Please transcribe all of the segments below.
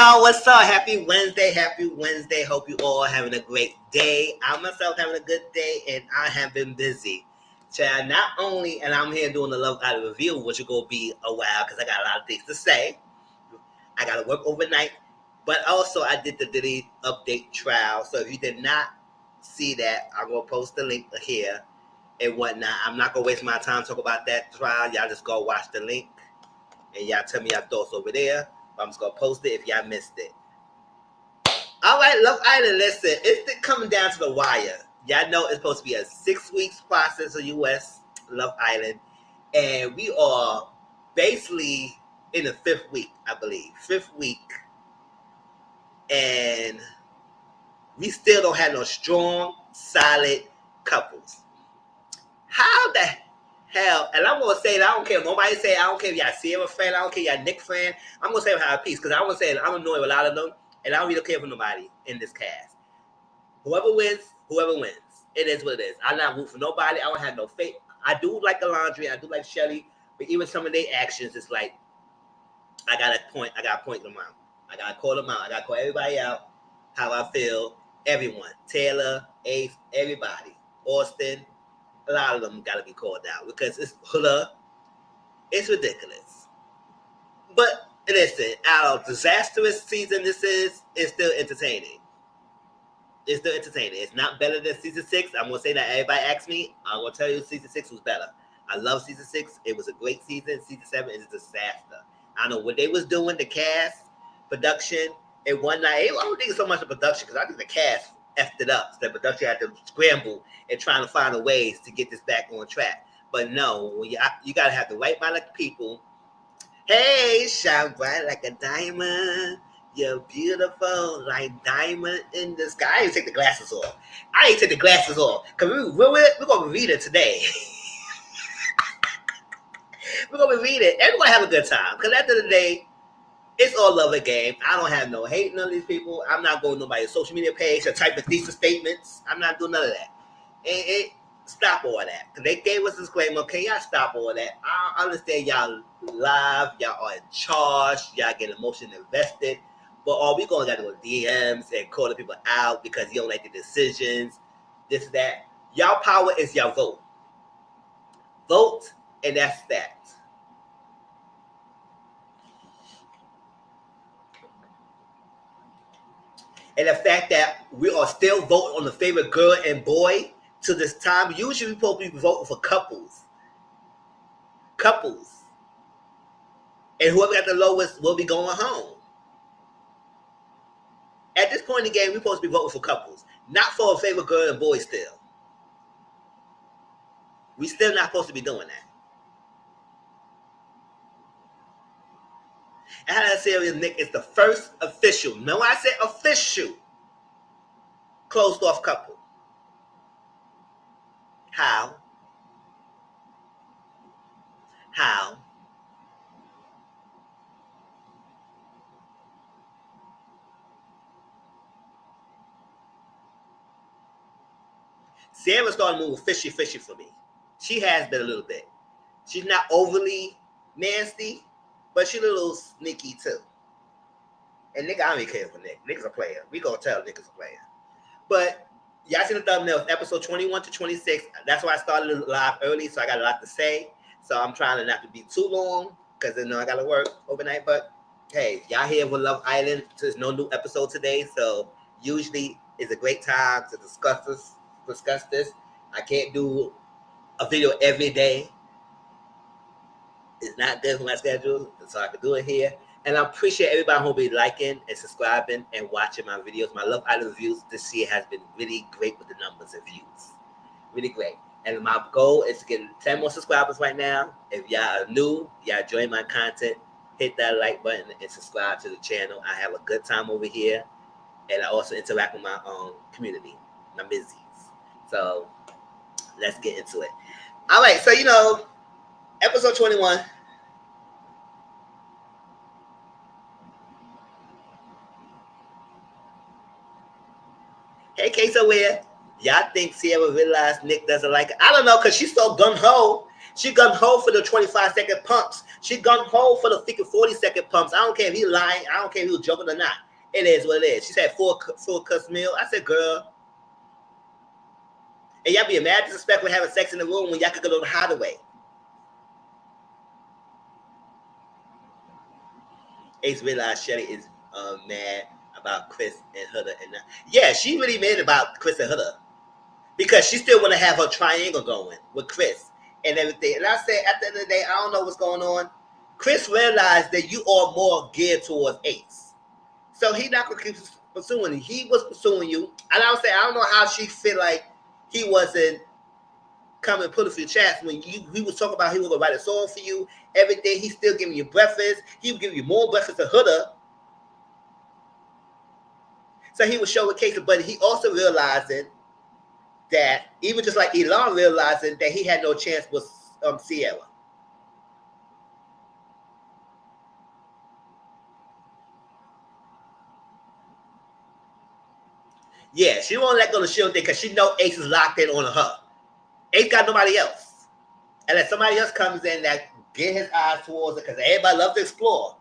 y'all? What's up? Happy Wednesday. Happy Wednesday. Hope you all having a great day. I myself having a good day, and I have been busy. Child, not only, and I'm here doing the Love Island review, which will go be a while because I got a lot of things to say. I got to work overnight, but also I did the Diddy update trial. So if you did not see that, I'm going to post the link here and whatnot. I'm not going to waste my time talking about that trial. Y'all just go watch the link, and y'all tell me your thoughts over there. I'm just going to post it if y'all missed it. All right, Love Island, listen, it's coming down to the wire. Y'all know it's supposed to be a 6 weeks process of U.S. Love Island, and we are basically in the 5th week, I believe. 5th week, and we still don't have no strong, solid couples. How the hell, and I'm going to say it, I don't care if nobody say it, I don't care if y'all Sierra fan, I don't care if y'all Nick fan, I'm going to say it how a piece, because I want to say it, I'm annoyed with a lot of them, and I don't really care for nobody in this cast. Whoever wins. It is what it is. I'm not rooting for nobody. I don't have no faith. I do like the laundry. I do like Shelly, but even some of their actions, it's like I gotta point them out. I gotta call them out. I gotta call everybody out. How I feel. Everyone, Taylor, Ace, everybody, Austin, a lot of them gotta be called out because it's it's ridiculous. But listen, our disastrous season this is still entertaining. It's still entertaining. It's not better than season 6. I'm gonna say that. Everybody asks me, I'm gonna tell you season 6 was better. I love season 6. It was a great season. Season 7 is a disaster. I don't know what they was doing, the cast, production, and one night. I don't think it's so much of production because I think the cast effed it up. So the production had to scramble and trying to find a ways to get this back on track. But no, when you gotta have the right mind of people. Hey, shine bright like a diamond. You're beautiful like diamond in the sky. I ain't take the glasses off. Because we're going to read it today. We're going to read it. And we're going to have a good time. Because at the end of the day, it's all love a game. I don't have no hate on these people. I'm not going to nobody's social media page or type of thesis statements. I'm not doing none of that. And stop all that. Because they gave us a disclaimer. Can y'all stop all that? I understand y'all live. Y'all are in charge. Y'all get emotionally invested. But all we going to do is DMs and call the people out because you don't like the decisions, this, that. Y'all power is your vote. Vote, and that's that. And the fact that we are still voting on the favorite girl and boy to this time, usually we're supposed to be voting for couples. And whoever got the lowest will be going home. At this point in the game, we're supposed to be voting for couples, not for a favorite girl and boy still. We still not supposed to be doing that. And how I say it, Nick, is the first official, no, I said official, closed off couple. How? Sarah started moving fishy for me. She has been a little bit. She's not overly nasty, but she's a little sneaky too. And Nick, I don't even care for Nick. Nick's a player. We gonna tell Nick is a player. But y'all seen the thumbnail, episode 21 to 26. That's why I started live early, so I got a lot to say. So I'm trying to not to be too long because I know I gotta work overnight. But hey, y'all here with Love Island. There's no new episode today, so usually it's a great time to discuss this. I can't do a video every day. It's not good for my schedule, so I can do it here. And I appreciate everybody who'll be liking and subscribing and watching my videos. My Love Island reviews this year has been really great with the numbers of views. Really great. And my goal is to get 10 more subscribers right now. If y'all are new, y'all enjoy my content, hit that like button and subscribe to the channel. I have a good time over here. And I also interact with my community, my Mizzle'S. So let's get into it. All right, so episode 21. Hey, Casa, where y'all think Sierra realized Nick doesn't like her? I don't know, because she's so gung-ho. She gung-ho for the 25-second pumps. She gung-ho for the 40-second pumps. I don't care if he lying. I don't care if he was joking or not. It is what it is. She said full cuss meal. I said, girl. And y'all be mad disrespectful having sex in the room when y'all could go to the hideaway. Ace realized Shelly is mad about Chris and Huda. And yeah, she really mad about Chris and Huda. Because she still want to have her triangle going with Chris and everything. And I said, at the end of the day, I don't know what's going on. Chris realized that you are more geared towards Ace. So he not going to keep pursuing you. He was pursuing you. And I would say, I don't know how she feel like he wasn't coming put a few chats when he was talking about he was going to write a song for you. Every day, he's still giving you breakfast. He would give you more breakfast than Huda. So he was showing cases, but he also realizing that even just like Elon realizing that he had no chance with Sierra. Yeah, she won't let go of the shield thing because she know Ace is locked in on her. Ace got nobody else. And if somebody else comes in that get his eyes towards it, because everybody loves to explore.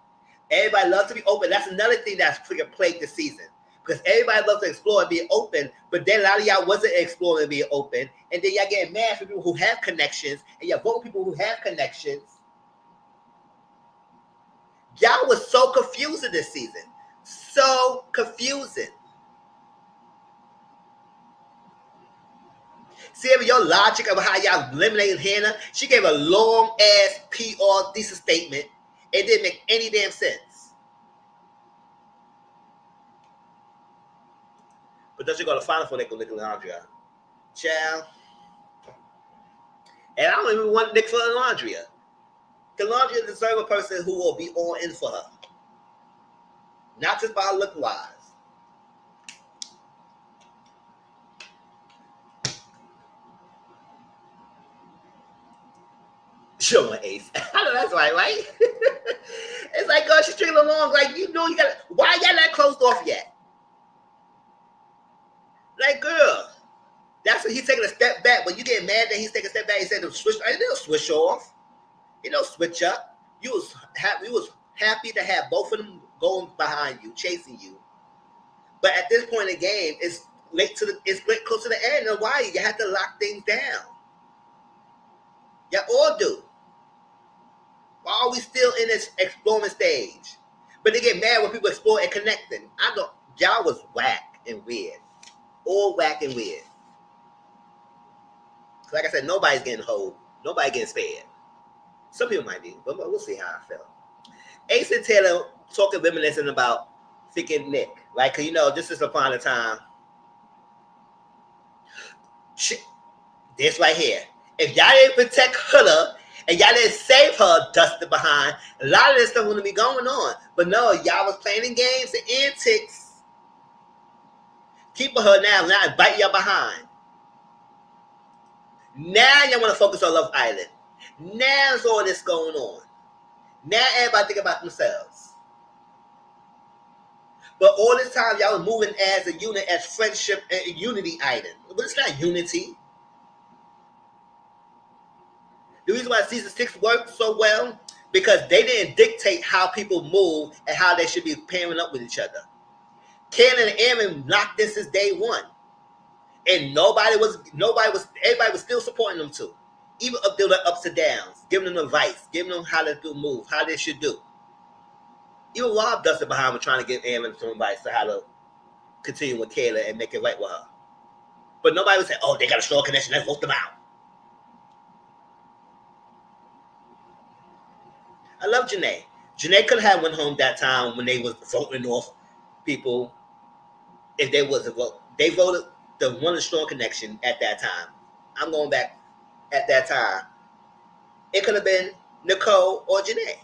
Everybody loves to be open. That's another thing that's freaking plagued this season. Because everybody loves to explore and be open, but then a lot of y'all wasn't exploring and being open, and then y'all getting mad for people who have connections, and y'all vote people who have connections. Y'all was so confusing this season. So confusing. See, your logic of how y'all eliminated Hannah, she gave a long-ass PR thesis statement. It didn't make any damn sense. But does she go to final for Nick and Andrea? Child. And I don't even want Nick for Landria. Because Landria deserves a person who will be all in for her. Not just by look-wise. Show my Ace. I know that's right? It's like, girl, she's stringing along. Like, you know, you got. Why y'all not closed off yet? Like, girl, that's when he's taking a step back. When you get mad that he's taking a step back, he said to switch. I didn't switch off. You know, switch up. You was happy to have both of them going behind you, chasing you. But at this point in the game, it's close to the end. And why you have to lock things down? Y'all all do. Why are we still in this exploring stage? But they get mad when people explore and connecting. I know y'all was whack and weird. All whack and weird. Like I said, nobody's getting hold. Nobody getting spared. Some people might be, but we'll see how I feel. Ace and Taylor talking reminiscing about freaking Nick, right? Because, you know, this is upon a time. Shit. This right here. If y'all didn't protect her and y'all didn't save her, dusted behind, a lot of this stuff wouldn't be going on. But no, y'all was playing in games and antics. Keeping her now bite y'all behind. Now y'all want to focus on Love Island. Now there's all this going on. Now everybody think about themselves. But all this time y'all was moving as a unit, as friendship and unity island. But it's not unity. The reason why season 6 worked so well, because they didn't dictate how people move and how they should be pairing up with each other. Ken and Aaron locked this since day one. And everybody was still supporting them too. Even up through the ups and downs, giving them advice, giving them how to move, how they should do. Even Rob dusted behind them trying to give Aaron some advice on how to continue with Kayla and make it right with her. But nobody would say, oh, they got a strong connection, let's vote them out. I love Janae. Janae could have went home that time when they was voting off people if they wasn't vote. They voted the one strong connection at that time. I'm going back at that time. It could have been Nicole or Janae.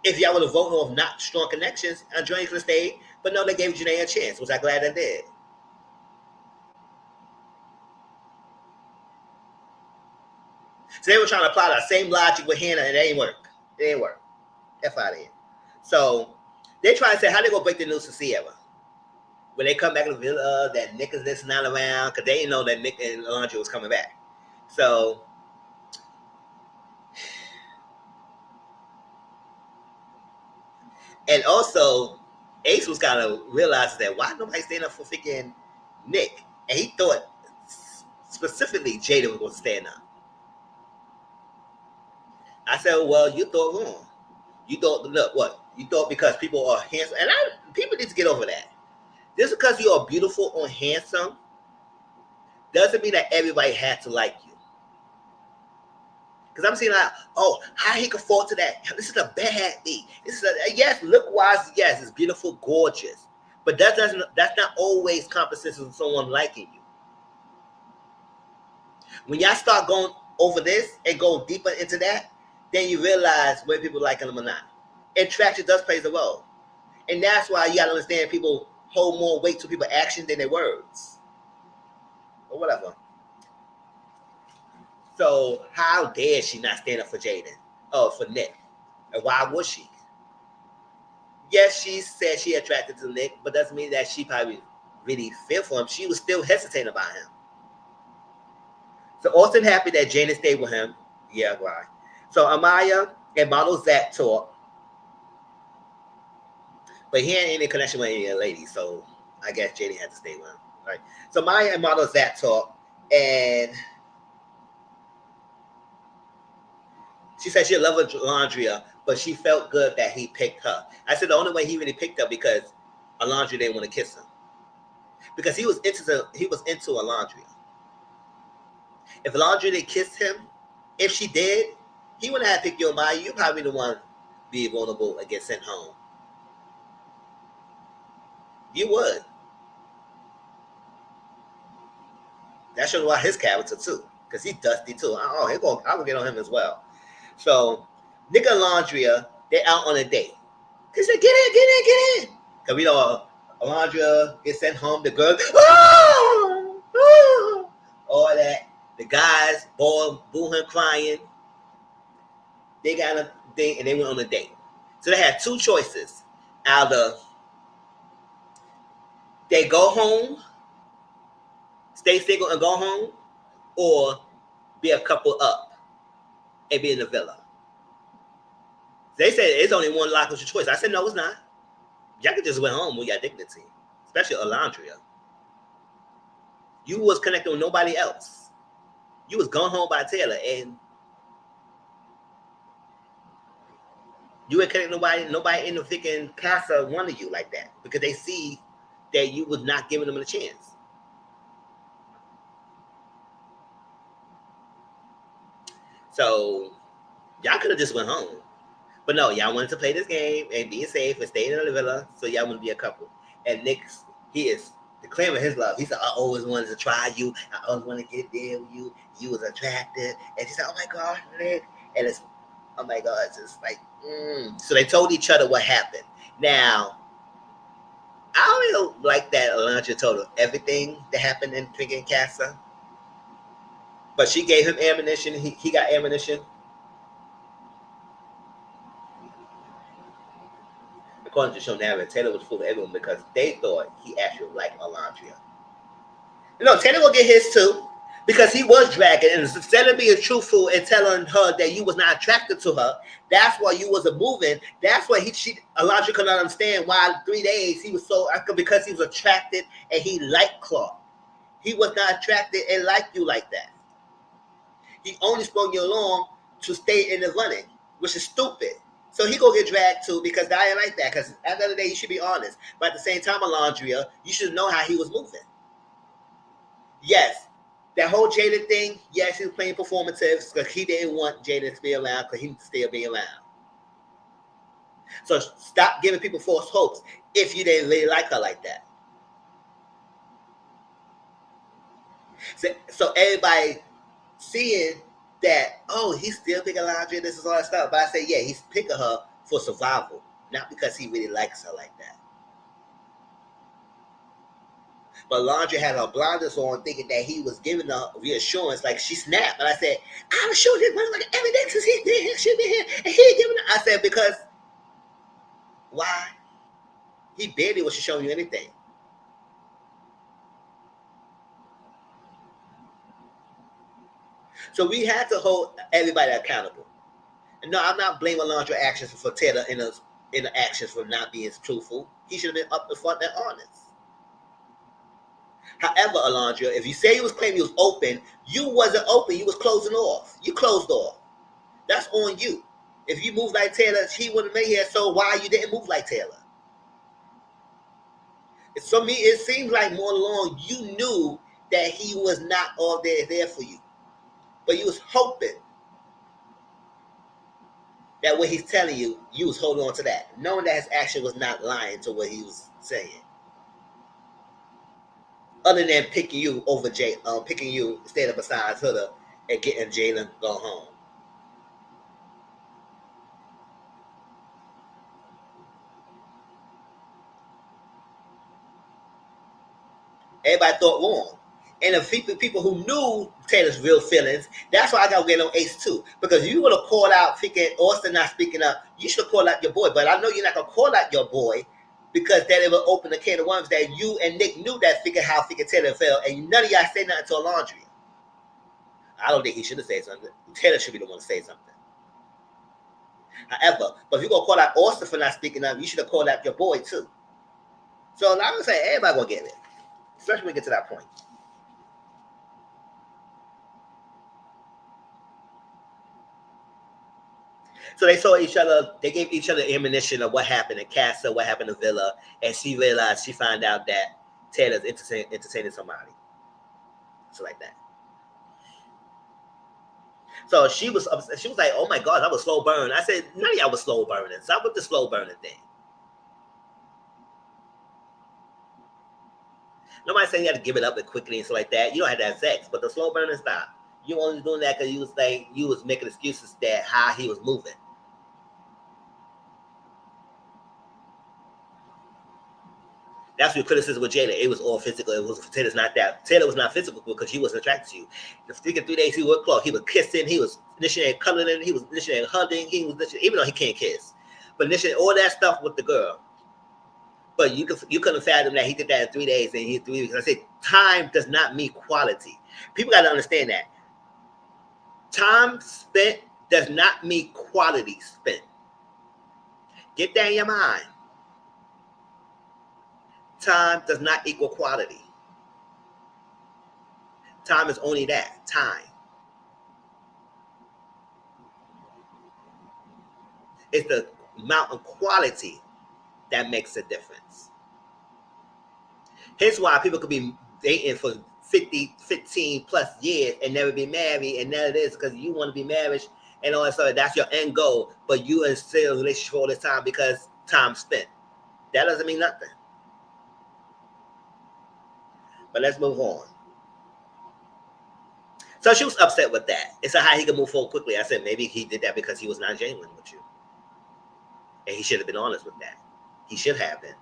If y'all would have voted off not strong connections, Andrea could have stayed. But no, they gave Janae a chance. Was I glad they did? So they were trying to apply that same logic with Hannah, and it ain't work. It ain't work. F out of here. So they try to say how they gonna break the news to Sierra. When they come back to the villa, that Nick is not around, because they didn't know that Nick and Andrea was coming back. So And also, Ace was kind of realizing that why nobody stand up for freaking Nick, and he thought specifically Jada was going to stand up. I said, well, you thought wrong. You thought, look, what? You thought because people are handsome, and people need to get over that. Just because you are beautiful or handsome doesn't mean that everybody has to like you. Because I'm seeing like, oh, how he can fall to that? This is a bad me. This is yes, look wise, yes, it's beautiful, gorgeous, but that's not always compensation for someone liking you. When y'all start going over this and go deeper into that, then you realize whether people like them or not. Attraction does play a role, and that's why you gotta understand people hold more weight to people's actions than their words, or whatever. So how dare she not stand up for Jaden? Oh, for Nick. And why would she? Yes, she said she attracted to Nick, but doesn't mean that she probably really fell for him. She was still hesitating about him. So Austin happy that Jaden stayed with him. Yeah, right. So Amaya and model Zach talk, but he ain't any connection with any lady, so I guess Jaden had to stay with him. Right. So Maya and model Zach talk, and she said she loved Alondria, but she felt good that he picked her. I said the only way he really picked her because Alondria didn't want to kiss him. Because he was into Alondria. If Alondria didn't kiss him, if she did, he wouldn't have picked your mind. You probably the one be vulnerable and get sent home. You would. That shows why his character too, because he's dusty too. Oh, I will get on him as well. So Nick and Alondria, they're out on a date. He said, get in. Because we know Alondria gets sent home. The girls, all that. The guys, booing, crying. They got a date and they went on a date. So they had two choices. Either they go home, stay single and go home, or be a couple up and be in the villa. They said it's only one logical choice. I said, no, it's not. Y'all could just went home with your dignity, especially Alondria. You was connected with nobody else. You was gone home by Taylor, and you ain't connected nobody in the freaking Casa wanted you like that because they see that you was not giving them a chance. So y'all could have just went home. But no, y'all wanted to play this game and be safe and stay in the villa, so y'all want to be a couple. And Nick, he is declaring his love. He said, I always wanted to try you. I always wanted to get there with you. You was attractive. And she said, oh my God, Nick. And it's, oh my God, it's just like, So they told each other what happened. Now, I don't really like that Alondra told her everything that happened in freaking Casa. But she gave him ammunition. He got ammunition. According to the show narrative, Taylor was fooling everyone because they thought he actually liked Alondria. No, Taylor will get his too because he was dragging, and instead of being truthful and telling her that you was not attracted to her, that's why you wasn't moving. That's why Alondria could not understand why 3 days he was so, because he was attracted and he liked Clark. He was not attracted and liked you like that. He only sprung you along to stay in the running, which is stupid. So he gonna get dragged too because I ain't like that. Because at the end of the day, you should be honest. But at the same time, Alondria, you should know how he was moving. Yes, that whole Jada thing. Yes, he was playing performative because he didn't want Jada to be around because he still be around. So stop giving people false hopes if you didn't really like her like that. So everybody seeing that, oh, he's still picking Alondria, this is all that stuff. But I say, yeah, he's picking her for survival, not because he really likes her like that. But Alondria had her blinders on, thinking that he was giving her reassurance, like she snapped. And I said, I was showing this motherfucker every day since he been here, she been here, and he ain't giving her. I said, because why? He barely was showing you anything. So we had to hold everybody accountable. And no, I'm not blaming Alondria actions for Taylor in a interactions for not being truthful. He should have been up the front and honest. However, Alondra, if you say you was claiming you was open, you wasn't open. You was closing off. You closed off. That's on you. If you move like Taylor, he wouldn't be here. So why you didn't move like Taylor? For me, it seems like more along you knew that he was not all there for you, but you was hoping that what he's telling you, you was holding on to that, knowing that his action was not lying to what he was saying. Other than picking you over picking you standing beside her and getting Jalen go home. Everybody thought wrong. And the people who knew Taylor's real feelings, that's why I got to get on Ace too. Because you would have called out thinking Austin not speaking up, you should have called out your boy. But I know you're not going to call out your boy because then it would open the can of worms that you and Nick knew that how Taylor felt. And none of y'all said nothing to Alondra. I don't think he should have said something. Taylor should be the one to say something. However, but if you're going to call out Austin for not speaking up, you should have called out your boy too. So I would say everybody going to get it. Especially when we get to that point. So they saw each other, they gave each other ammunition of what happened in Casa, what happened in Villa, and she realized, she found out that Taylor's entertaining somebody. So like that. So she was upset. She was like, oh my God, I was slow burn. I said, none of y'all was slow burning. Stop with the slow burning thing. Nobody saying you have to give it up quickly and stuff like that. You don't have to have sex, but the slow burning stop. You only doing that because you was making excuses that how he was moving. That's your criticism with Jada. It was all physical. It was Taylor's not that. Taylor was not physical because she wasn't attracted to you. The freaking 3 days he was close. He was kissing. He was initiating cuddling. He was initiating hugging. He was even though he can't kiss, but initiating all that stuff with the girl. But you couldn't fathom that he did that in 3 days and he 3 weeks. I said time does not mean quality. People got to understand that. Time spent does not mean quality spent. Get that in your mind. Time does not equal quality. Time is only that, time. It's the amount of quality that makes a difference. Hence why people could be dating for 15 plus years and never be married, and that it is because you want to be married and all that stuff. That's your end goal, but you are still in a relationship for all this time because time spent. That doesn't mean nothing. But let's move on. So she was upset with that. It's how he could move forward quickly. I said maybe he did that because he was not genuine with you. And he should have been honest with that. He should have been.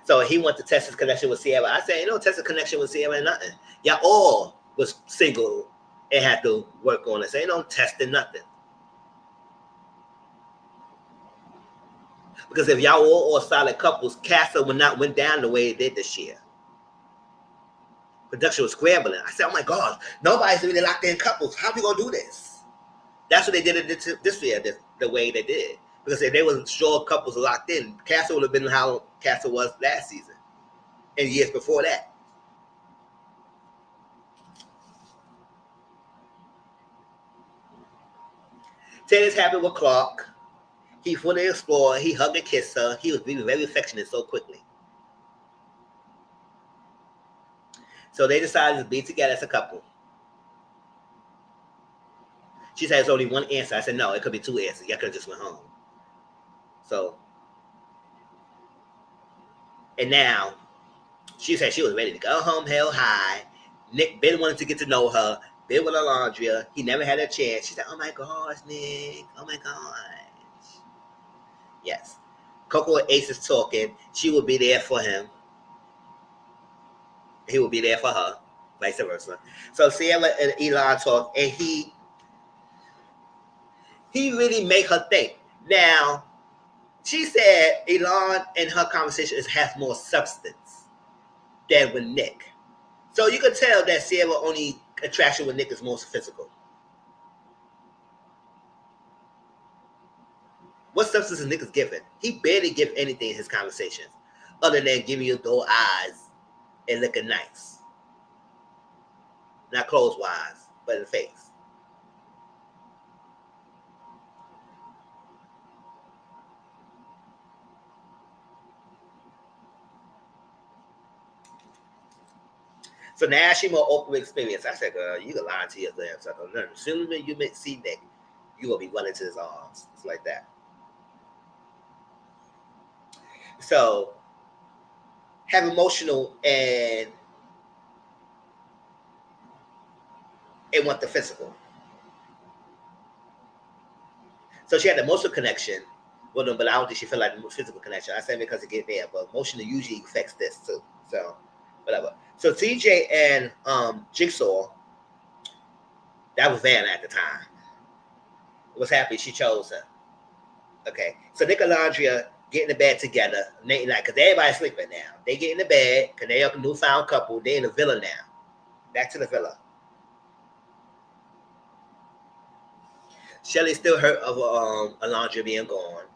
So he went to test his connection with Sierra. I said, test a connection with Sierra and nothing. Y'all all was single and had to work on it. So testing nothing. Because if y'all were all solid couples, Casa would not went down the way it did this year. Production was scrambling. I said, oh my God, nobody's really locked in couples. How we gonna do this? That's what they did it this year, the way they did. Because if they wasn't sure couples were locked in, Casa would have been how Casa was last season and years before that. Taylor's happy with Clark. He fully explored. He hugged and kissed her. He was being very affectionate so quickly. So they decided to be together as a couple. She said it's only one answer. I said, no, it could be two answers. Y'all could have just went home. So, and now, she said she was ready to go home hell high. Nick Ben wanted to get to know her. Ben with Alondra. He never had a chance. She said, oh my gosh, Nick. Oh my gosh. Yes. Coco and Ace is talking. She will be there for him. He will be there for her. Vice versa. So Sierra and Elon talk, and he really make her think. Now, she said Elon and her conversation has more substance than with Nick. So you can tell that Sierra only attraction with Nick is more physical. What substance is niggas giving? He barely give anything in his conversations, other than giving you those eyes and looking nice. Not clothes wise, but in the face. So now she more open experience. I said, girl, you can lie to your damn self. As soon as you see Nick, you will be well into his arms. It's like that. So have emotional and want the physical. So she had the emotional connection with him, but I don't think she felt like the physical connection. I said because it get there, but emotional usually affects this too. So whatever. So TJ and Jigsaw, that was Vanna at the time, was happy she chose her. Okay. So Nick and Landria get in the bed together. Like, because everybody's sleeping now. They get in the bed because they're a newfound couple. They're in the villa now. Back to the villa. Shelly's still hurt of Alondra being gone.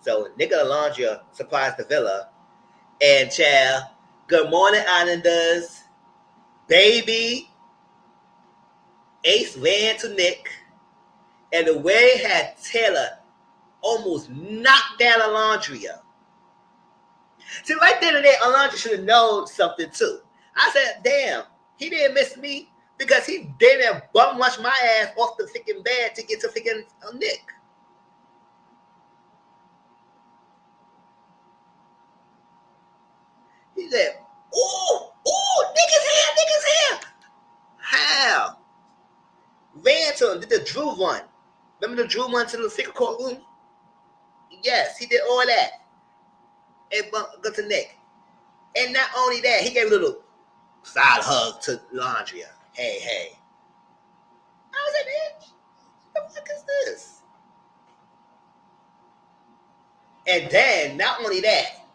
So Nick and Alondra surprised the villa. And child, good morning, Islanders. Baby. Ace ran to Nick. And the way had Taylor almost knocked down Alondria. See, right there and there, Alondra should have known something too. I said, damn, he didn't miss me because he didn't bum rush my ass off the freaking bed to get to freaking Nick. He said, ooh, Nick is here. How? Ran to him, did the Drew run. Remember the Drew run to the freaking courtroom? Yes, he did all that. And go to Nick. And not only that, he gave a little side hug to Landria. Hey. I was like, bitch, what the fuck is this? And then, not only that,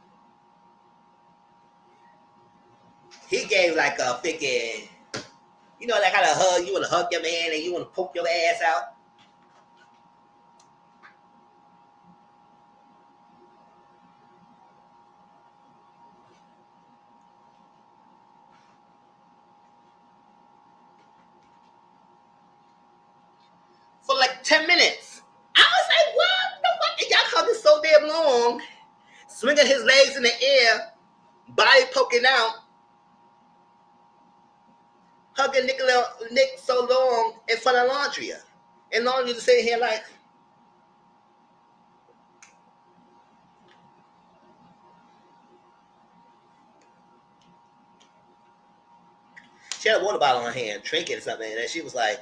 he gave like a freaking, you know, that kind of hug. You want to hug your man and you want to poke your ass out. For like 10 minutes. I was like, what the fuck? And y'all hugging so damn long, swinging his legs in the air, body poking out, hugging Nick so long in front of Landria. And Landria just sitting here like, she had a water bottle in her hand, drinking something, and she was like,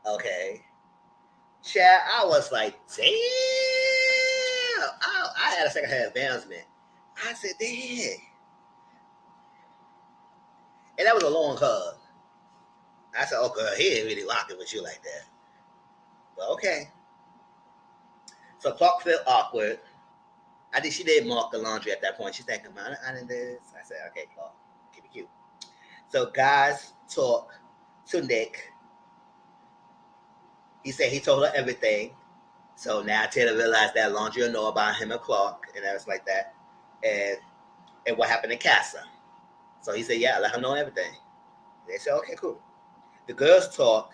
okay. Chad, I was like, damn. I had a second-hand advancement. I said, damn. And that was a long hug. I said, oh, girl, he ain't really rocking with you like that. But okay. So Clark felt awkward. I think she did mark the laundry at that point. She's thinking, man, I did this. I said, okay, Clark, keep it cute. So guys talk to Nick. He said he told her everything. So now Taylor realized that Laundry will know about him and Clark, and that was like that. And what happened in Casa. So he said, yeah, let her know everything. They said, okay, cool. The girls talk,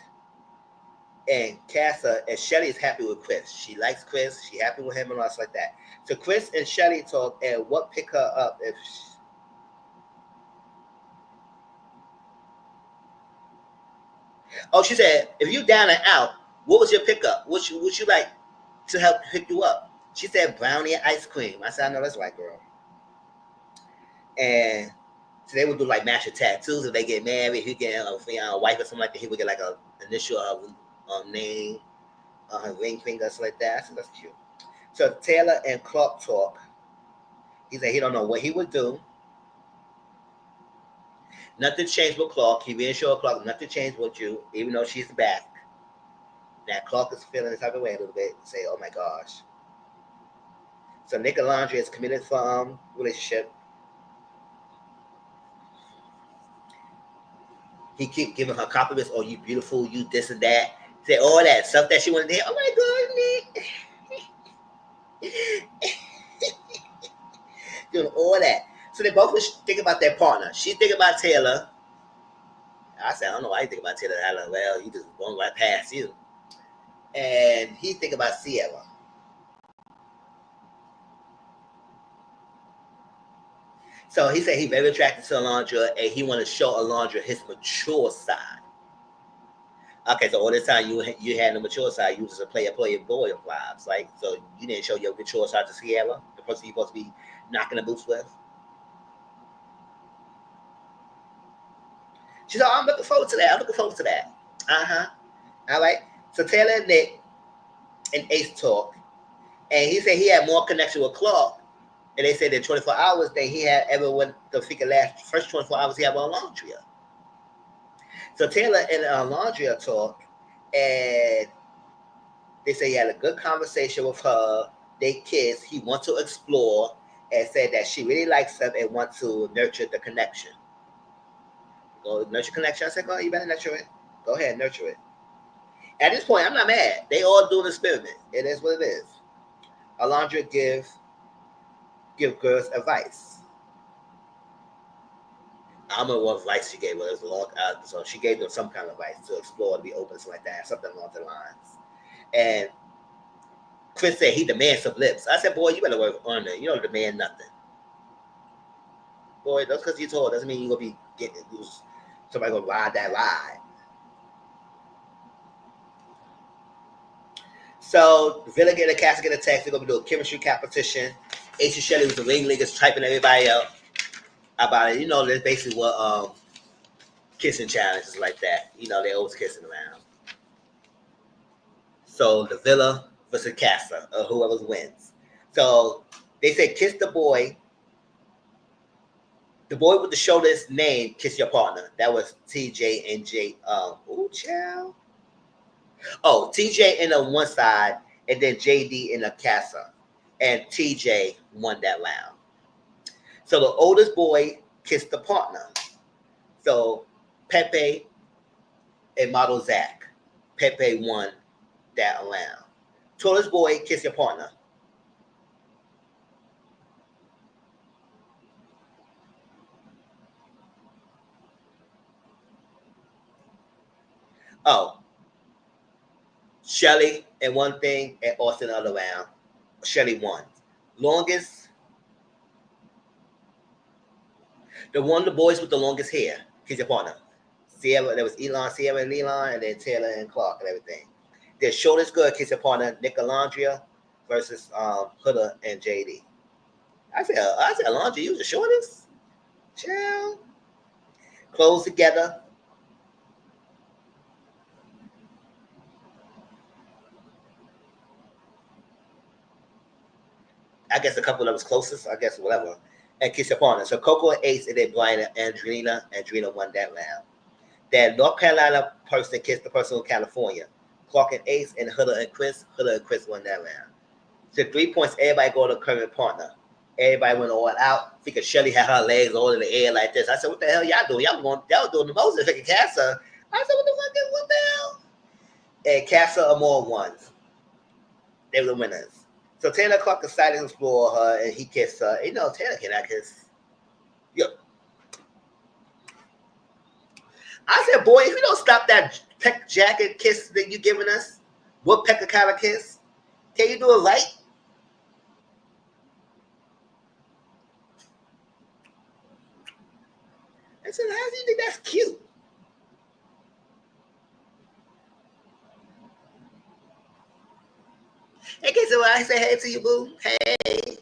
and Casa and Shelly is happy with Chris. She likes Chris. She happy with him and all like that. So Chris and Shelly talk, and what pick her up if she said, if you down and out, what was your pickup? Would you like to help pick you up? She said brownie and ice cream. I said, I know that's right, girl. And so they would do like match tattoos if they get married. If he get a wife or something like that, he would get like a initial name on her ring finger, something like that. I said, that's cute. So Taylor and Clark talk. He said he don't know what he would do. Nothing changed with Clark. He reassured Clark nothing changed with you, even though she's back. Now Clark is feeling this type of way a little bit. Say, oh my gosh. So Nick and Landry is committed for relationship. He keep giving her compliments. Oh, you beautiful. You this and that. Say all that stuff that she wanted to hear. Oh my God, Nick. Doing all that. So they both was thinking about their partner. She's thinking about Taylor. I said, I don't know why you think about Taylor. I like, well, he just going right past you. And he think about Sierra. So he said he's very attracted to Alondra, and he want to show Alondra his mature side. Okay, so all this time you had the mature side, you was a player boy of vibes, like so you didn't show your mature side to Sierra, the person you're supposed to be knocking the boots with. She's like, oh, I'm looking forward to that. I'm looking forward to that. Uh-huh. All right. So Taylor and Nick and Ace talk, and he said he had more connection with Clark, and they said in 24 hours that he had ever went the freaking first 24 hours he had with Alondra. So Taylor and Alondra talk, and they say he had a good conversation with her. They kissed. He wants to explore and said that she really likes him and wants to nurture the connection. Go nurture connection. I said, go, you better nurture it. Go ahead, nurture it. At this point, I'm not mad. They all do an experiment. It is what it is. Alondra give girls advice. I don't know what advice she gave, but it was a long so she gave them some kind of advice to explore, to be open, something like that, something along the lines. And Chris said he demands some lips. I said, boy, you better work on it. You don't demand nothing. Boy, that's because you're tall. Doesn't mean you're going to be getting somebody going to ride that ride. So, the villain get a Cassa get a text. They're going to be doing a chemistry competition. Ace and Shelley was the ringleaders typing everybody up about it. You know, that's basically what kissing challenges like that. You know, they're always kissing around. So, the villa versus Cassa, whoever wins. So, they say kiss the boy. The boy with the shortest name, kiss your partner. That was TJ and J. Ooh, child. Oh, TJ in on one side, and then JD in a Casa. And TJ won that round. So the oldest boy kissed the partner. So Pepe and Model Zach. Pepe won that round. Tallest boy kissed your partner. Oh, Shelly in one thing and Austin another round. Shelly won. Longest, the boys with the longest hair, kiss your partner. Sierra, there was Elon, Sierra and Elon, and then Taylor and Clark and everything. The shortest good kiss your partner, Nick Alondra versus Huda and JD. I said Alondra, you was the shortest? Chill. Close together. I guess a couple of was closest, I guess, whatever. And kiss your partner. So Coco and Ace, and then Brian and Andrina. Andrina won that round. Then North Carolina person kissed the person in California. Clark and Ace, and Huda and Chris. Huda and Chris won that round. So 3 points, everybody go to current partner. Everybody went all out. Because Shelly had her legs all in the air like this. I said, what the hell y'all doing? Y'all doing the most in freaking Casa. I said, what the hell? And Casa are more ones. They were the winners. So Taylor Clark decided to explore her, and he kissed her. You know, Taylor cannot kiss. Yep. I said, boy, if you don't stop that peck jacket kiss that you giving us, what pecker kind of kiss? Can you do it right? I said, how do you think that's cute? Okay, so I say hey to you, boo. Hey.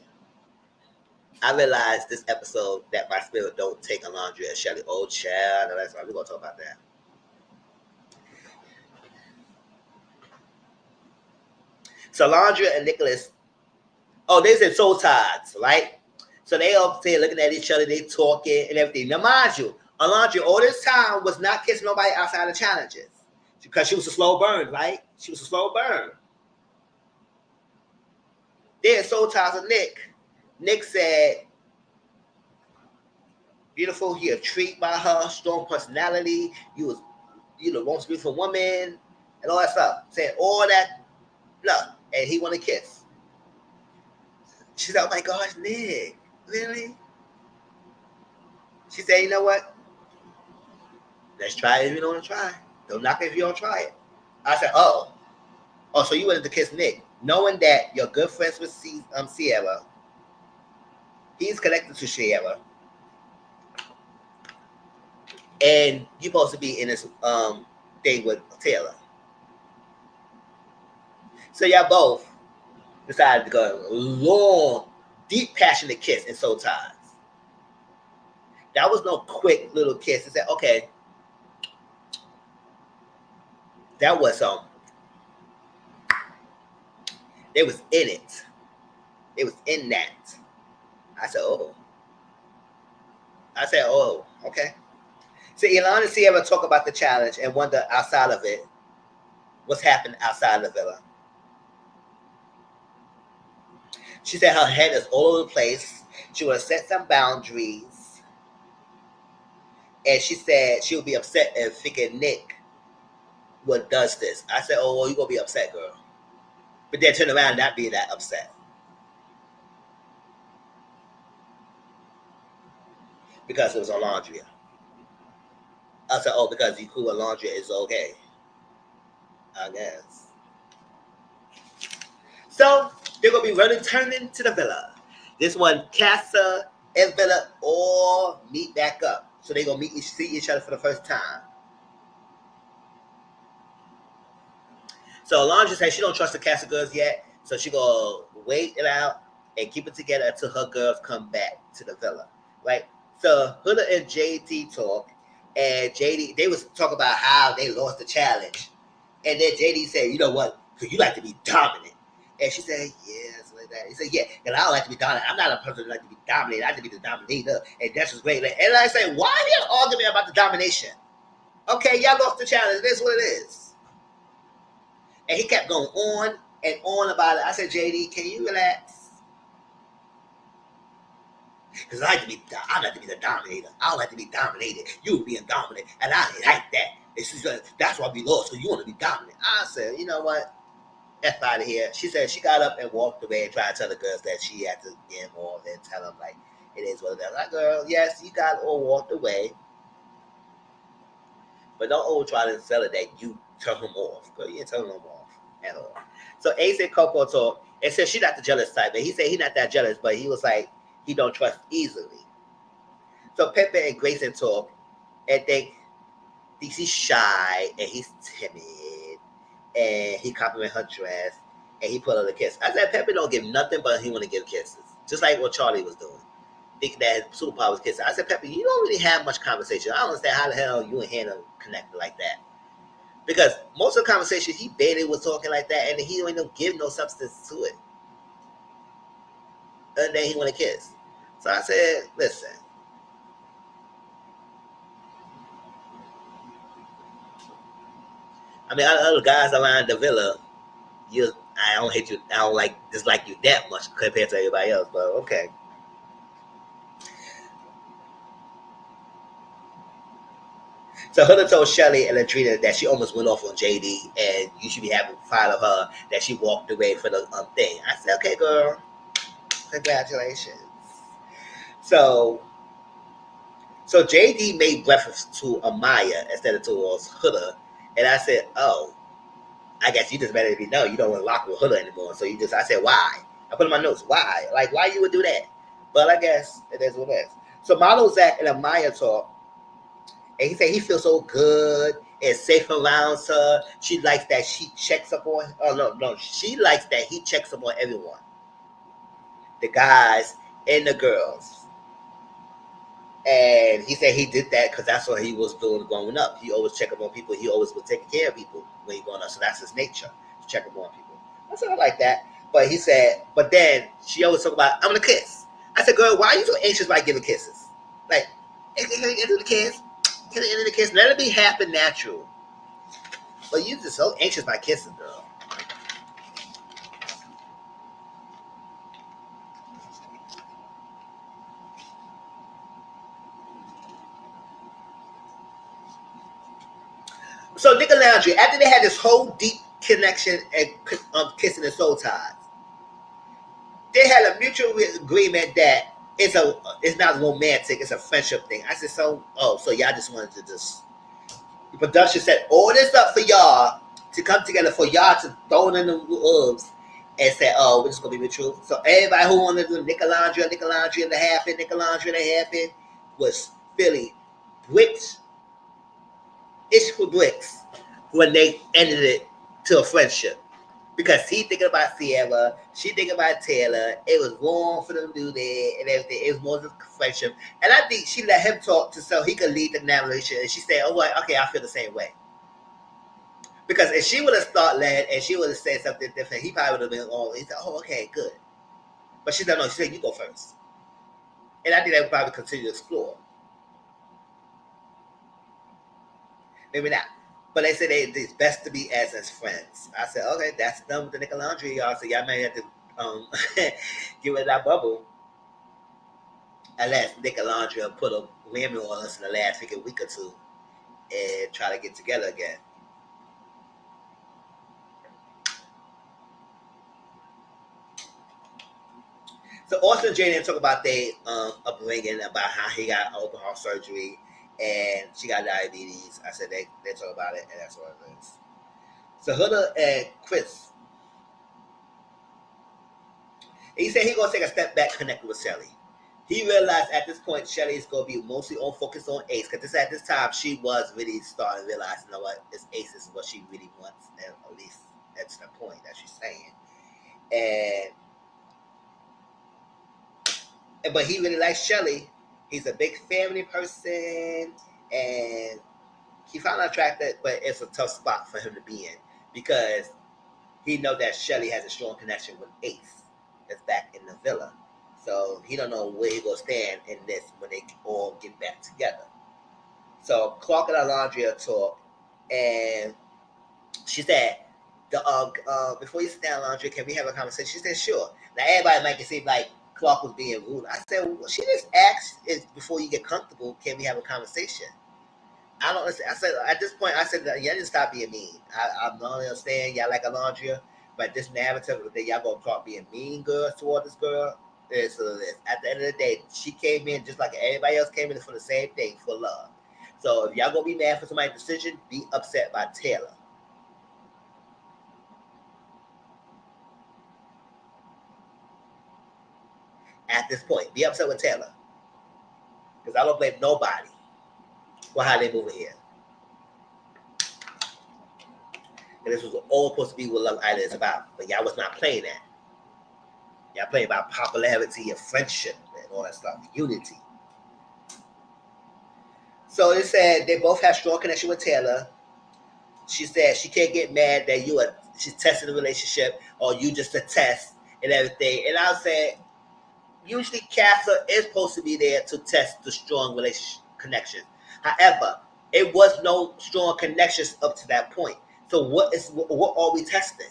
I realized this episode that my spirit don't take Alondra and Shelly. Oh, child. No, that's right. We're going to talk about that. So Alondra and Nicholas, they said soul ties, right? So they all say looking at each other, they talking and everything. Now, mind you, Alondra all this time was not kissing nobody outside of challenges because she was a slow burn, right? She was a slow burn. Then soul ties with Nick. Nick said, beautiful, he a treat by her, strong personality. You the most beautiful woman, and all that stuff. Saying all that, look, and he want to kiss. She said, oh my gosh, Nick, really? She said, you know what? Let's try it if you don't want to try. Don't knock it if you don't try it. I said, oh, so you wanted to kiss Nick, knowing that you're good friends with Sierra. He's connected to Sierra, and you're supposed to be in this thing with Taylor. So y'all both decided to go long, deep, passionate kiss in soul ties. That was no quick little kiss. It said, okay, that was they was in it. It was in that. I said, okay. So Elon and Sierra talk about the challenge and wonder outside of it, what's happened outside of the villa. She said her head is all over the place. She would set some boundaries. And she said she would be upset if thinking Nick what does this. I said, oh, well, you're going to be upset, girl. But then turn around and not be that upset. Because it was on Laundria. I said, oh, because you cool with Laundria is okay. I guess. So they're going to be turning to the villa. This one, Casa and Villa all meet back up. So they're going to see each other for the first time. So Alondra said she don't trust the Casa girls yet. So she going to wait it out and keep it together until her girls come back to the villa. Right? So Huda and JD talk. And JD, they was talking about how they lost the challenge. And then JD said, you know what? Because you like to be dominant. And she said, yeah, something like that. He said, yeah, because I don't like to be dominant. I'm not a person who like to be dominated. I like to be the dominator. And that's just great. And I said, why are you arguing about the domination? Okay, y'all lost the challenge. That's what it is. And he kept going on and on about it. I said, JD, can you relax? Because I like to be the dominator. I don't like to be dominated. You being dominant, and I like that. It's just, that's why we lost, because you want to be dominant. I said, you know what? F out of here. She said she got up and walked away and tried to tell the girls that she had to get more and tell them, like, it is what it is. Like, girl, yes, you got all walked away. But don't always try to sell it that you turn him off. Girl, you ain't turn him off at all. So Ace and Coco talk and said she not the jealous type. But he said he not that jealous, but he was like, he don't trust easily. So Pepe and Grayson talk and think he's shy and he's timid and he compliment her dress and he put her a kiss. I said Pepe don't give nothing but he want to give kisses. Just like what Charlie was doing. Thinking that superpower was kissing. I said, Pepe, you don't really have much conversation. I don't understand how the hell you and Hannah connected like that. Because most of the conversation, he barely was talking like that and he don't even give no substance to it. And then he want to kiss. So I said, listen. I mean, other guys around the villa, I don't hate you, I don't dislike you that much compared to everybody else, but okay. So Huda told Shelly and Latrina that she almost went off on JD and you should be having file of her that she walked away for the thing. I said, okay, girl, congratulations. So JD made reference to Amaya instead of towards Huda. And I said, oh, I guess you just better be know you don't want to lock with Huda anymore. So I said, why? I put in my notes, why? Like, why you would do that? But I guess it is what it is. So Marlo, Zach, and Amaya talk. And he said he feels so good and safe around her. She likes that she checks up on. Oh no, she likes that he checks up on everyone, the guys and the girls. And he said he did that because that's what he was doing growing up. He always checked up on people. He always was taking care of people when he growing up. So that's his nature, to check up on people. I said I like that. But he said, but then she always talk about, I'm gonna kiss. I said, girl, why are you so anxious about giving kisses? Like, into the kiss. Get it into the kiss. Let it be happen natural. But you just so anxious by kissing, girl. So Nick and Landry, after they had this whole deep connection and kissing and soul ties, they had a mutual agreement that it's not romantic, it's a friendship thing. I said, so y'all just wanted to just, the production set all this up for y'all to come together for y'all to throw it in the woods and say, oh, we're just gonna be mutual. So everybody who wanted to do Nicolandria to happen was Philly bricks, itch for bricks when they ended it to a friendship. Because he thinking about Sierra, she thinking about Taylor. It was wrong for them to do that and everything. It was more than friendship. And I think she let him talk so he could lead the narration. And she said, oh, well, okay, I feel the same way. Because if she would have started led and she would have said something different, he probably would have been on. He said, oh, okay, good. But she said, no, she said, you go first. And I think they would probably continue to explore. Maybe not. But they said it's best to be as friends. I said, okay, that's done with the Nicolandria, y'all. So y'all may have to get rid of that bubble. Unless Nicolandria put a whammy on us in the last week or two and try to get together again. So Austin and Jaden talk about their upbringing, about how he got open heart surgery and she got diabetes. I said they talk about it, and that's what it is. So Huda and Chris, he said he's gonna take a step back, connect with Shelly. He realized at this point Shelly is gonna be mostly on focus on Ace, because at this time she was really starting to realize, you know what, this Ace is what she really wants, and at least that's the point that she's saying. But he really likes Shelly. He's a big family person, and he found her attractive, but it's a tough spot for him to be in because he know that Shelly has a strong connection with Ace that's back in the villa. So he don't know where he gonna stand in this when they all get back together. So Clark and Alondria talk, and she said, before you sit down, Alondria, can we have a conversation? She said, sure. Now everybody might seem like Clark was being rude. I said, well, she just asked before you get comfortable, can we have a conversation? I don't understand. I said, at this point, y'all just stop being mean. I'm not understand y'all like Alondria, but this narrative that y'all gonna start being mean girls toward this girl. At the end of the day, she came in just like everybody else came in for the same thing, for love. So if y'all gonna be mad for somebody's decision, be upset by Taylor. At this point, be upset with Taylor. Because I don't blame nobody for how they move here. And this was all supposed to be what Love Island is about. But y'all was not playing that. Y'all playing about popularity and friendship and all that stuff. Unity. So it said they both have strong connection with Taylor. She said she can't get mad that she's testing the relationship or you just a test and everything. And I said, usually Casa is supposed to be there to test the strong relationship connection. However, it was no strong connections up to that point. So what are we testing?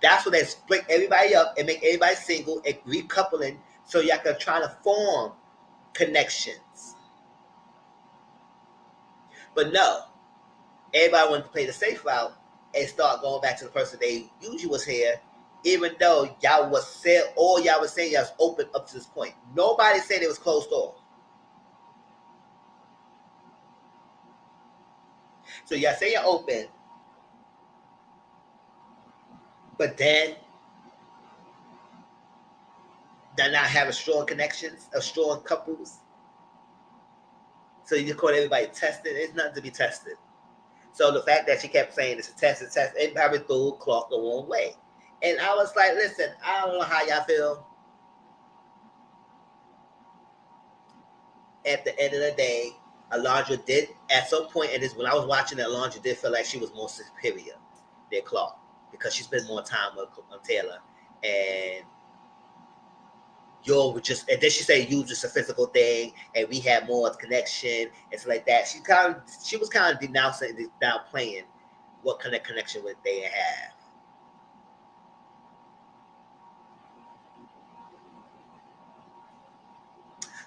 That's when they split everybody up and make everybody single and recoupling so y'all can try to form connections. But no, everybody wanted to play the safe route and start going back to the person they usually was here, even though y'all was saying all y'all was saying y'all was open up to this point. Nobody said it was closed off. So y'all say you're open, but then they're not having strong connections of strong couples. So you just call everybody tested. It's nothing to be tested. So the fact that she kept saying it's a test, it probably threw Clark the wrong way. And I was like, listen, I don't know how y'all feel. At the end of the day, Alondra did, at some point in this, when I was watching it, Alondra did feel like she was more superior than Clark because she spent more time with Taylor. And and then she said you just a physical thing and we had more connection and stuff like that. She was kind of denouncing, downplaying what kind of connection they have.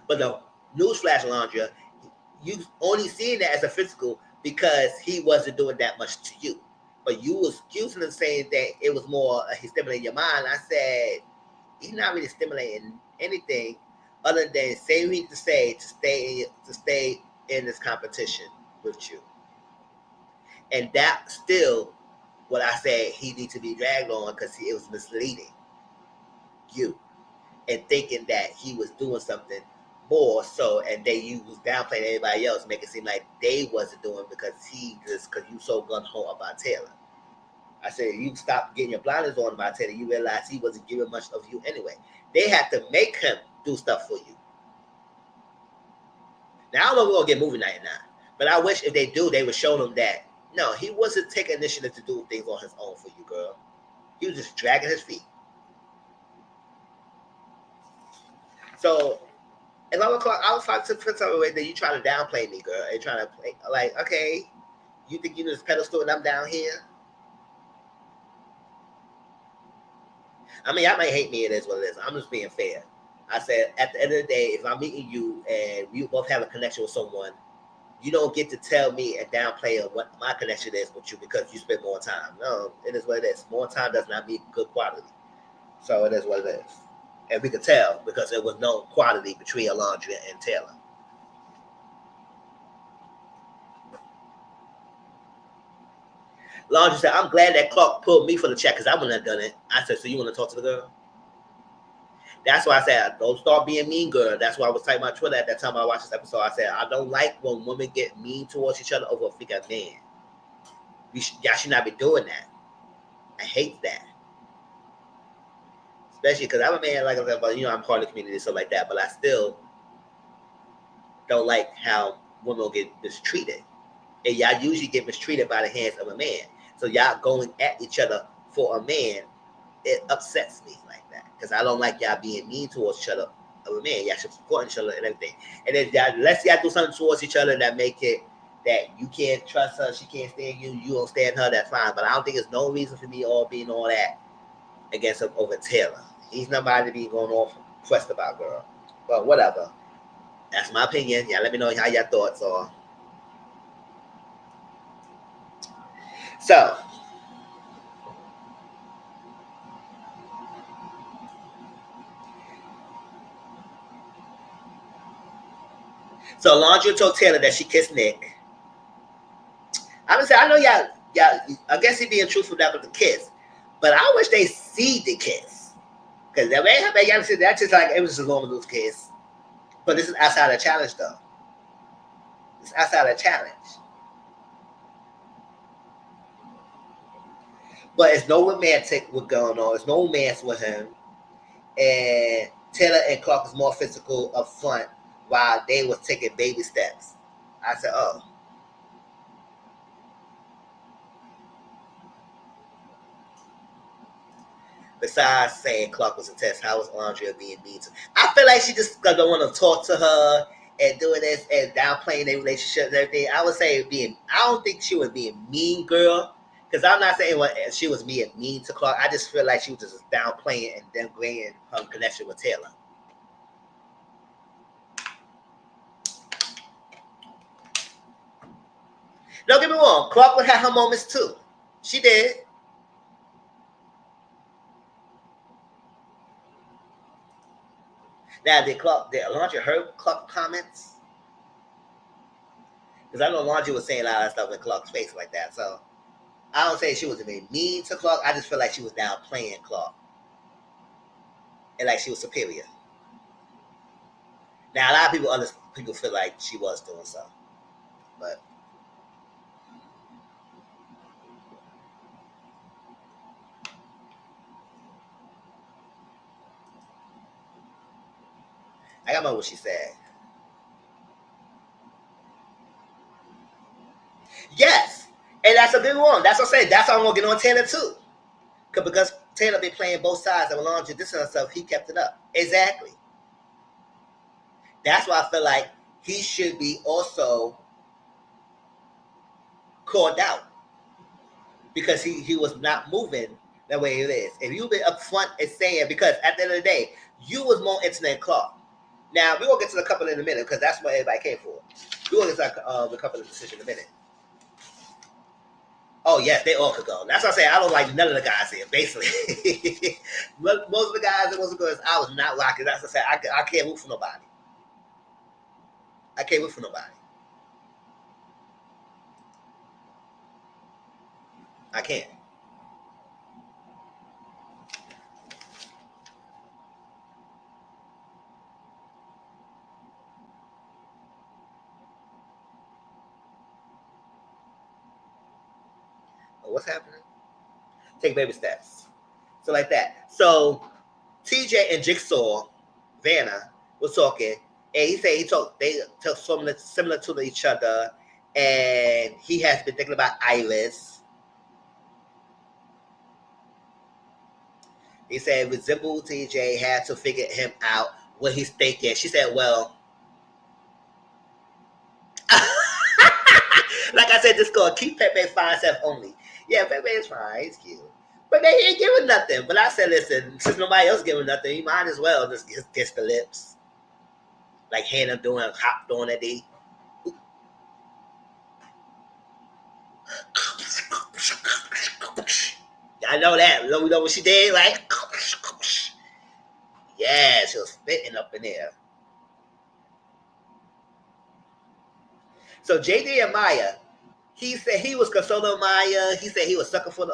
But no, newsflash, Alondra, you only seen that as a physical because he wasn't doing that much to you. But you was accusing him saying that it was more he stimulating your mind. I said, He's not really stimulating anything other than say what we need to say to stay in this competition with you. And that still what I said he needs to be dragged on because it was misleading you and thinking that he was doing something more so, and you was downplaying everybody else, make it seem like they wasn't doing because you so gun ho about Taylor. I said you stop getting your blinders on about Taylor, you realize he wasn't giving much of you anyway. They had to make him do stuff for you. Now I don't know if we're gonna get movie night now, but I wish if they do, they would show them that no, he wasn't taking initiative to do things on his own for you, girl. He was just dragging his feet. So if I was trying to put something away that you trying to downplay me, girl. You trying to play like, okay, you think you this pedestal and I'm down here? I mean, I might hate me. It is what it is. I'm just being fair. I said at the end of the day, if I'm meeting you and we both have a connection with someone, you don't get to tell me and downplay what my connection is with you because you spend more time. No, it is what it is. More time does not mean good quality. So it is what it is. And we could tell because there was no quality between Alondra and Taylor. Alondra said, I'm glad that Clark pulled me for the check because I wouldn't have done it. I said, so you want to talk to the girl? That's why I said, don't start being mean, girl. That's why I was typing my Twitter at that time I watched this episode. I said, I don't like when women get mean towards each other over a freaking man. Y'all should not be doing that. I hate that. Especially because I'm a man, like I said, but I'm part of the community and stuff like that, but I still don't like how women will get mistreated. And y'all usually get mistreated by the hands of a man. So y'all going at each other for a man, it upsets me like that. Because I don't like y'all being mean towards each other of a man. Y'all should support each other and everything. And then unless y'all do something towards each other that make it that you can't trust her, she can't stand you, you don't stand her, that's fine. But I don't think there's no reason for me being all that against him over Taylor. He's nobody to be going off pressed about, girl. But whatever. That's my opinion. Y'all let me know how your thoughts are. So Alondra told Taylor that she kissed Nick. I'm gonna say, I know y'all. I guess he being truthful about the kiss, but I wish they see the kiss because that way, y'all see that's just like it was just a normal little kiss. But this is outside the challenge, though. It's outside the challenge. But it's no romantic what's going on. It's no romance with him. And Taylor and Clark was more physical up front while they was taking baby steps. I said, oh. Besides saying Clark was intense, how was Andrea being mean to her? I feel like she just don't want to talk to her and doing this and downplaying their relationship and everything. I would say I don't think she was being mean, girl. Because I'm not saying she was being mean to Clark. I just feel like she was just downplaying and degrading her connection with Taylor. Don't get me wrong. Clark would have her moments too. She did. Now, did Alondra heard Clark comments? Because I know Alondra was saying a lot of stuff in Clark's face like that. So I don't say she was being mean to Clark. I just feel like she was downplaying Clark. And like she was superior. Now, a lot of people feel like she was doing so. But I got to know what she said. Yes. And that's a big one. That's what I'm saying. That's how I'm going to get on Taylor too. Because Taylor been playing both sides of Alondra dissing herself, he kept it up. Exactly. That's why I feel like he should be also called out. Because he was not moving the way it is. If you've been upfront and saying, because at the end of the day, you was more internet Clark. Now, we're going to get to the couple in a minute because that's what everybody came for. We're going to get to the couple of decision in a minute. Oh yes, they all could go. That's what I say. I don't like none of the guys here. Basically, most of the guys that wasn't good, I was not rocking. That's what I say. I can't root for nobody. I can't root for nobody. I can't. What's happening? Take baby steps. So like that. So TJ and Jigsaw, Vanna, was talking, and he said they talk similar to each other, and he has been thinking about Iris. He said resemble TJ, had to figure him out what he's thinking. She said, well, like I said, this girl keep Pepe fine self only. Yeah, Pepe is fine. He's cute. But they ain't giving nothing. But I said, listen, since nobody else giving nothing, you might as well just kiss the lips. Like Hannah doing, hopped on that day. I know that. You know what she did? Like, yeah, she was spitting up in there. So JD and Maya, he said he was consoling Maya. He said he was sucking for the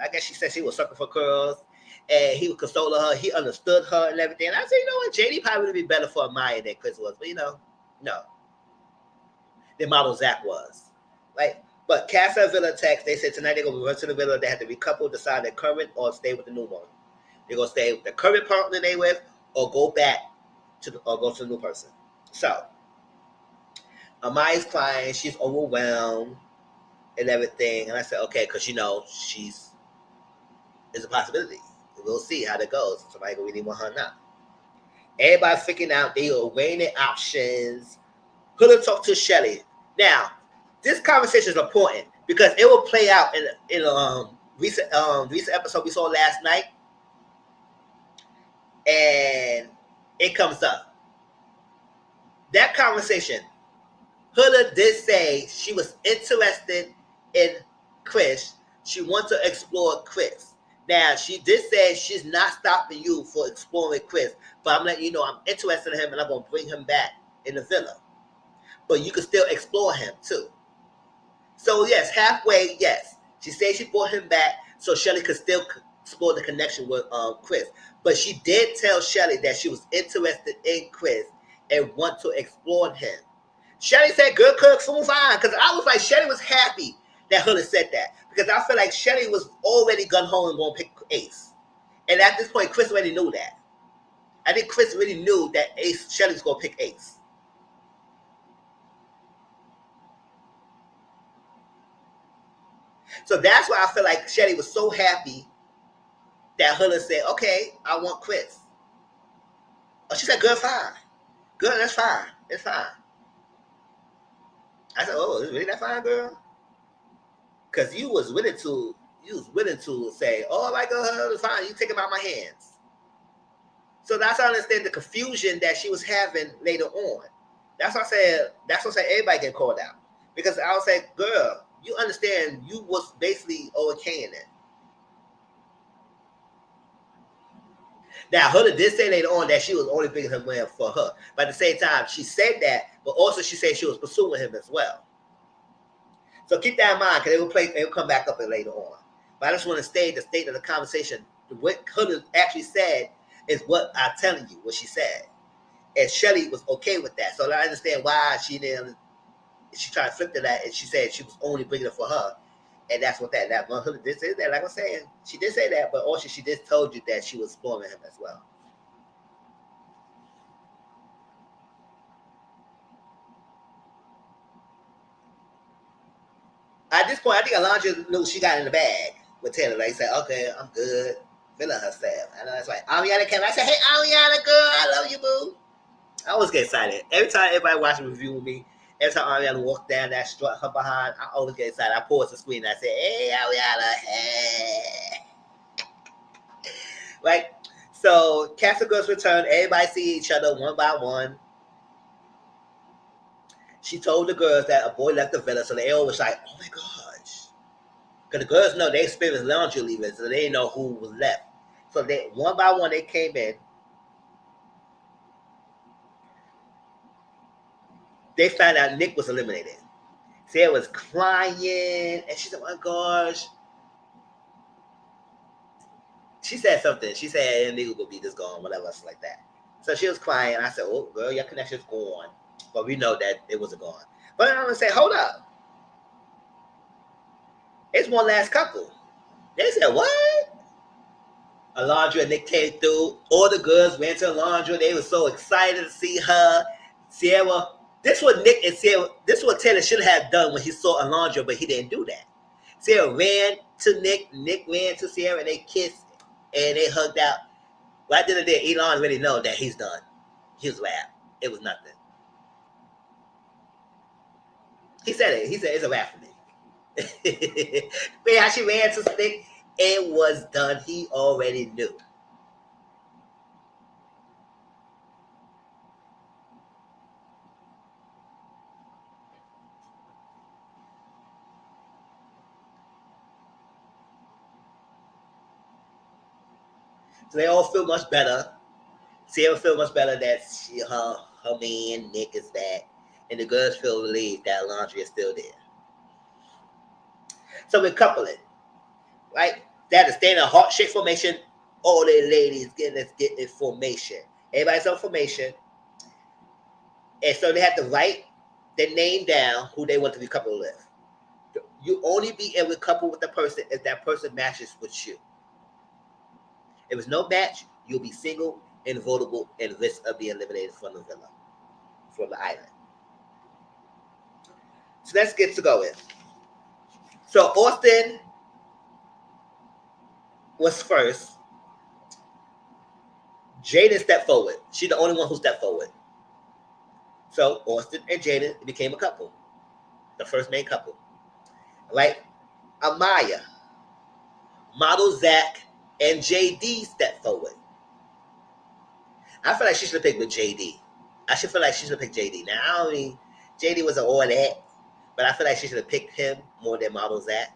I guess she said she was sucking for curls, and he was consoling her. He understood her and everything. And I said, you know what, JD probably would be better for Maya than Chris was, but no, than Model Zach was. Like, but Casa Villa text, they said tonight they're gonna return to the villa. They have to recouple, decide their current or stay with the new one. They're gonna stay with the current partner they with, or go back or go to the new person. So Amaya's crying, she's overwhelmed and everything. And I said, okay, because she's it's a possibility. We'll see how that goes. Somebody gonna really want her now. Everybody figuring out they are weighing their options. Who'll talk to Shelly. Now, this conversation is important because it will play out in recent episode we saw last night, and it comes up. That conversation, Huda did say she was interested in Chris. She wants to explore Chris. Now, she did say she's not stopping you for exploring Chris, but I'm letting you know I'm interested in him and I'm going to bring him back in the villa. But you can still explore him too. So yes, halfway, yes. She said she brought him back so Shelly could still explore the connection with Chris. But she did tell Shelly that she was interested in Chris and want to explore him. Shelly said, good cook, food fine. Because I was like, Shelly was happy that Huda said that. Because I feel like Shelly was already gun ho and going to pick Ace. And at this point, Chris already knew that. I think Chris really knew that Shelly was going to pick Ace. So that's why I feel like Shelly was so happy that Huda said, okay, I want Chris. Oh, she said, good, fine. Good, that's fine. It's fine. I said, oh, is really that fine, girl? Because you was willing to say, oh, my God, it's fine. You take him out of my hands. So that's how I understand the confusion that she was having later on. That's what I said everybody get called out. Because I was like, girl, you understand you was basically okaying it. Now, Huda did say later on that she was only picking him for her. But at the same time, she said that, but also she said she was pursuing him as well. So keep that in mind, because they will come back up later on. But I just want to stay the state of the conversation. What Huda actually said is what I'm telling you, what she said. And Shelly was okay with that. So I understand why she tried to flip to that, and she said she was only bringing it for her. And that's what that Huda did say that. Like I was saying, she did say that, but also she just told you that she was spoiling him as well. At this point, I think Alondra knew she got in the bag with Taylor. Like, said, okay, I'm good. Feeling herself. And I was like, Ariana came. I said, hey, Ariana, girl, I love you, boo. I always get excited. Every time everybody watching a review with me, every time Ariana walked down that strut, her behind, I always get excited. I pause the screen and I say, hey, Ariana, hey. Right? So, Cassa girls return. Everybody see each other one by one. She told the girls that a boy left the villa, so they all was like, oh my gosh. Because the girls know they experienced laundry leaving, so they didn't know who was left. So they one by one they came in. They found out Nick was eliminated. Sarah was crying, and she said, "Oh my gosh." She said something. She said, "Nigga will be this gone, whatever, else like that." So she was crying. I said, "Oh, girl, your connection's gone," but we know that it wasn't gone. But I'm gonna say, "Hold up, it's one last couple." They said, "What?" Alondra and Nick came through. All the girls ran to Alondra. They were so excited to see her. Sierra. This what Nick and Sierra. This is what Taylor should have done when he saw Alondra, but he didn't do that. Sierra ran to Nick. Nick ran to Sierra, and they kissed and they hugged out. Right then and there, Elon already know that he's done. He was wrapped. It was nothing. He said it. He said it's a wrap for me. Man, how she ran to Nick, it was done. He already knew. So they all feel much better. Sierra feel much better that her man Nick is back, and the girls feel relieved that Alondra is still there. So we're coupling, right? That is staying in a heart shape formation. All the ladies let's get in formation. Everybody's on formation, and so they have to write their name down who they want to be coupled with. You only be able to couple with the person if that person matches with you. If it's no match, you'll be single, invotable, and risk of being eliminated from the villa, from the island. So let's get to going. So Austin was first. Jaden stepped forward. She's the only one who stepped forward. So Austin and Jaden became a couple, the first main couple. Right? Amaya, model Zach, and JD stepped forward. I feel like she should have picked with JD. I should feel like she should have picked JD. Now, I don't mean JD was an all that, but I feel like she should have picked him more than model Zach.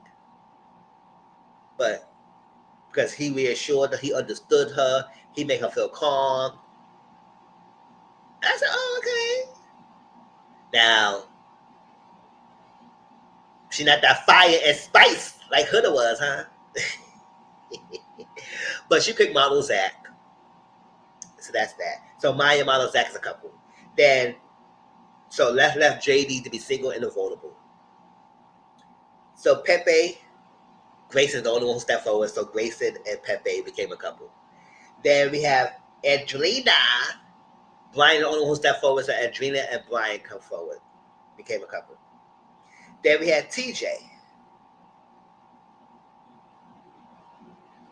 But because he reassured her, he understood her, he made her feel calm. I said, oh, okay. Now, she not that fire and spice like Huda was, huh? But she picked model Zach. So that's that. So Maya and model Zach is a couple. Then, so left JD to be single and invulnerable. So Pepe, Grayson the only one who stepped forward. So Grayson and Pepe became a couple. Then we have Adrina. Brian the only one who stepped forward. So Adrina and Brian come forward. Became a couple. Then we had TJ.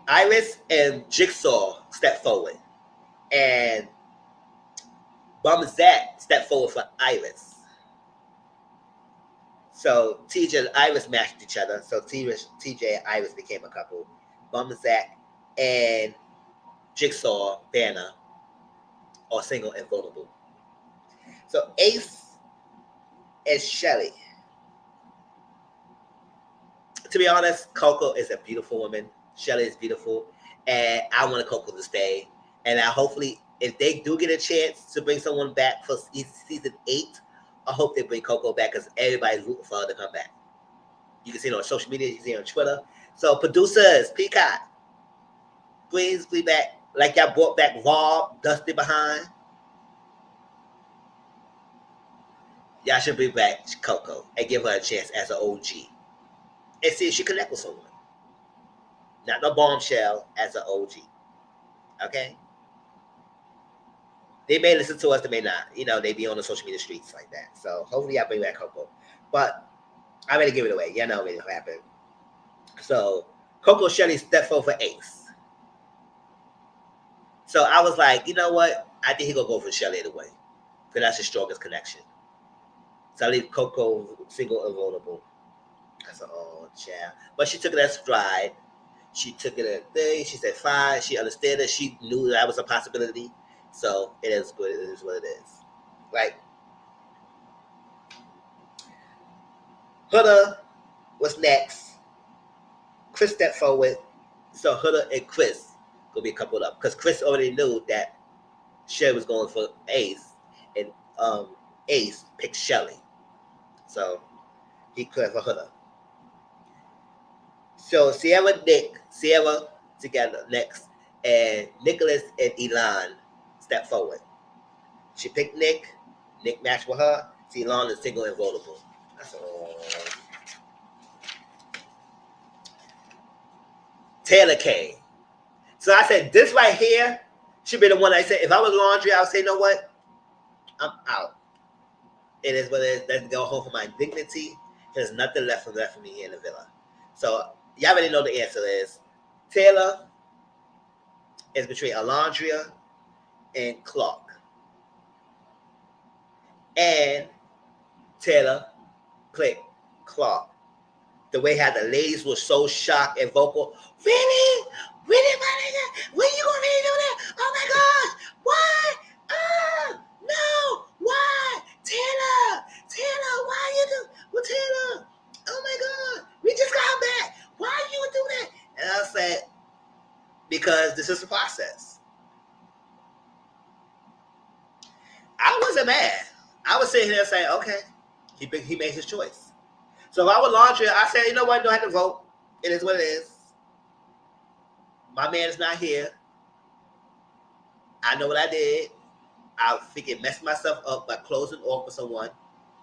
Iris and Jigsaw stepped forward. And Bum Zach stepped forward for Iris. So TJ and Iris matched each other. So TJ and Iris became a couple. Bum Zach and Jigsaw Banner are single and vulnerable. So Ace and Shelly. To be honest, Coco is a beautiful woman. Shelly is beautiful. And I want Coco to stay. And I hopefully, if they do get a chance to bring someone back for season 8, I hope they bring Coco back because everybody's rooting for her to come back. You can see it on social media, you can see it on Twitter. So producers, Peacock, please be back. Like y'all brought back Rob, Dusty behind. Y'all should bring back Coco and give her a chance as an OG. And see if she connect with someone. Not no bombshell, as an OG. Okay? They may listen to us, they may not. You know, they be on the social media streets like that. So hopefully I bring back Coco. But I'm ready to give it away. You know what'll happen. So Coco Shelly stepped forward for Ace. So I was like, you know what? I think he gonna go for Shelly anyway. Because that's his strongest connection. So I leave Coco single and vulnerable. I said, oh, child. But she took it as stride. She took it as a thing. She said, fine. She understood it. She knew that was a possibility. So it is good. It is what it is. Right? Huda was next. Chris stepped forward, so Huda and Chris gonna be coupled up because Chris already knew that Sherry was going for Ace, and Ace picked Shelly, so he cleared for Huda. So Sierra together next, and Nicholas and Elon stepped forward. She picked Nick. Nick matched with her. See, Elon is single and vulnerable. That's all. Taylor came. So I said, this right here should be the one I said, if I was laundry, I would say, you know what? I'm out. It is what it is. Let's go home for my dignity. There's nothing left for me here in the villa. So y'all already know the answer is Taylor is between Alondria and Clark. And Taylor clicked Clark. The way how the ladies were so shocked and vocal. Really? Really, my nigga? When you gonna really do that? Oh my gosh! What? No! Why? Taylor, why you do? Well, Taylor, oh my God, we just got back. Why you do that? And I said, because this is the process. I wasn't mad. I was sitting here saying, okay, he made his choice. So if I was laundry, I said, you know what? Don't have to vote. It is what it is. My man is not here. I know what I did. I think it messed myself up by closing off for someone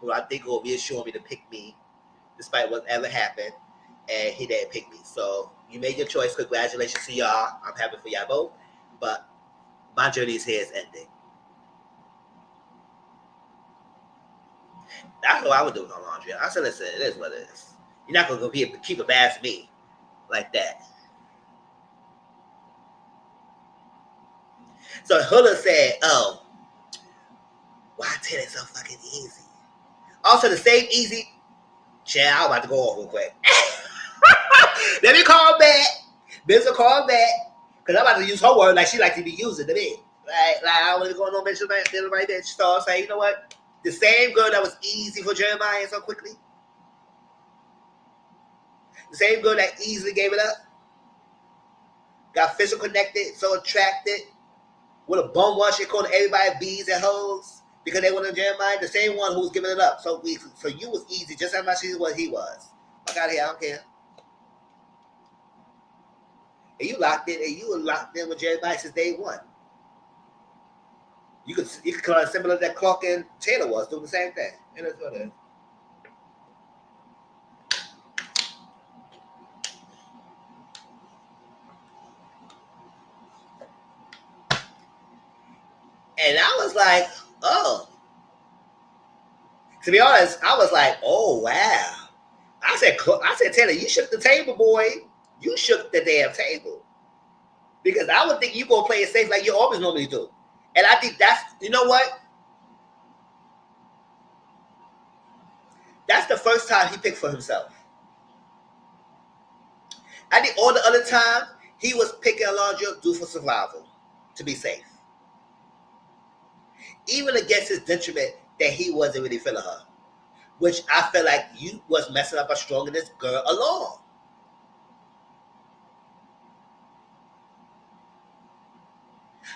who I think will reassure me to pick me, despite whatever happened, and he didn't pick me. So you made your choice. Congratulations to y'all. I'm happy for y'all both. But my journey here is ending. That's what I would do with laundry. I said, listen, it is what it is. You're not going to keep a bad for me like that. So Huda said, oh, why tell it so fucking easy? Also, the same easy. Chad, I'm about to go off real quick. Let me call back. Mizzle call back. Because I'm about to use her word like she likes to be using to me. Like I don't want to go on no mention right there. So I'll say, you know what? The same girl that was easy for Jeremiah so quickly. The same girl that easily gave it up. Got physical connected, so attracted. With a bum one, she called everybody bees and hoes because they wanted Jeremiah. The same one who was giving it up so easy. So you was easy just as much as what he was. Fuck out of here, I don't care. And you locked in, and you were locked in with Jeremiah since day one. You could call it similar that Clark and Taylor was doing the same thing. And that's what it is. And I was like, oh. To be honest, I was like, oh wow. I said, Taylor, you shook the table, boy. You shook the damn table. Because I would think you gonna play it safe like you always normally do. And I think that's, you know what? That's the first time he picked for himself. I think all the other time, he was picking Alondra due for survival, to be safe. Even against his detriment that he wasn't really feeling her. Which I feel like you was messing up by stringing this girl along.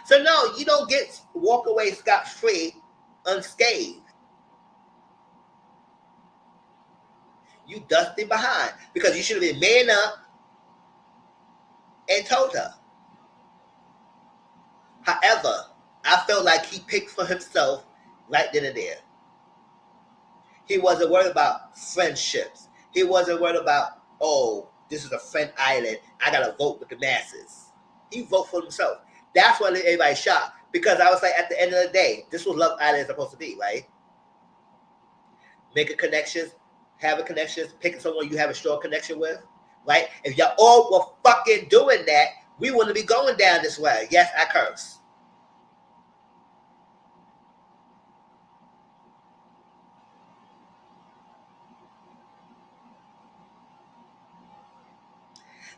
So no, you don't get walk away scot-free, unscathed. You dusted behind because you should have been man up and told her. However, I felt like he picked for himself right then and there. He wasn't worried about friendships. He wasn't worried about, oh, this is a friend island. I got to vote with the masses. He voted for himself. That's why everybody shocked. Because I was like, at the end of the day, this was Love Island supposed to be, right? Making connections, having connections, picking someone you have a strong connection with, right? If y'all all were fucking doing that, we wouldn't be going down this way. Yes, I curse.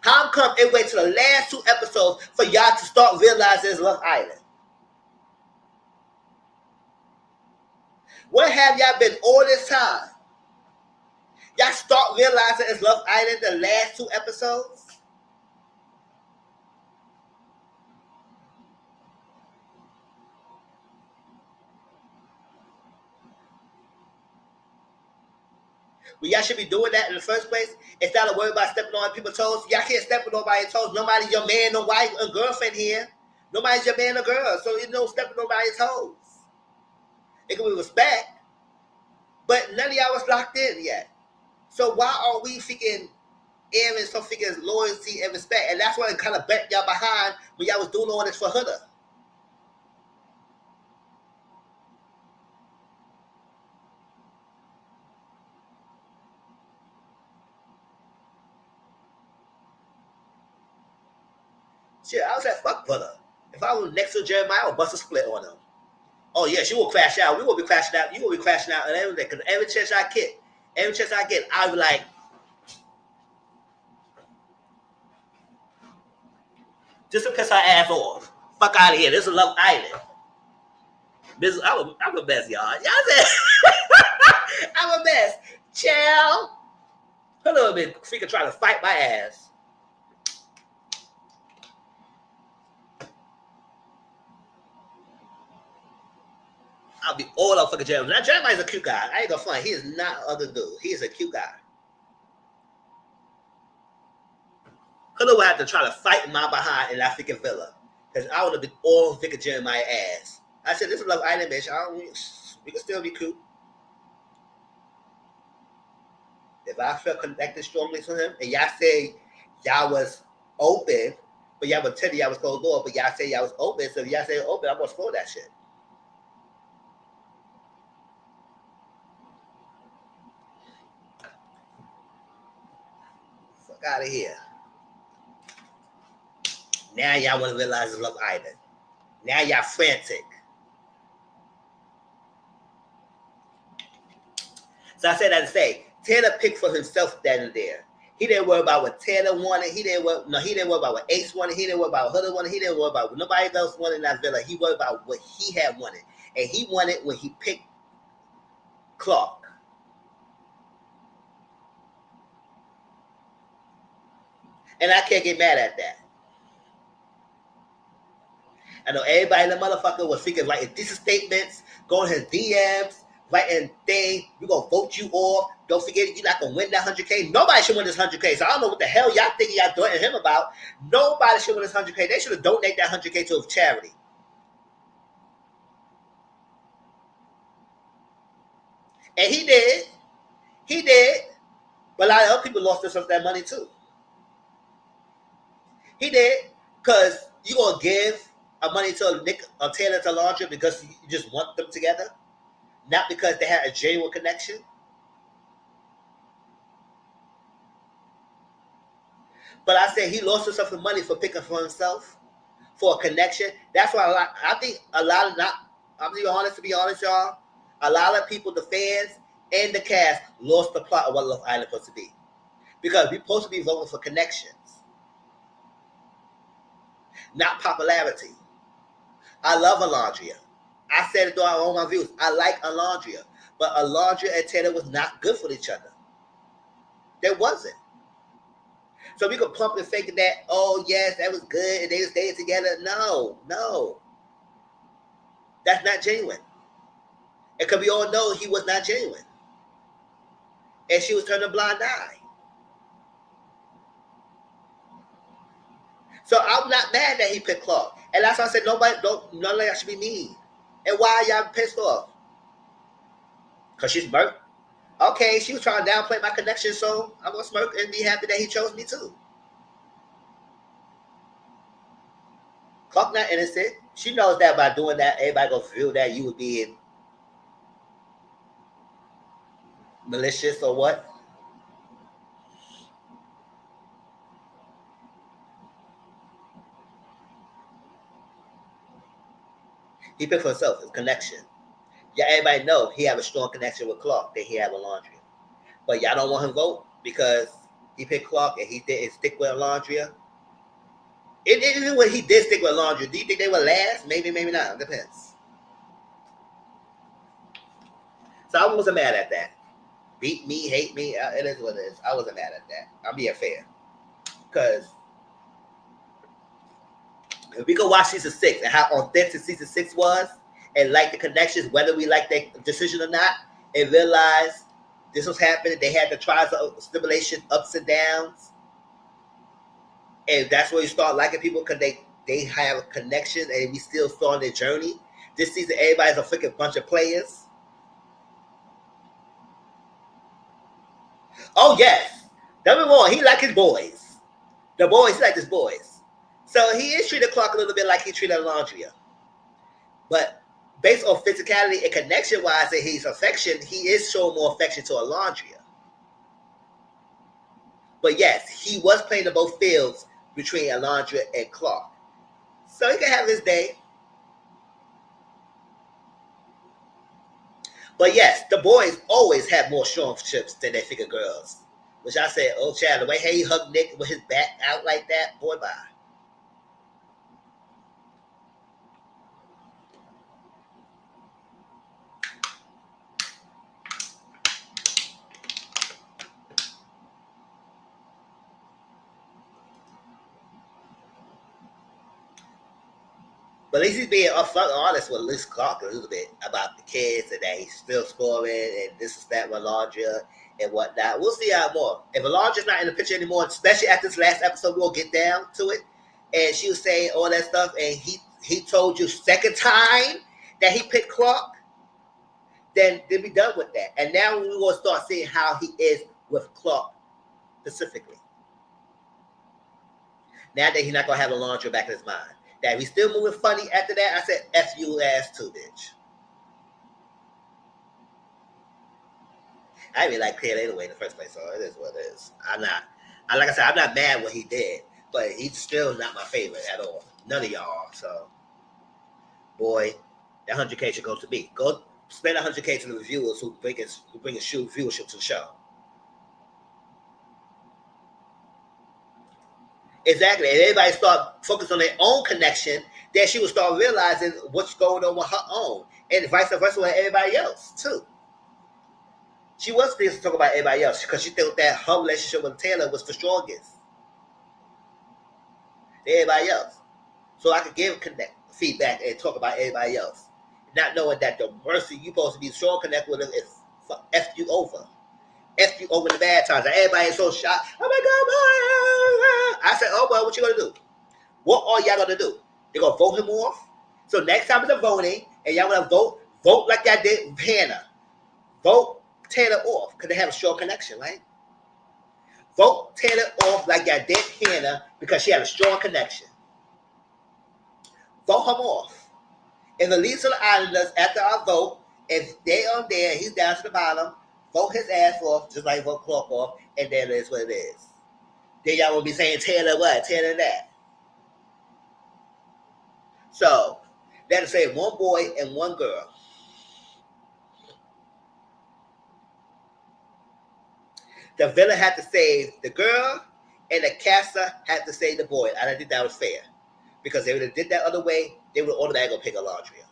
How come it wait till the last 2 episodes for y'all to start realizing it's Love Island? Where have y'all been all this time? Y'all start realizing it's Love Island the last 2 episodes? But y'all should be doing that in the first place. Instead of worrying about stepping on people's toes. Y'all can't step on nobody's toes. Nobody's your man, no wife, or girlfriend here. Nobody's your man or girl. So you don't step on nobody's toes. It can be respect. But none of y'all was locked in yet. So why are we freaking airing some freaking loyalty and respect? And that's why it kind of bent y'all behind when y'all was doing all this for Huda. Shit, I was like, fuck Huda. If I was next to Jeremiah, I would bust a split on him. Oh yeah, she will crash out. We will be crashing out. You will be crashing out and everything. Because every chance I get, I'll be like, just to piss her ass off. Fuck out of here. This is Love Island. I'm the best, y'all. Y'all said I'm the best. Chill. Her little bit freaking trying to fight my ass. I'll be all up fucking Jeremiah. Now Jeremiah's a cute guy. I ain't gonna front. He is not other dude. He is a cute guy. Huda would have to try to fight my behind in that freaking villa. Because I would have been all freaking Jeremiah ass. I said, this is Love Island, bitch. We can still be cool. If I felt connected strongly to him, and y'all say y'all was open, but y'all would tell y'all was closed door, but y'all say y'all was open, so if y'all say open, I'm gonna spoil that shit. Fuck out of here. Now y'all want to realize it's Love Island. Now y'all frantic. So I said that to say, Taylor picked for himself then and there. He didn't worry about what Taylor wanted. He didn't worry about what Ace wanted. He didn't worry about what Huda wanted. He didn't worry about what nobody else wanted in that villa. He worried about what he had wanted. And he wanted when he picked Clark. And I can't get mad at that. I know everybody in the motherfucker was freaking writing decent statements, going his DMs, writing things. We're going to vote you off. Don't forget, you're not going to win that 100K. Nobody should win this 100K. So I don't know what the hell y'all think y'all threatening him about. Nobody should win this 100K. They should have donated that 100K to a charity. And he did. He did. But a lot of other people lost some of that money too. He did. Because you're going to give money to a Taylor to Laundry because you just want them together? Not because they had a genuine connection? But I said he lost himself the money for picking for himself, for a connection. That's why I think a lot of, I'm to be honest, y'all, a lot of people, the fans and the cast, lost the plot of what Love Island was supposed to be. Because we're supposed to be voting for connections, not popularity. I love Alondria. I said it during all my views. I like Alondria. But Alondria and Taylor was not good for each other. They wasn't. So we could pump and fake that, oh, yes, that was good, and they stayed together. No. That's not genuine. And because we all know he was not genuine. And she was turning a blind eye. So I'm not mad that he picked Clark. And that's why I said none of y'all should be mean. And why are y'all pissed off? Because she's smirk. Okay, she was trying to downplay my connection, so I'm going to smirk and be happy that he chose me too. Clark not innocent. She knows that by doing that, everybody going to feel that you would be malicious or what. He picked for himself, his connection. Yeah, everybody know he have a strong connection with Clark than he have with Alondria. But y'all don't want him to vote because he picked Clark and he didn't stick with Alondria. Even when he did stick with Alondria, do you think they would last? Maybe, maybe not. It depends. So I wasn't mad at that. Beat me, hate me, it is what it is. I wasn't mad at that. I'm being fair. Because if we go watch season 6 and how authentic season 6 was, and like the connections, whether we like that decision or not, and realize this was happening. They had the trials of stimulation, ups and downs. And that's where you start liking people because they have a connection and we still saw on their journey. This season, everybody's a freaking bunch of players. Oh, yes. Don't be wrong. He like his boys. The boys, he like his boys. So he is treating Clark a little bit like he treated Alondria. But based on physicality and connection-wise and his affection, he is showing more affection to Alondria. But yes, he was playing in both fields between Alondria and Clark. So he can have his day. But yes, the boys always have more strong ships than they figure girls. Which I said, oh, Chad, the way he hugged Nick with his back out like that, boy, bye. But at least he's being upfront and honest with at least Clark a little bit about the kids and that he's still scoring and this is that with Alondria and whatnot. We'll see how more. If Alondria's not in the picture anymore, especially after this last episode, we'll get down to it. And she was saying all that stuff, and he told you second time that he picked Clark, then be done with that. And now we're going to start seeing how he is with Clark specifically. Now that he's not going to have Alondria back in his mind. That he's still moving funny after that, I said, F you ass too, bitch. I really like Clear anyway in the first place, so it is what it is. Like I said, I'm not mad what he did, but he's still not my favorite at all. None of y'all. So, boy, that 100K should go to me. Go spend 100K to the reviewers who bring viewership to the show. Exactly. And everybody start focusing on their own connection, then she will start realizing what's going on with her own. And vice versa with everybody else, too. She was pleased to talk about everybody else because she thought that her relationship with Taylor was the strongest. Everybody else. So I could give feedback and talk about everybody else. Not knowing that the mercy you're supposed to be strong connect with them is F you over. F you over the bad times. Like everybody is so shocked. Oh my God. I said, oh, well, what you going to do? What are y'all going to do? They're going to vote him off? So next time it's a voting, and y'all going to vote like y'all did with Hannah. Vote Taylor off because they have a strong connection, right? Vote Taylor off like y'all did Hannah because she had a strong connection. Vote him off. If it leaves to the Islanders after our vote, if they are there, he's down to the bottom, vote his ass off just like vote Clark off, and then it's what it is. Then y'all will be saying Taylor what? Taylor that. So, that'll say one boy and one girl. The villain had to save the girl, and the Casa had to save the boy. I don't think that was fair. Because if they would have did that other way, they would automatically pick Alondria.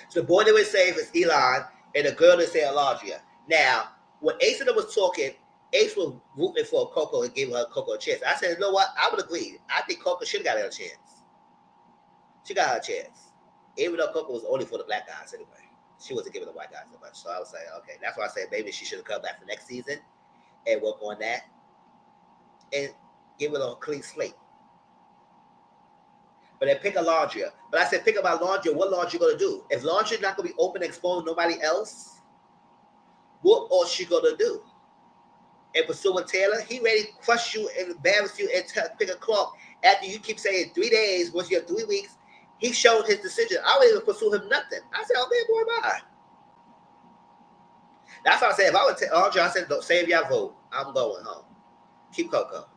So the boy they would save is Elon, and the girl they say Alondria. Now, when Ace and them was talking, Ace was rooting for Coco and gave her Coco a chance. I said, you know what? I would agree. I think Coco should have got her a chance. She got her a chance. Even though Coco was only for the black guys anyway. She wasn't giving the white guys so much. So I was like, okay. That's why I said maybe she should have come back for next season and work on that and give it a clean slate. But then pick Alondria. But I said pick about Alondria. What Alondria going to do? If Alondria's not going to be open and exposed to nobody else, what is she going to do? And pursuing Taylor, he ready to crush you and embarrass you and pick a Clark after you keep saying 3 days, once you have 3 weeks. He showed his decision. I wouldn't even pursue him nothing. I said, oh, man, boy, bye. That's why I said, if I would tell Andre, I said, save your vote. I'm going home. Keep Coco.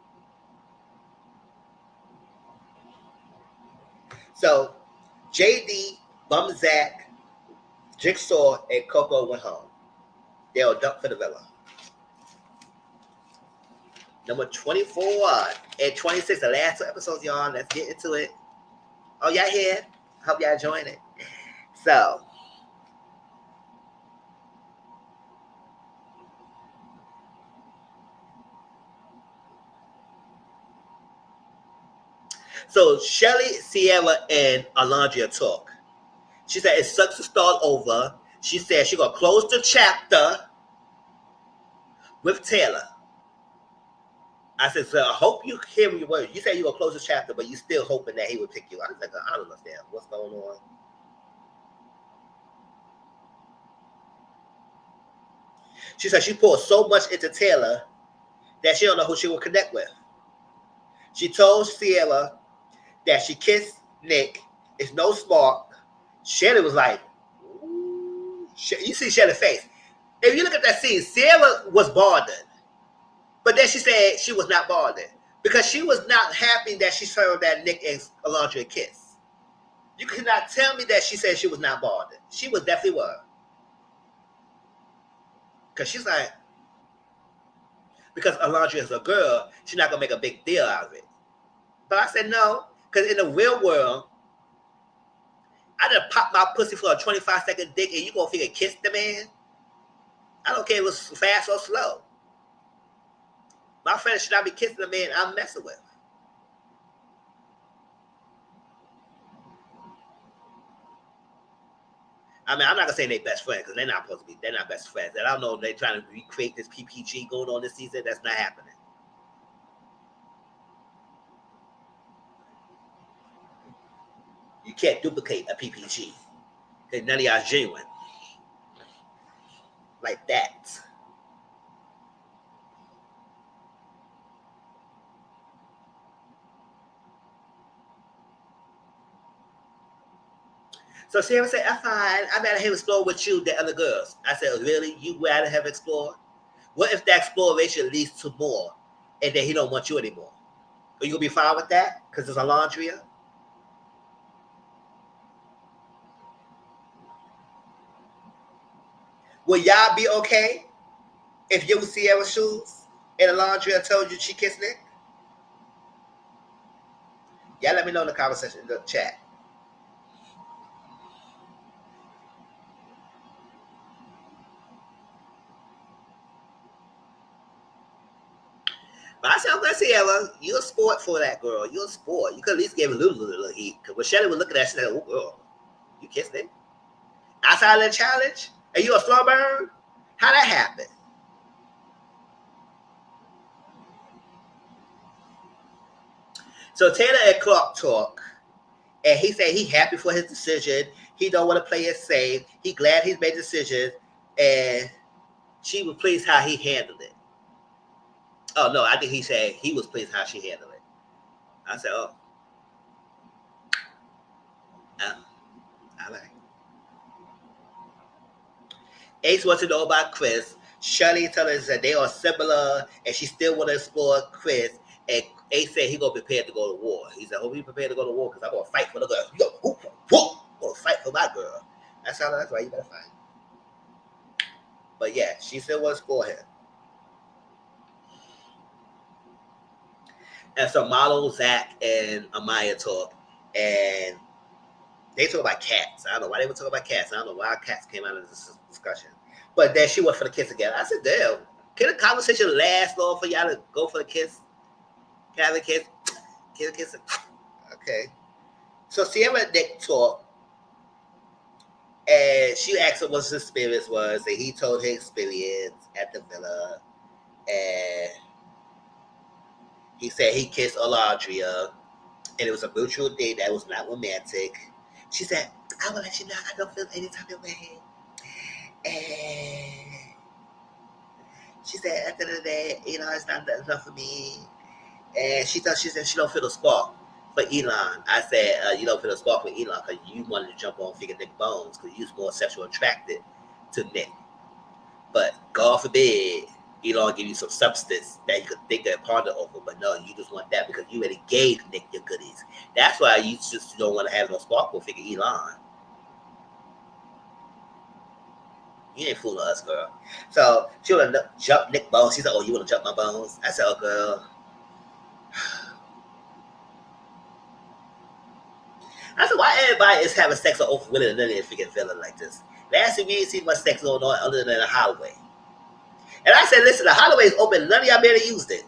So, JD, Bum Zach, Jigsaw, and Coco went home. They were dumped for the villa. Number 24 and 26, the last 2 episodes, y'all. Let's get into it. Oh, y'all here? Hope y'all enjoying it. So Shelly, Sierra, and Alondria talk. She said it sucks to start over. She said she gonna close the chapter with Taylor. I said, so I hope you hear your words. You said you gonna close the chapter, but you still hoping that he would pick you. I was like, I don't understand what's going on. She said she poured so much into Taylor that she don't know who she will connect with. She told Sierra that she kissed Nick. It's no spark. Shelly was like, ooh. You see Shelly's face. If you look at that scene, Sierra was bothered. But then she said she was not bothered because she was not happy that she saw that Nick and Alondra kiss. You cannot tell me that she said she was not bothered. She was definitely was. Because she's like, because Alondra is a girl, she's not going to make a big deal out of it. But I said no, because in the real world, I just pop my pussy for a 25-second dick and you going to figure kiss the man? I don't care if it was fast or slow. My friend should not be kissing the man I'm messing with. I mean, I'm not gonna say they're best friends because they're not supposed to be. They're not best friends. And I don't know if they're trying to recreate this PPG going on this season. That's not happening. You can't duplicate a PPG because none of y'all genuine like that. So Sarah said, I'm fine. I'd rather have explored with you than other girls. I said, really? You rather have explored? What if the exploration leads to more and then he don't want you anymore? Are you going to be fine with that? Because it's Alondria? Would y'all be okay if you was Sierra's shoes and Alondria told you she kissed Nick? Y'all let me know in the conversation, in the chat. But I said, I'm Sierra, you're a sport for that girl. You're a sport. You could at least give a little heat. Because when Shelly was looking at that, she said, oh, girl, you kissed Nick? Outside of the challenge? Are you a slow burn? How that happen? So Taylor and Clark talk. And he said he happy for his decision. He don't want to play it safe. He glad he's made decisions. And she was pleased how he handled it. Oh, no, I think he said he was pleased how she handled it. I said, oh. All right. Ace wants to know about Chris. Shirley tells us that they are similar and she still want to explore Chris. And Ace said he going to be prepared to go to war. He said, hope you prepared to go to war because I'm going to fight for the girl. I'm going to fight for my girl. That's why you better fight. But yeah, she still wants to explore him. And so Marlo, Zach, and Amaya talk. And they talk about cats. I don't know why they were talking about cats. I don't know why cats came out of this discussion. But then she went for the kiss again. I said, damn, can the conversation last long for y'all to go for the kiss? Can I have a kiss? Kiss? Okay. So Sierra and Nick talk. And she asked him what his experience was. And he told his experience at the villa. And he said he kissed Alondria. And it was a mutual date that was not romantic. She said, I will let you know I don't feel any type of way. And she said, at the end of the day, it's not enough for me. And she said she don't feel the spark for Elon. I said, you don't feel the spark for Elon because you wanted to jump on Figure Nick Bones because you was more sexually attracted to Nick. But God forbid, Elon give you some substance that you could think that ponder over, but no, you just want that because you already gave Nick your goodies. That's why you just don't want to have no spark with Figure Elon. You ain't fooling us, girl. So she want to jump Nick Bones. She said, oh, you want to jump my bones? I said, oh, girl. I said, why everybody is having sex or with another freaking villain like this? Last time we ain't seen much sex going on other than the hallway. And I said, listen, the hallway is open. None of y'all barely used it.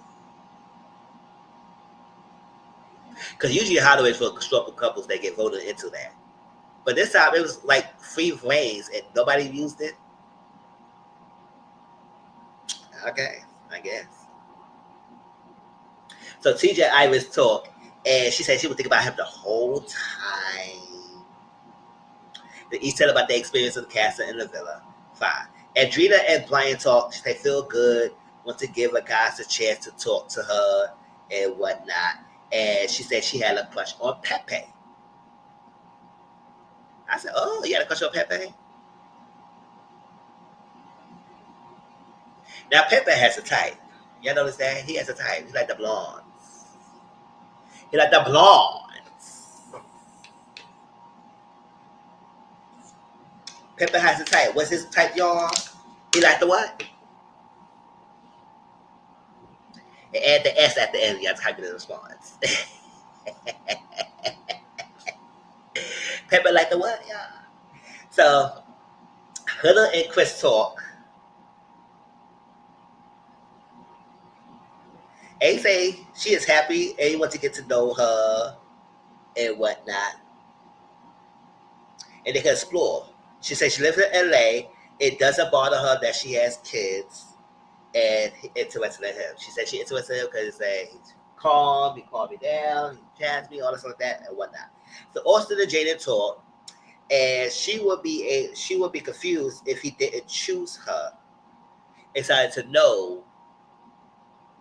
Because usually hallways for constructive couples, they get voted into that. But this time it was like free range and nobody used it. Okay, I guess. So TJ Iris talked, and she said she would think about him the whole time. They each tell about their experience with Casa in the villa. Fine. Adrena and Brian talk. They feel good. Want to give a guy a chance to talk to her and whatnot. And she said she had a crush on Pepe. I said, "Oh, you had a crush on Pepe?" Now Pepe has a type. Y'all notice that? He has a type. He like the blondes. He like the blondes. Pepe has a type. What's his type, y'all? He like the what? And add the S at the end. You have to type in the response. Pepe like the what, y'all? So, Hunter and Chris talk. A say she is happy and he wants to get to know her and whatnot. And they can explore. She says she lives in LA. It doesn't bother her that she has kids and interested in him. She said she's interested in him because he's calm, he calmed me down, he chats me, all this like that and whatnot. So Austin and Jaden talk, and she would be confused if he didn't choose her. Decided to know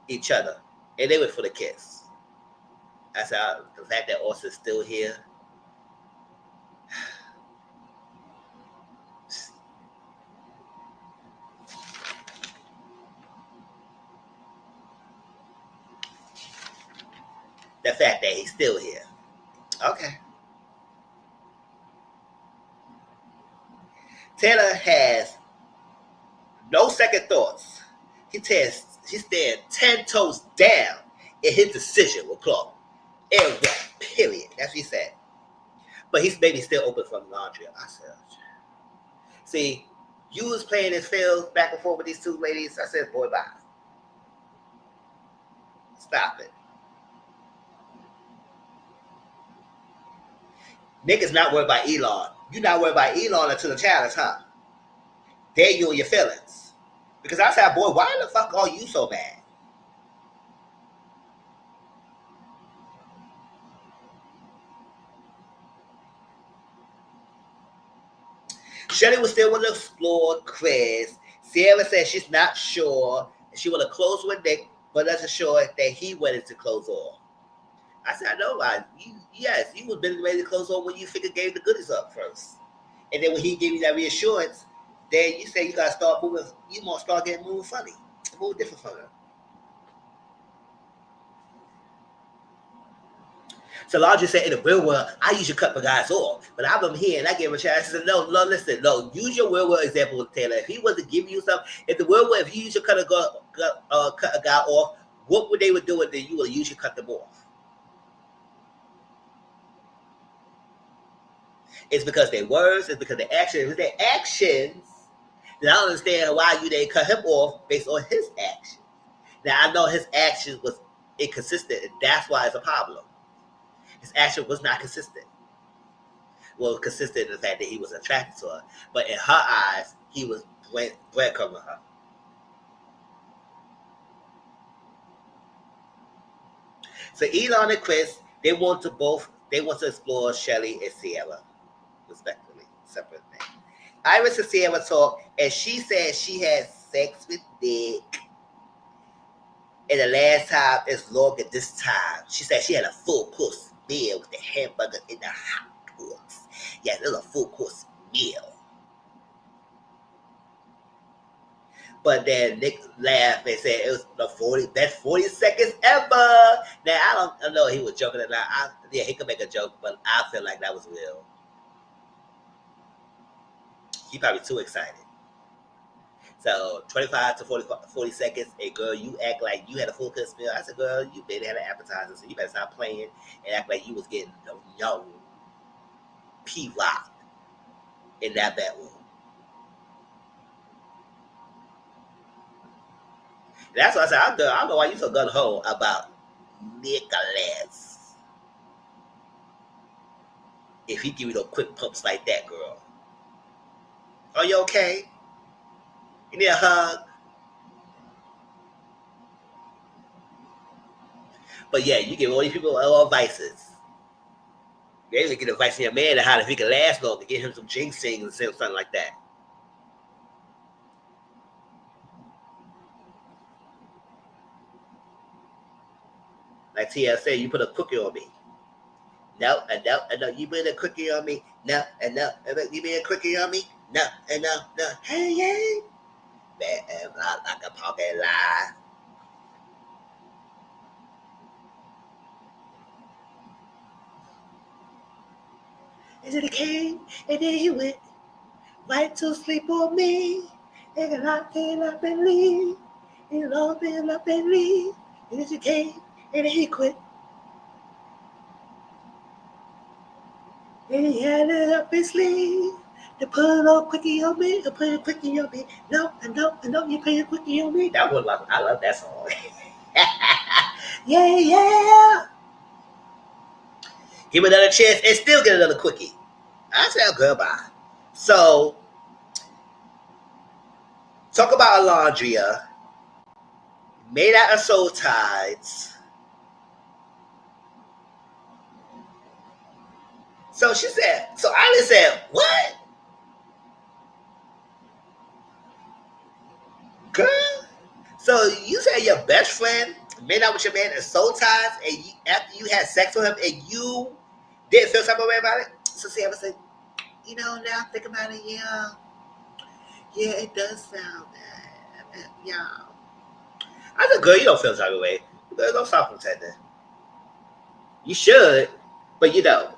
each other, and they went for the kiss. That's how the fact that Austin's still here. The fact that he's still here. Okay. Taylor has no second thoughts. He stared 10 toes down in his decision with Clark. And what? Period. That's what he said. But he's maybe still open from laundry. I said, see, you was playing this field back and forth with these two ladies. I said, boy, bye. Stop it. Nick is not worried about Elon. You're not worried about Elon until the challenge, huh? There you and your feelings. Because I said, boy, why the fuck are you so mad? Shelly was still want to explore Chris. Sierra said she's not sure. She want to close with Nick, but doesn't sure that he wanted to close off. I said, I know, yes, you was been ready to close off when you figured gave the goodies up first. And then when he gave you that reassurance, then you say you got to start moving, you want to start getting moving funny, move different from him. So Larger said, in the real world, I usually cut my guys off. But I'm here and I gave him a chance. I said, no, listen, no, use your real world example with Taylor. If he was to give you something, if the real world, if you usually cut a guy off, what would they would do then you would usually cut them off? It's because their words, it's because their actions. If their actions, then I don't understand why you didn't cut him off based on his actions. Now I know his actions was inconsistent, and that's why it's a problem. His action was not consistent. Well, consistent in the fact that he was attracted to her, but in her eyes, he was breadcrumbing her. So Elon and Chris, they want to explore Shelly and Sierra, respectively, separate things. Iris and Sierra talk, and she said she had sex with Nick. And the last time is longer this time. She said she had a full course meal with the hamburger and the hot dogs. Yeah, it was a full course meal. But then Nick laughed and said it was the best 40 seconds ever. Now, I don't know if he was joking or not. Yeah, he could make a joke, but I feel like that was real. He probably too excited. So 25 to 40 seconds, and girl, you act like you had a full course meal. I said, girl, you barely had an appetizer, so you better stop playing and act like you was getting young P-Rock in that bedroom. That's why I said, I don't know why you so gun-ho about Nicholas. if he give you those quick pumps like that, girl. Are you okay? You need a hug? But yeah, you give all these people all advices. You even get advice from your man on how if he can last longer, get him some ginseng or something like that. Like TL said, you put a cookie on me. No, you put a cookie on me. No, you put a cookie on me. No, no. Hey, hey. Man, like a pocket lie. Is it a king? And then he went right to sleep on me. And I cannot believe. He loved me and I believe. And then he came and then he quit. And he had it up his sleeve. To put a little quickie on me, to put a quickie on me. No, you put a quickie on me. That was like, I love that song. Yeah. Give me another chance and still get another quickie. I said goodbye. So, talk about Alondria. Made out of soul ties. So she said, so Alice said, what? Girl? So you said your best friend made out with your man in soul ties, and after you had sex with him, and you didn't feel some way about it? So Sarah said, now I'm thinking about it, yeah, it does sound bad. Yeah. I said, girl, you don't feel some way. Girl, don't stop pretending. You should, but you don't.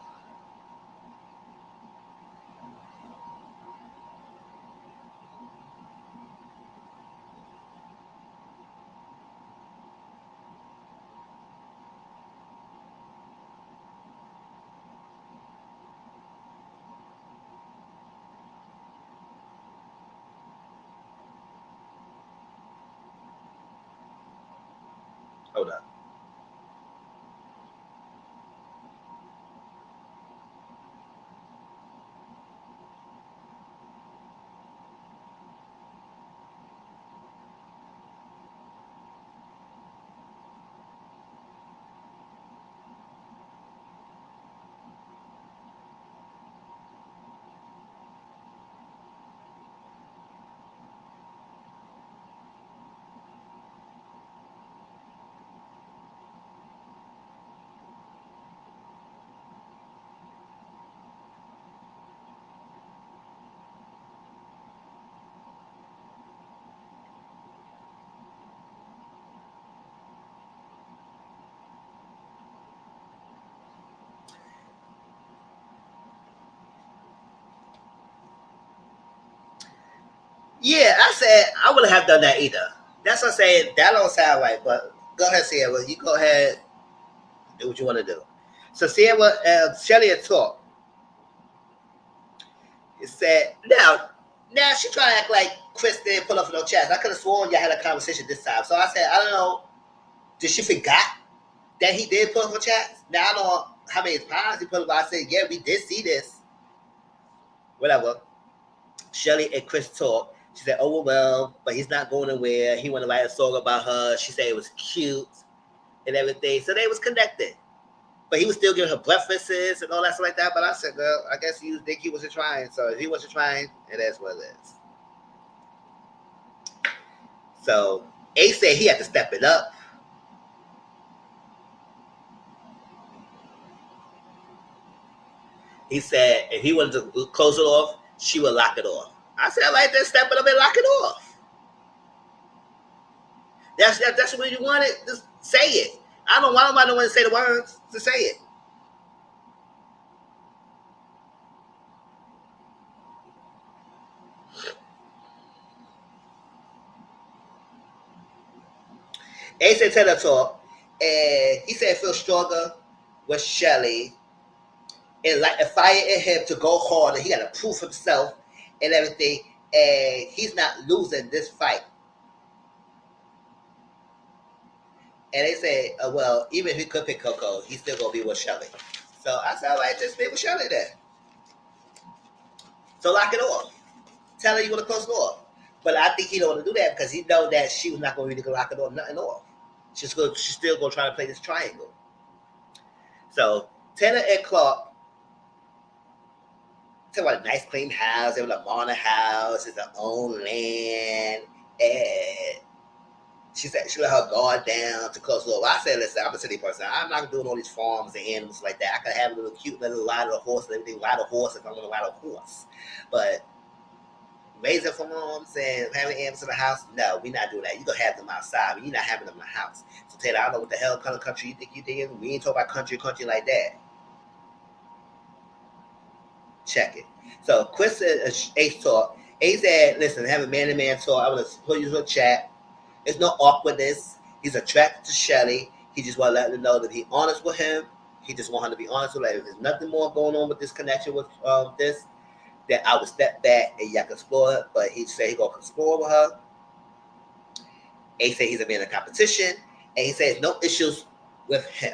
Hold up. Yeah, I said I wouldn't have done that either. That's what I'm saying. That don't sound right, but go ahead, Sierra. You go ahead, do what you want to do. So Sierra, Shelly had talked. It said, now she trying to act like Chris didn't pull up for no chats. I could have sworn y'all had a conversation this time. So I said, I don't know. Did she forgot that he did pull up for chats? Now I don't know how many times he pulled up. I said, yeah, we did see this. Whatever. Shelly and Chris talked. She said, oh, well, but he's not going anywhere. He wanted to write a song about her. She said it was cute and everything. So they was connected. But he was still giving her breakfasts and all that stuff like that. But I said, girl, I guess you think he wasn't trying. So if he wasn't trying, it is what it is. So Ace said he had to step it up. He said if he wanted to close it off, she would lock it off. I said, I like that, step it up and lock it off. That's what you wanted. Just say it. I don't want nobody to say the words to say it. Ace said tell her talk, and he said feel stronger with Shelly, and like a fire in him to go harder. He got to prove himself and everything, and he's not losing this fight. And they said, well, even if he could pick Coco, he's still gonna be with Shelly. So I said, all right, just be with Shelly then. So lock it off. Tell her you want to close the door. But I think he don't want to do that because he know that she was not going to really lock it off, nothing off. She's still going to try to play this triangle. So Taylor and Clark talk about a nice clean house. They were like on a house. It's their own land. And she said she let her guard down to close the door. Well, I said, listen, I'm a city person. I'm not doing all these farms and animals like that. I could have a little cute little ride of a horse and everything, ride a horse if I want to ride a horse. But raising farms and having animals in the house, no, we're not doing that. You're going to have them outside, but you're not having them in the house. So Taylor, I don't know what the hell kind of country you think you're in. We ain't talking about country like that. Check it. So Chris said Ace talk. Ace said, listen, have a man-to-man talk. I want to put you in a chat. There's no awkwardness. He's attracted to Shelly. He just want to let her know that he's honest with him. He just want her to be honest with her. If there's nothing more going on with this connection with this, then I would step back and y'all can explore it. But he said he's going to explore with her. Ace said he's a man of competition. And he says no issues with him.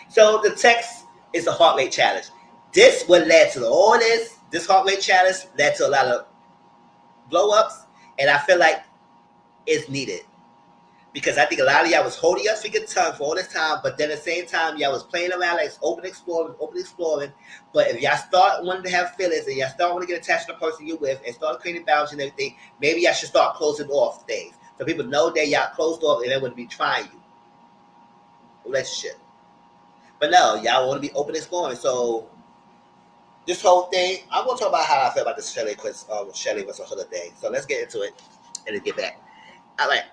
So the text is a heart rate challenge. This what led to all this. This heart rate challenge led to a lot of blow-ups. And I feel like it's needed. Because I think a lot of y'all was holding your freaking tongue for all this time, but then at the same time, y'all was playing around like open exploring. But if y'all start wanting to have feelings and y'all start wanting to get attached to the person you're with and start creating boundaries and everything, maybe y'all should start closing off things. So people know that y'all closed off and they wouldn't be trying you. Relationship. But no, y'all want to be open exploring. So this whole thing, I'm going to talk about how I feel about this Shelly versus Hood thing. So let's get into it and then get back. All right.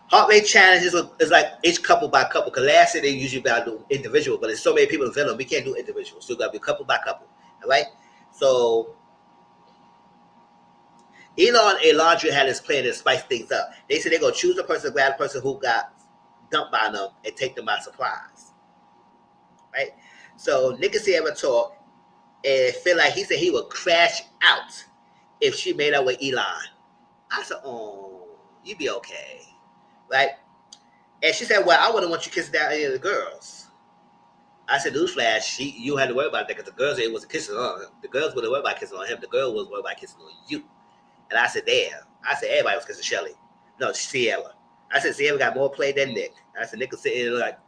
Heart rate challenge is like each couple by couple. Because last year they usually got to do individual, but there's so many people in Venom, we can't do individual. So we got to be couple by couple. All right? So Elon and Laundry had this plan to spice things up. They said they're going to choose a person, grab a person who got dumped by them, and take them by surprise. Right? So Nick and Sierra talk and feel like he said he would crash out if she made up with Elon. I said, oh, you be okay. Right? And she said, well, I wouldn't want you kissing down any of the girls. I said, newsflash, you had to worry about that because the girls ain't wasn't kissing on him. The girls wouldn't worry about kissing on him. The girl was worried about kissing on you. And I said, damn. I said, everybody was kissing Shelly. No, Sierra. I said, Sierra got more play than Nick. I said, Nick was sitting there like,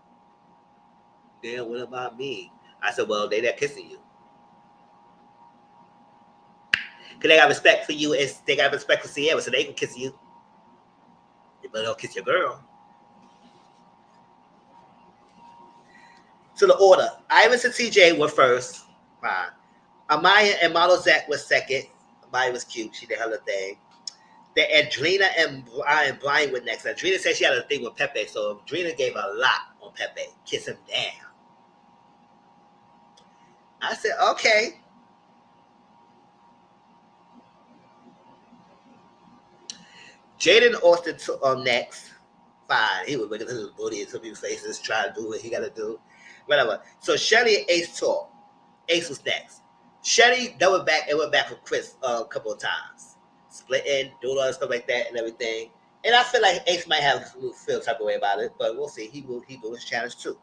damn, what about me? I said, well, they not kissing you. Because they got respect for you and they got respect for Sierra, so they can kiss you. But they don't kiss your girl. So the order. Iris and TJ were first. Fine. Amaya and Model Zach was second. Amaya was cute. She did her little thing. Then Adrena and Brian were next. Adrena said she had a thing with Pepe, so Adrena gave a lot on Pepe. Kiss him down. I said, okay. Jaden Austin next. Fine. He was making his booty in some people's faces, trying to do what he got to do. Whatever. So Shelly and Ace talk. Ace was next. Shelly went back with Chris a couple of times. Splitting, doing all that stuff like that and everything. And I feel like Ace might have feel type of way about it, but we'll see. He do his challenge too.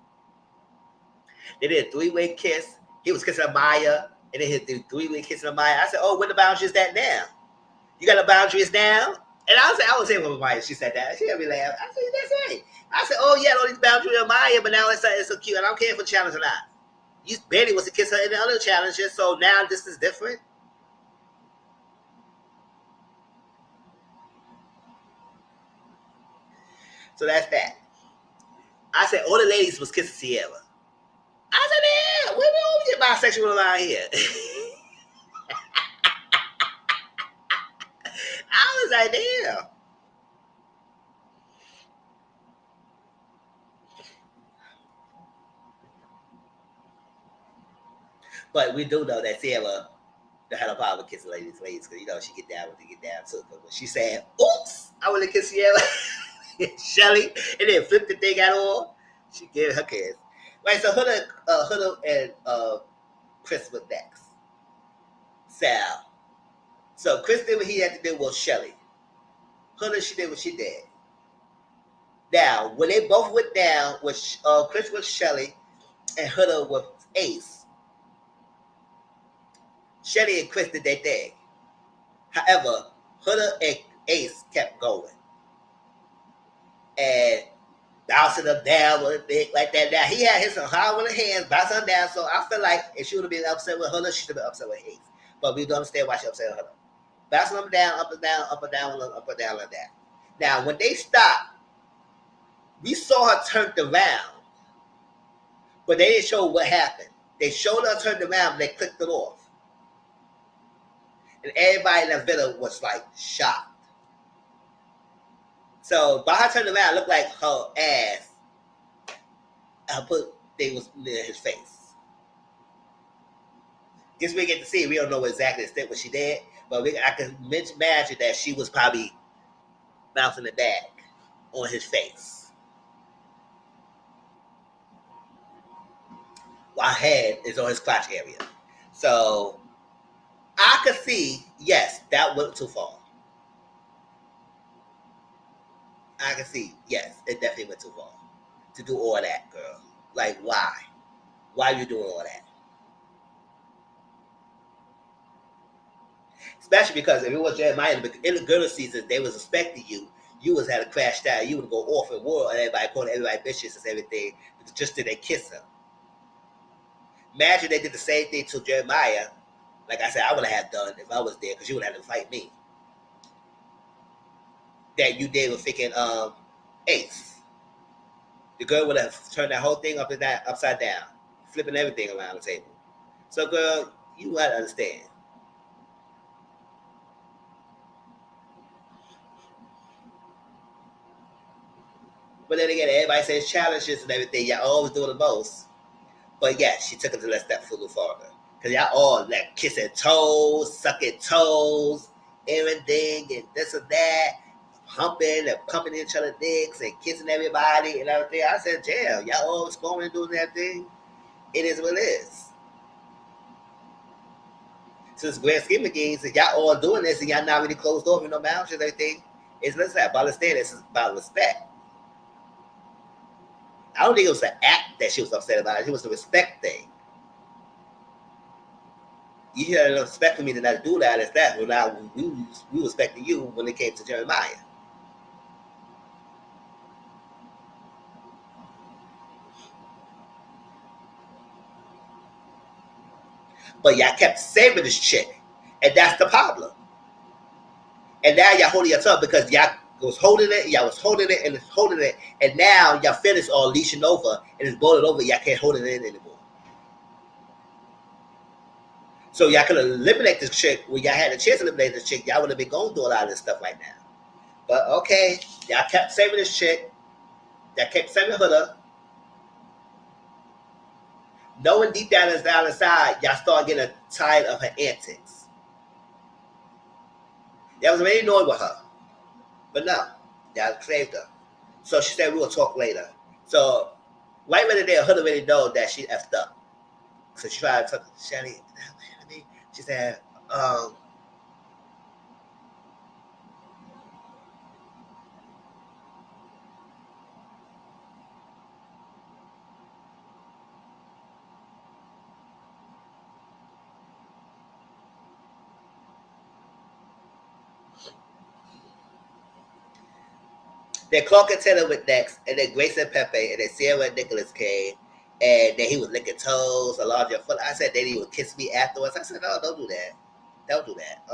They did a 3-way kiss. He was kissing Amaya, and then he did a 3-way kissing Amaya. I said, oh, where the boundaries that now? You got the boundaries now? And I was saying with Amaya, she said that. She had me laugh. I said, that's right. I said, oh, yeah, all these boundaries with Amaya, but now it's so cute. I don't care if it's a challenge or not. You barely was to kiss her in the other challenges, so now this is different. So that's that. I said, all the ladies was kissing Sierra. I said, yeah, we don't get bisexual around here. I was like, damn. But we do know that Sierra had a problem with kissing ladies' because you know she get down with get down too. But when she said, oops, I want to kiss Sierra, Shelly, and then flipped the thing out on, she gave her kiss. Right, so Huda and Chris was next. Sal. So Chris did what he had to do with Shelly. Huda, she did what she did. Now, when they both went down with Chris with Shelly and Huda with Ace, Shelly and Chris did their thing. However, Huda and Ace kept going and bouncing them down with a bit like that. Now he had his high with the hands, bouncing them down. So I feel like if she would have been upset with Huda, she should have been upset with Ace. But we don't understand why she upset with Huda. Bouncing them down, up and down, up and down, up and down like that. Now when they stopped, we saw her turned around, but they didn't show what happened. They showed her turned around, but they clicked it off. And everybody in that villa was like shocked. So by her turning around, it looked like her ass. They was near his face. Guess we get to see. We don't know exactly the extent what she did, but I can imagine that she was probably bouncing it back on his face. While head is on his crotch area. So I could see, yes, that went too far. I can see, yes, it definitely went too far. To do all that, girl. Like, why? Why are you doing all that? Especially because if it was Jeremiah in the girl season, they was expecting you. You was had a crash down. You would go off in war and everybody calling everybody bitches and everything just till they kiss her. Imagine they did the same thing to Jeremiah. Like I said, I would have done if I was there because you would have to fight me. That you did with freaking Ace. The girl would have turned that whole thing upside down, flipping everything around the table. So, girl, you got to understand. But then again, everybody says challenges and everything. Y'all always doing the most. But yeah, she took it to the step further farther. Because y'all all like kissing toes, sucking toes, everything, and this and that, humping and pumping each other's dicks and kissing everybody and everything. I said, damn, y'all always going and doing that thing. It is what it is. So it's grand scheme of things, if y'all all doing this and y'all not really closed off with no boundaries and everything, it's about understanding it's about respect. I don't think it was the act that she was upset about. It was the respect thing. You had enough respect for me to not do that as that. Well, now we respected you when it came to Jeremiah. But y'all kept saving this chick. And that's the problem. And now y'all holding your tongue because y'all was holding it, y'all was holding it and holding it. And now y'all feelings all leashing over and it's boiling over. Y'all can't hold it in anymore. So y'all could eliminate this chick. When y'all had a chance to eliminate this chick, y'all would have been going through a lot of this stuff right now. But okay, y'all kept saving this chick. Y'all kept saving her. Knowing deep down inside, y'all start getting tired of her antics. Y'all was already annoyed with her. But no, y'all saved her. So she said, we will talk later. So right when there, Hood already know that she effed up. So she tried to talk to Shelly. She said, then Clark and Taylor went next, and then Grace and Pepe, and then Sierra and Nicholas came, and then he was licking toes, a larger foot. I said, then he would kiss me afterwards. I said, no, don't do that. Don't do that.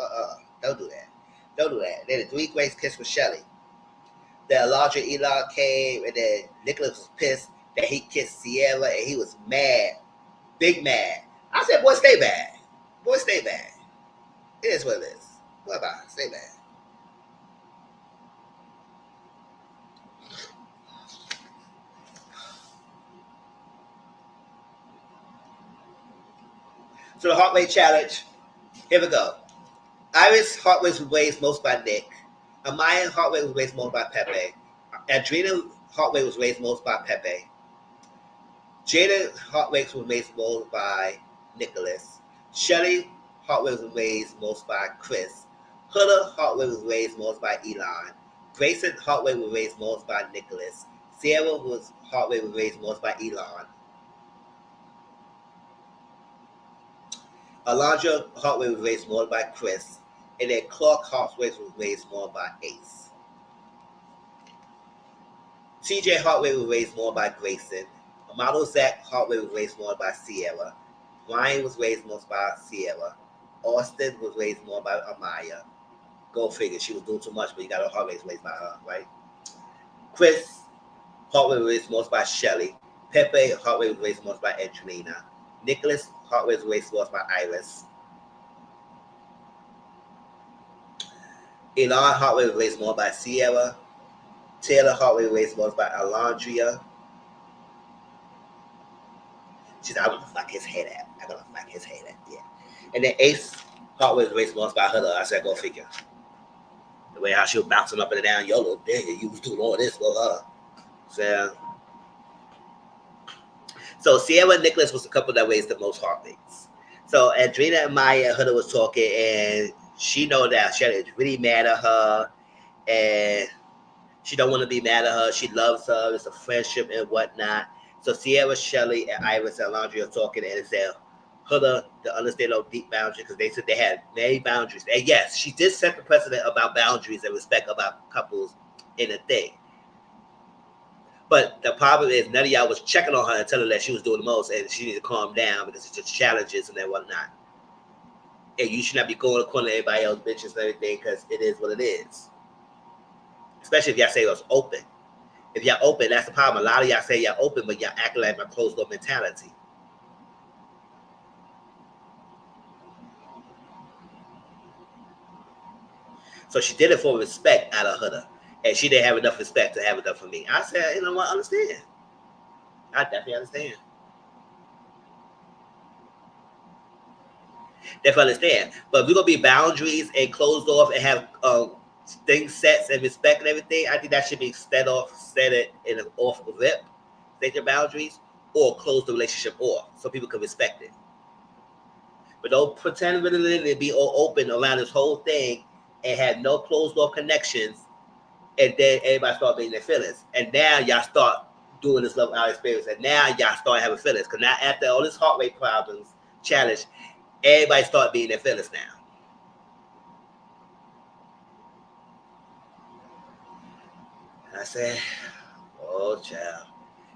Don't do that. Don't do that. Then the three Grace kissed with Shelly. Then Elijah Elon came, and then Nicholas was pissed that he kissed Sierra, and he was mad. Big mad. I said, boy, stay mad. Boy, stay mad. It is what it is. Bye-bye. Stay mad. So the heart rate challenge. Here we go. Iris' heart rate was raised most by Nick. Amaya's heart rate was raised most by Pepe. Adrena's heart rate was raised most by Pepe. Jada's heart rate was raised most by Nicholas. Shelly's heart rate was raised most by Chris. Huda's heart rate was raised most by Elon. Grayson's heart rate was raised most by Nicholas. Sierra's heart rate was raised most by Elon. Alondra's heart rate was raised more by Chris. And then Clark's heart rate was raised more by Ace. TJ heart rate was raised more by Grayson. Model Zach heart rate was raised more by Sierra. Ryan was raised most by Sierra. Austin was raised more by Amaya. Go figure, she was doing too much, but you got her heart rate raised by her, right? Chris, heart rate was raised most by Shelly. Pepe, heart rate was raised most by Angelina. Nicholas, heart rate was raised most by Iris. Elon, heart rate was raised more by Sierra. Taylor, heart rate was raised most by Alondria. She's I'm gonna fuck his head at. I'm gonna fuck his head at, yeah. And then Ace, heart rate was raised most by her. I said, go figure. The way how she was bouncing up and down, yo, little nigga, you was doing all this for her. So Sierra and Nicholas was the couple that raised the most heart rates. So Adrena and Maya and Huda was talking, and she know that Shelly is really mad at her, and she don't want to be mad at her. She loves her. It's a friendship and whatnot. So Sierra, Shelly, and Iris and Alondria are talking, and it said Huda to understand those deep boundaries, because they said they had many boundaries. And yes, she did set the precedent about boundaries and respect about couples in a thing. But the problem is none of y'all was checking on her and telling her that she was doing the most and she needed to calm down because it's just challenges and then whatnot. And you should not be going according to everybody else's bitches and everything, because it is what it is. Especially if y'all say it was open. If y'all open, that's the problem. A lot of y'all say y'all open, but y'all act like a closed door mentality. So she did it for respect out of Huda. And she didn't have enough respect to have enough for me. I said, you know what, I understand. I definitely understand. Definitely understand. But if we're going to be boundaries and closed off and have things sets and respect and everything, I think that should be set it in an off rip, state your boundaries, or close the relationship off so people can respect it. But don't pretend to be all open around this whole thing and have no closed off connections, and then everybody start being their feelings. And now y'all start doing this love out experience, and now y'all start having feelings. Because now after all this heart rate problems, challenge, everybody start being their feelings now. I said, oh, child.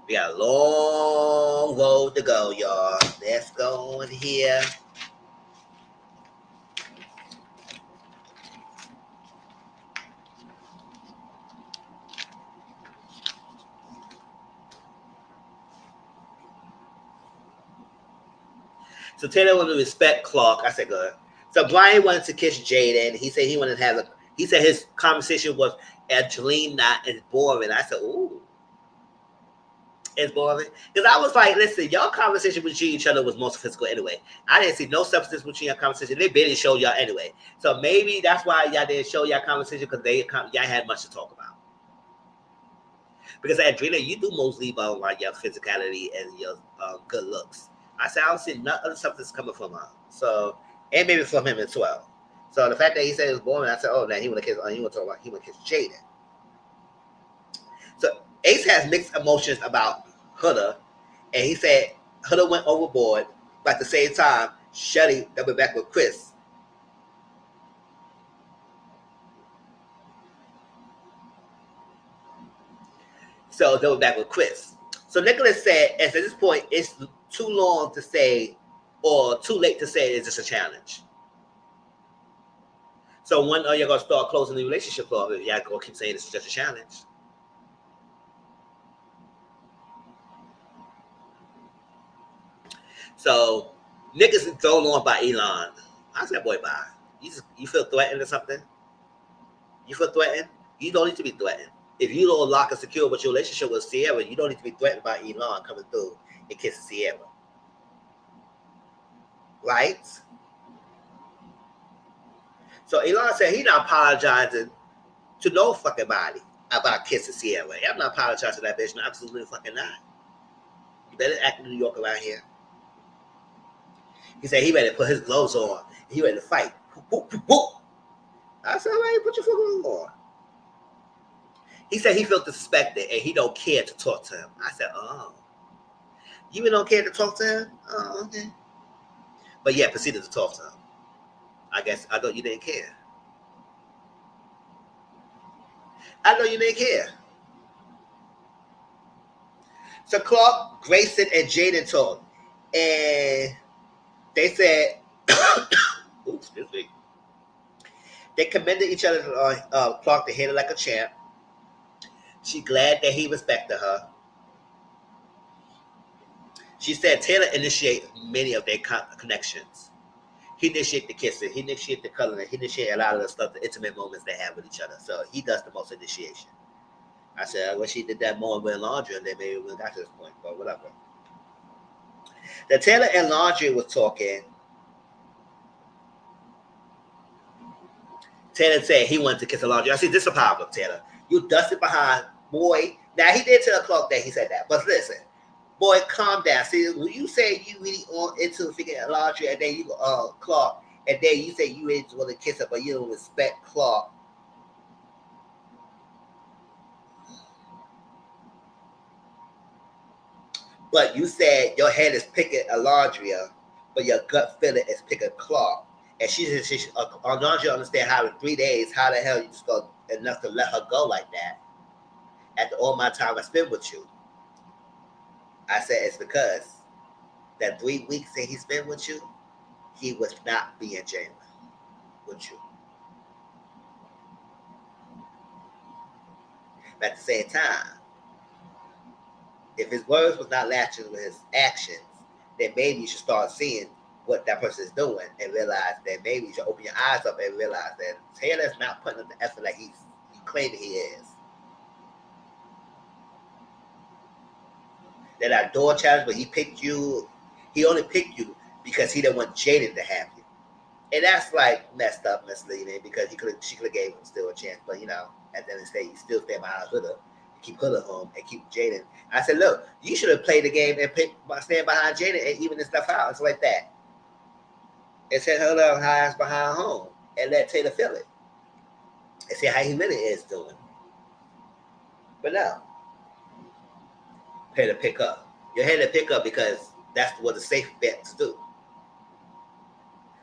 We got a long road to go, y'all. Let's go in here. So Taylor wanted to respect Clark. I said, good. So Brian wanted to kiss Jaden. He said he wanted to have he said his conversation was Angelina is boring. I said, ooh. It's boring. Because I was like, listen, y'all conversation between each other was most physical anyway. I didn't see no substance between your conversation. They barely showed y'all anyway. So maybe that's why y'all didn't show y'all conversation, because y'all had much to talk about. Because Adrena, you do mostly about like your physicality and your good looks. I said, I don't see none other substance coming from her. So, and maybe from him as well. So the fact that he said it was boring, I said, oh, now he want to kiss. He want to talk about. He want to kiss Jaden. So Ace has mixed emotions about Huda, and he said Huda went overboard, but at the same time, Shelly doubled back with Chris. So double back with Chris. So Nicholas said, at this point, it's too long to say, or too late to say it's just a challenge. So when are you gonna start closing the relationship off if y'all gonna keep saying this is just a challenge? So Nick is thrown on by Elon. I said, boy, bye. You feel threatened or something? You feel threatened? You don't need to be threatened. If you don't lock and secure with your relationship with Sierra, you don't need to be threatened by Elon coming through and kissing Sierra. Right? So Elon said he's not apologizing to no fucking body about kissing Sierra. I'm not apologizing to that bitch. No, absolutely fucking not. You better act in New York around here. He said he ready to put his gloves on. He ready to fight. Whoop, whoop, whoop. I said, all right, put your fucking on. He said he felt disrespected and he don't care to talk to him. I said, oh, you really don't care to talk to him? Oh, okay. But yeah, proceeded to talk to him. I guess I thought you didn't care. I know you didn't care. So Clark, Grayson, and Jaden talked, and they said, oops, excuse me. They commended each other. Clark to hit it like a champ. She glad that he respected her. She said Taylor initiated many of their connections. He initiated the kissing, he initiated the cuddling, he initiated a lot of the stuff, the intimate moments they have with each other. So he does the most initiation. I said, I wish he did that more with Laundry, and then maybe we got to this point, but whatever. The Taylor and Laundry was talking. Taylor said he wanted to kiss Laundry. I said, this is a problem, Taylor. You dusted behind, boy. Now, he did tell Clark that he said that, but listen, boy, calm down. See, when you say you really on into figuring Laundry, and then you Clark, and then you say you really want to kiss her, but you don't respect Clark. But you said your head is picking Alondria, but your gut feeling is picking Clark. And Alondria understand how in 3 days, how the hell you just go enough to let her go like that after all my time I spent with you. I said it's because that 3 weeks that he spent with you, he was not being genuine with you. But at the same time, if his words was not matching with his actions, then maybe you should start seeing what that person is doing and realize that maybe you should open your eyes up and realize that Taylor's not putting up the effort like he claiming he is. That door challenge where he picked you, he only picked you because he didn't want Jaden to have you. And that's like messed up, misleading, because she could have gave him still a chance. But you know, at the end of the day, you still stand behind Huda, keep Huda home and keep Jaden. I said, look, you should have played the game and stand behind Jaden and even this stuff out. It's like that. And set Huda highs behind home and let Taylor feel it. And see how he really is doing. But no. Pay to pick up. You're here to pick up because that's what a safe bet to do.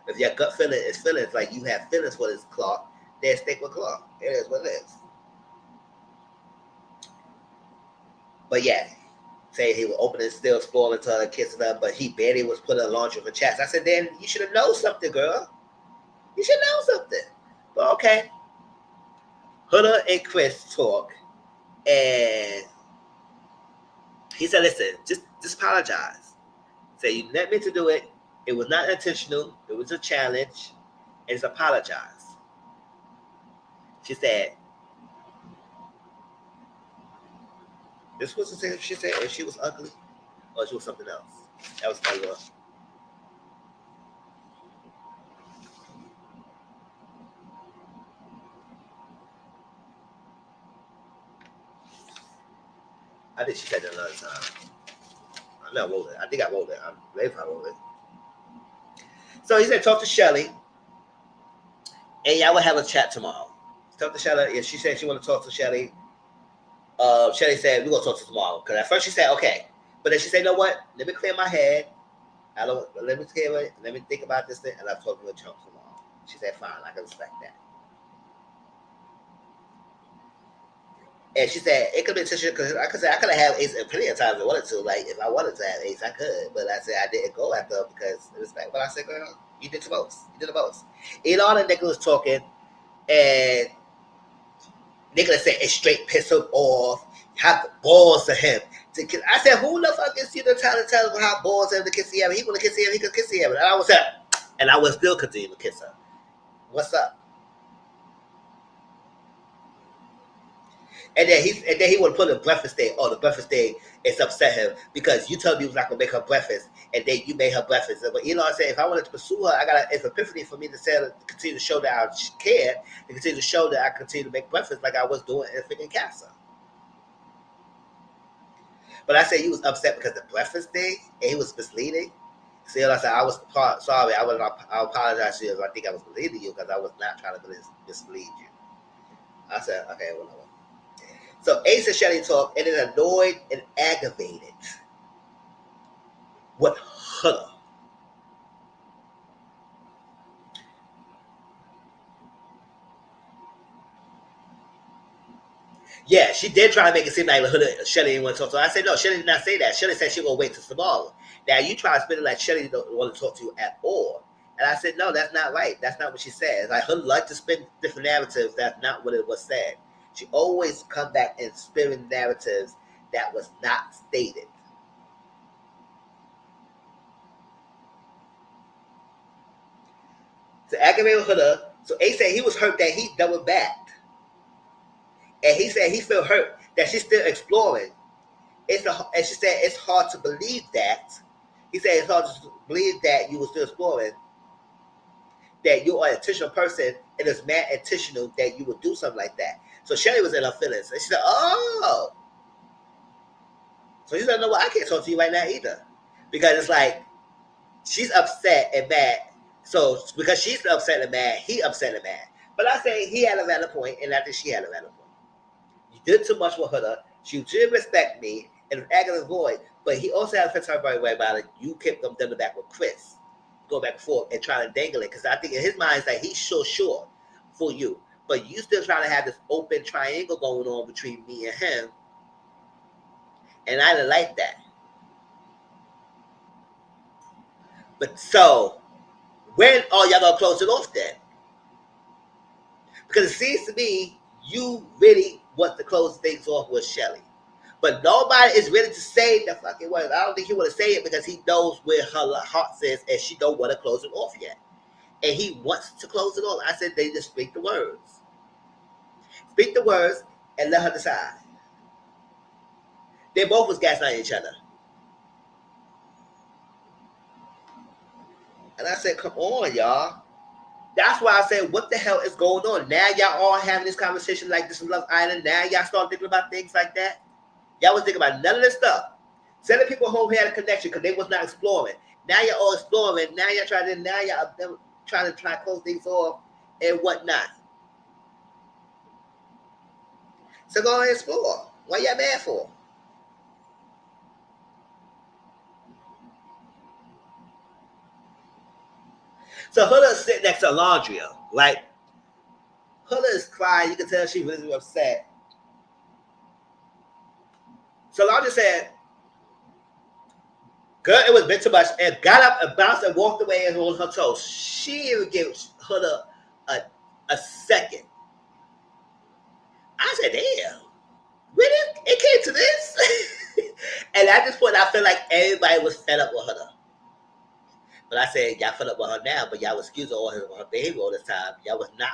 If your gut feeling is feelings like you have feelings for this Clark, then stick with Clark. It is what it is. But yeah, say he was opening, still spoiling to her, kissing her, but he barely was putting a launch of her chest. I said, then you should have known something, girl. You should know something. But okay. Huda and Chris talk, and he said, listen, just apologize. Say you didn't mean to do it. It was not intentional. It was a challenge. And just apologize. She said, this was the thing she said, if she was ugly or she was something else. That was my love. I think she said that another time. I know I wrote it. I think I wrote it. I believe I wrote it. So he said, talk to Shelly. And y'all will have a chat tomorrow. Talk to Shelly. If she said she want to talk to Shelly, Shelly said, we're going to talk to tomorrow. Because at first she said, okay. But then she said, you know what? Let me clear my head. Let me clear it. Let me think about this thing. And I'll talk to her tomorrow. She said, fine. I can respect that. And she said, it could be intentional because I could have had Ace plenty of times I wanted to. Like, if I wanted to have Ace, I could. But I said I didn't go after her because it was like, but I said, girl, you did the most. You did the most. Elon and Nicholas talking, and Nicholas said it straight pissed him off. Have the balls to him. I said, who the fuck is you the time to tell him how balls him to kiss him? He want to kiss him, he could kiss him. And I would still continue to kiss her. What's up? And then he would put a breakfast day. Oh, the breakfast day is upset him because you told me you was not gonna make her breakfast, and then you made her breakfast. But Elon said, if I wanted to pursue her, it's epiphany for me to continue to show that I care, and continue to show that I continue to make breakfast like I was doing in freaking Casa. But I said you was upset because the breakfast day, and he was misleading. See, I said I was sorry. I apologize to you if I think I was misleading you because I was not trying to mislead you. I said, okay, whatever. So Ace and Shelly talk, and is annoyed and aggravated with her. Yeah, she did try to make it seem like Shelly didn't want to talk to her. I said, no, Shelly did not say that. Shelly said she will wait till tomorrow. Now, you try to spin it like Shelly don't want to talk to you at all. And I said, no, that's not right. That's not what she said. Like, her like to spin different narratives. That's not what it was said. She always come back and spin narratives that was not stated. To aggravate with her, so Ace said he was hurt that he doubled back. And he said he felt hurt that she's still exploring. And she said it's hard to believe that. He said it's hard to believe that you were still exploring, that you are an intentional person, and it's mad intentional that you would do something like that. So Shelly was in her feelings, and she said, "Oh, so she said, no, well, I can't talk to you right now either, because it's like she's upset and mad. So because she's upset and mad, he upset and mad. But I say he had a valid point, and I think she had a valid point. You did too much with her. She did respect me and was acting a void, but he also had a fence right away about it. You kept them down the back with Chris, go back and forth and try to dangle it, because I think in his mind it's like he's so sure for you, but you still trying to have this open triangle going on between me and him, and I didn't like that. But so when are y'all gonna close it off then? Because it seems to me you really want to close things off with Shelly. But nobody is ready to say the fucking words. I don't think he want to say it because he knows where her heart says, and she don't want to close it off yet. And he wants to close it off. I said they just speak the words. Speak the words and let her decide. They both was gaslighting each other. And I said, come on, y'all. That's why I said, what the hell is going on? Now y'all all having this conversation like this in Love Island. Now y'all start thinking about things like that. Y'all was thinking about none of this stuff. Sending people home had a connection because they was not exploring. Now you're all exploring. Now you're trying to close things off and whatnot. So go and explore. What y'all mad for? So Huda's sitting next to Alondria. Like, Huda is crying. You can tell she's really upset. So Alondria said, girl, it was a bit too much, and got up and bounced and walked away and rolled her toes. She even gave Huda a second. I said, damn, really? It came to this? And at this point, I feel like everybody was fed up with her. But I said, y'all fed up with her now, but y'all was excusing all her behavior all this time. Y'all was not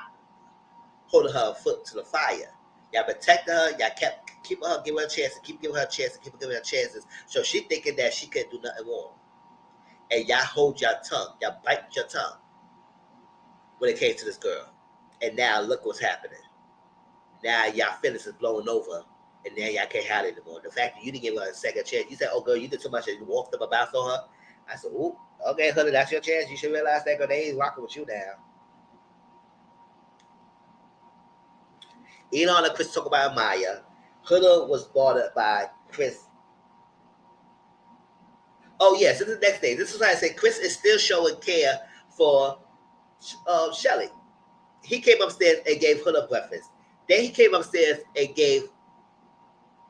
holding her foot to the fire. Y'all protected her. Y'all kept keeping her, giving her a chance, and keep giving her a chance, and keep giving her chances. So she thinking that she couldn't do nothing wrong. And y'all hold your tongue. Y'all bite your tongue when it came to this girl. And now look what's happening. Now y'all feelings is blowing over, and now y'all can't have it anymore. The fact that you didn't give her a second chance, you said, "Oh, girl, you did so much," and you walked up and bounced on her. I said, "Ooh, okay, honey, that's your chance. You should realize that girl, they ain't rocking with you now." Elon and Chris talk about Maya. Huda was bothered by Chris. Oh yes, this is the next day. This is why I say Chris is still showing care for Shelly. He came upstairs and gave Huda breakfast. Then he came upstairs and gave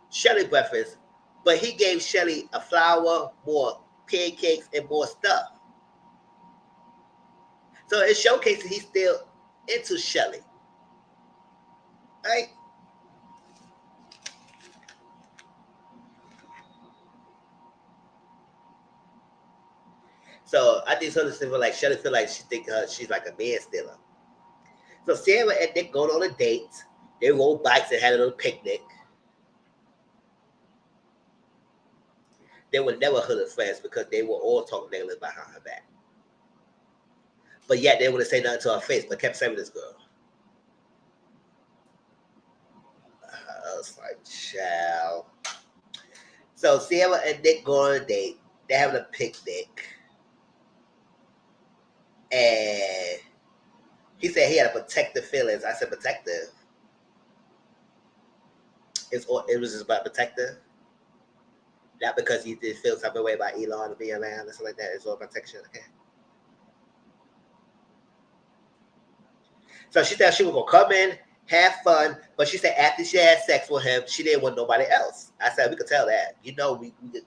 Shelly breakfast, but he gave Shelly a flour, more pancakes, and more stuff. So it showcases he's still into Shelly, right? So I think Shelly feel like she's like a man stealer. So Sarah and Nick going on a date. They rode bikes and had a little picnic. They were never Huda friends because they were all talking negative behind her back. But yet they wouldn't say nothing to her face, but kept saying this girl. I was like, child. So Sarah and Nick go on a date. They're having a picnic. And he said he had a protective feelings. I said, protective? it was just about protector. Not because you did feel some way about Elon being around and stuff like that. It's all protection. Okay. So she said she was gonna come in, have fun, but she said after she had sex with him, she didn't want nobody else. I said we could tell that. You know,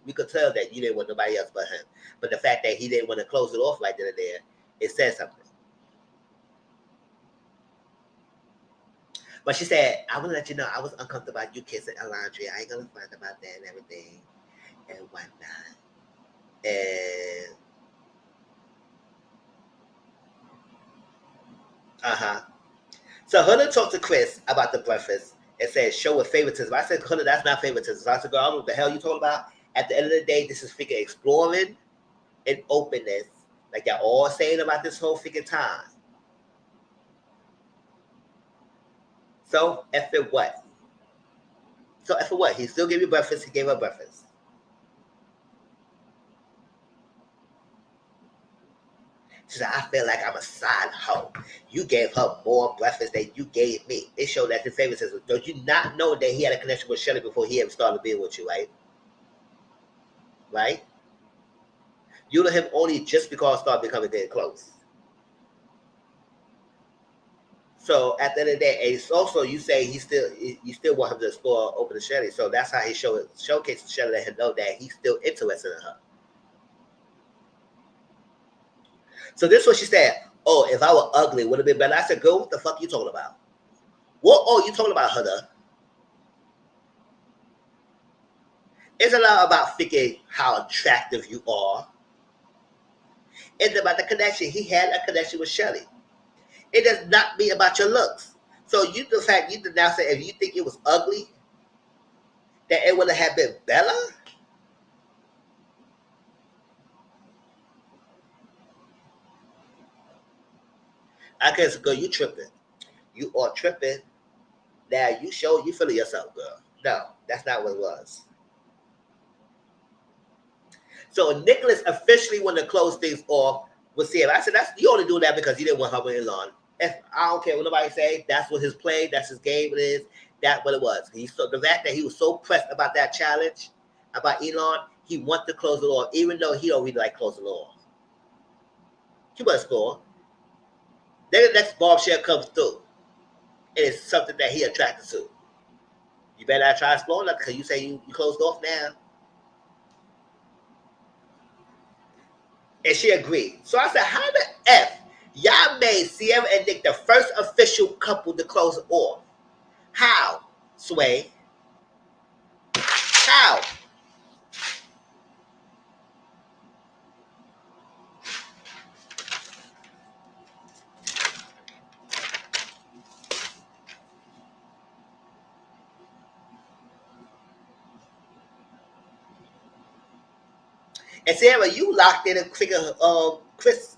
we could tell that you didn't want nobody else but him. But the fact that he didn't want to close it off right then and there, it says something. But she said, I want to let you know I was uncomfortable about you kissing Alondra. I ain't gonna find about that and everything and whatnot. And so Hunter talked to Chris about the breakfast and said, show with favoritism. I said, Hunter, that's not favoritism. So I said, girl, I don't know what the hell you talking about. At the end of the day, this is freaking exploring and openness. Like y'all all saying about this whole freaking time. So, F it what? So, F it what? He still gave you breakfast. He gave her breakfast. She said, I feel like I'm a side hoe. You gave her more breakfast than you gave me. It showed that his favoritism. Don't you not know that he had a connection with Shelly before he ever started being with you, right? Right? You let him only just because started becoming dead close. So at the end of the day, it's also you say you still want him to explore open to Shelly. So that's how he showcased Shelly, let him know that he's still interested in her. So this is what she said. Oh, if I were ugly, would it have been better? I said, girl, what the fuck you talking about? What you talking about, Hunter? It's a lot about thinking how attractive you are. It's about the connection. He had a connection with Shelly. It does not be about your looks. So the fact you now say if you think it was ugly, that it would have been better. I guess, girl, you tripping. You are tripping. Now you feeling yourself, girl. No, that's not what it was. So Nicholas officially wanted to close things off with Sierra. I said, you only do that because you didn't want her with Elon. I don't care what nobody say. That's what his play. That's his game. It is. That's what it was. The fact that he was so pressed about that challenge about Elon, he wanted to close it off, even though he don't really like closing it off. He was score. Then the next bombshell comes through. It is something that he attracted to. You better not try exploring that because you say you closed off now. And she agreed. So I said, how the F y'all made Sierra and Nick the first official couple to close it off? How, Sway? How? And Sarah, you locked in and figure Chris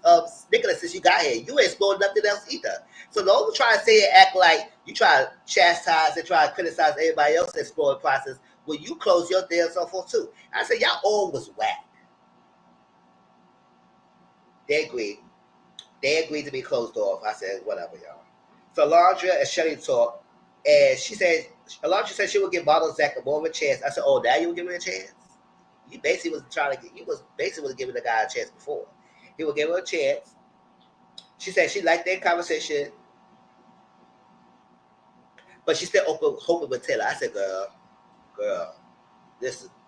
Nicholas since you got here. You ain't explored nothing else either. So don't try to say and act like you try to chastise and try to criticize everybody else's exploring process when you close your damn self off too. I said, y'all all was whack. They agreed. They agreed to be closed off. I said, whatever, y'all. So Alondra and Shelly talked, and Alondra said she would give Model Zach more of a chance. I said, oh, now you would give me a chance? You basically was giving the guy a chance before. He would give her a chance. She said she liked their conversation, but she still hoping with Taylor. I said, girl,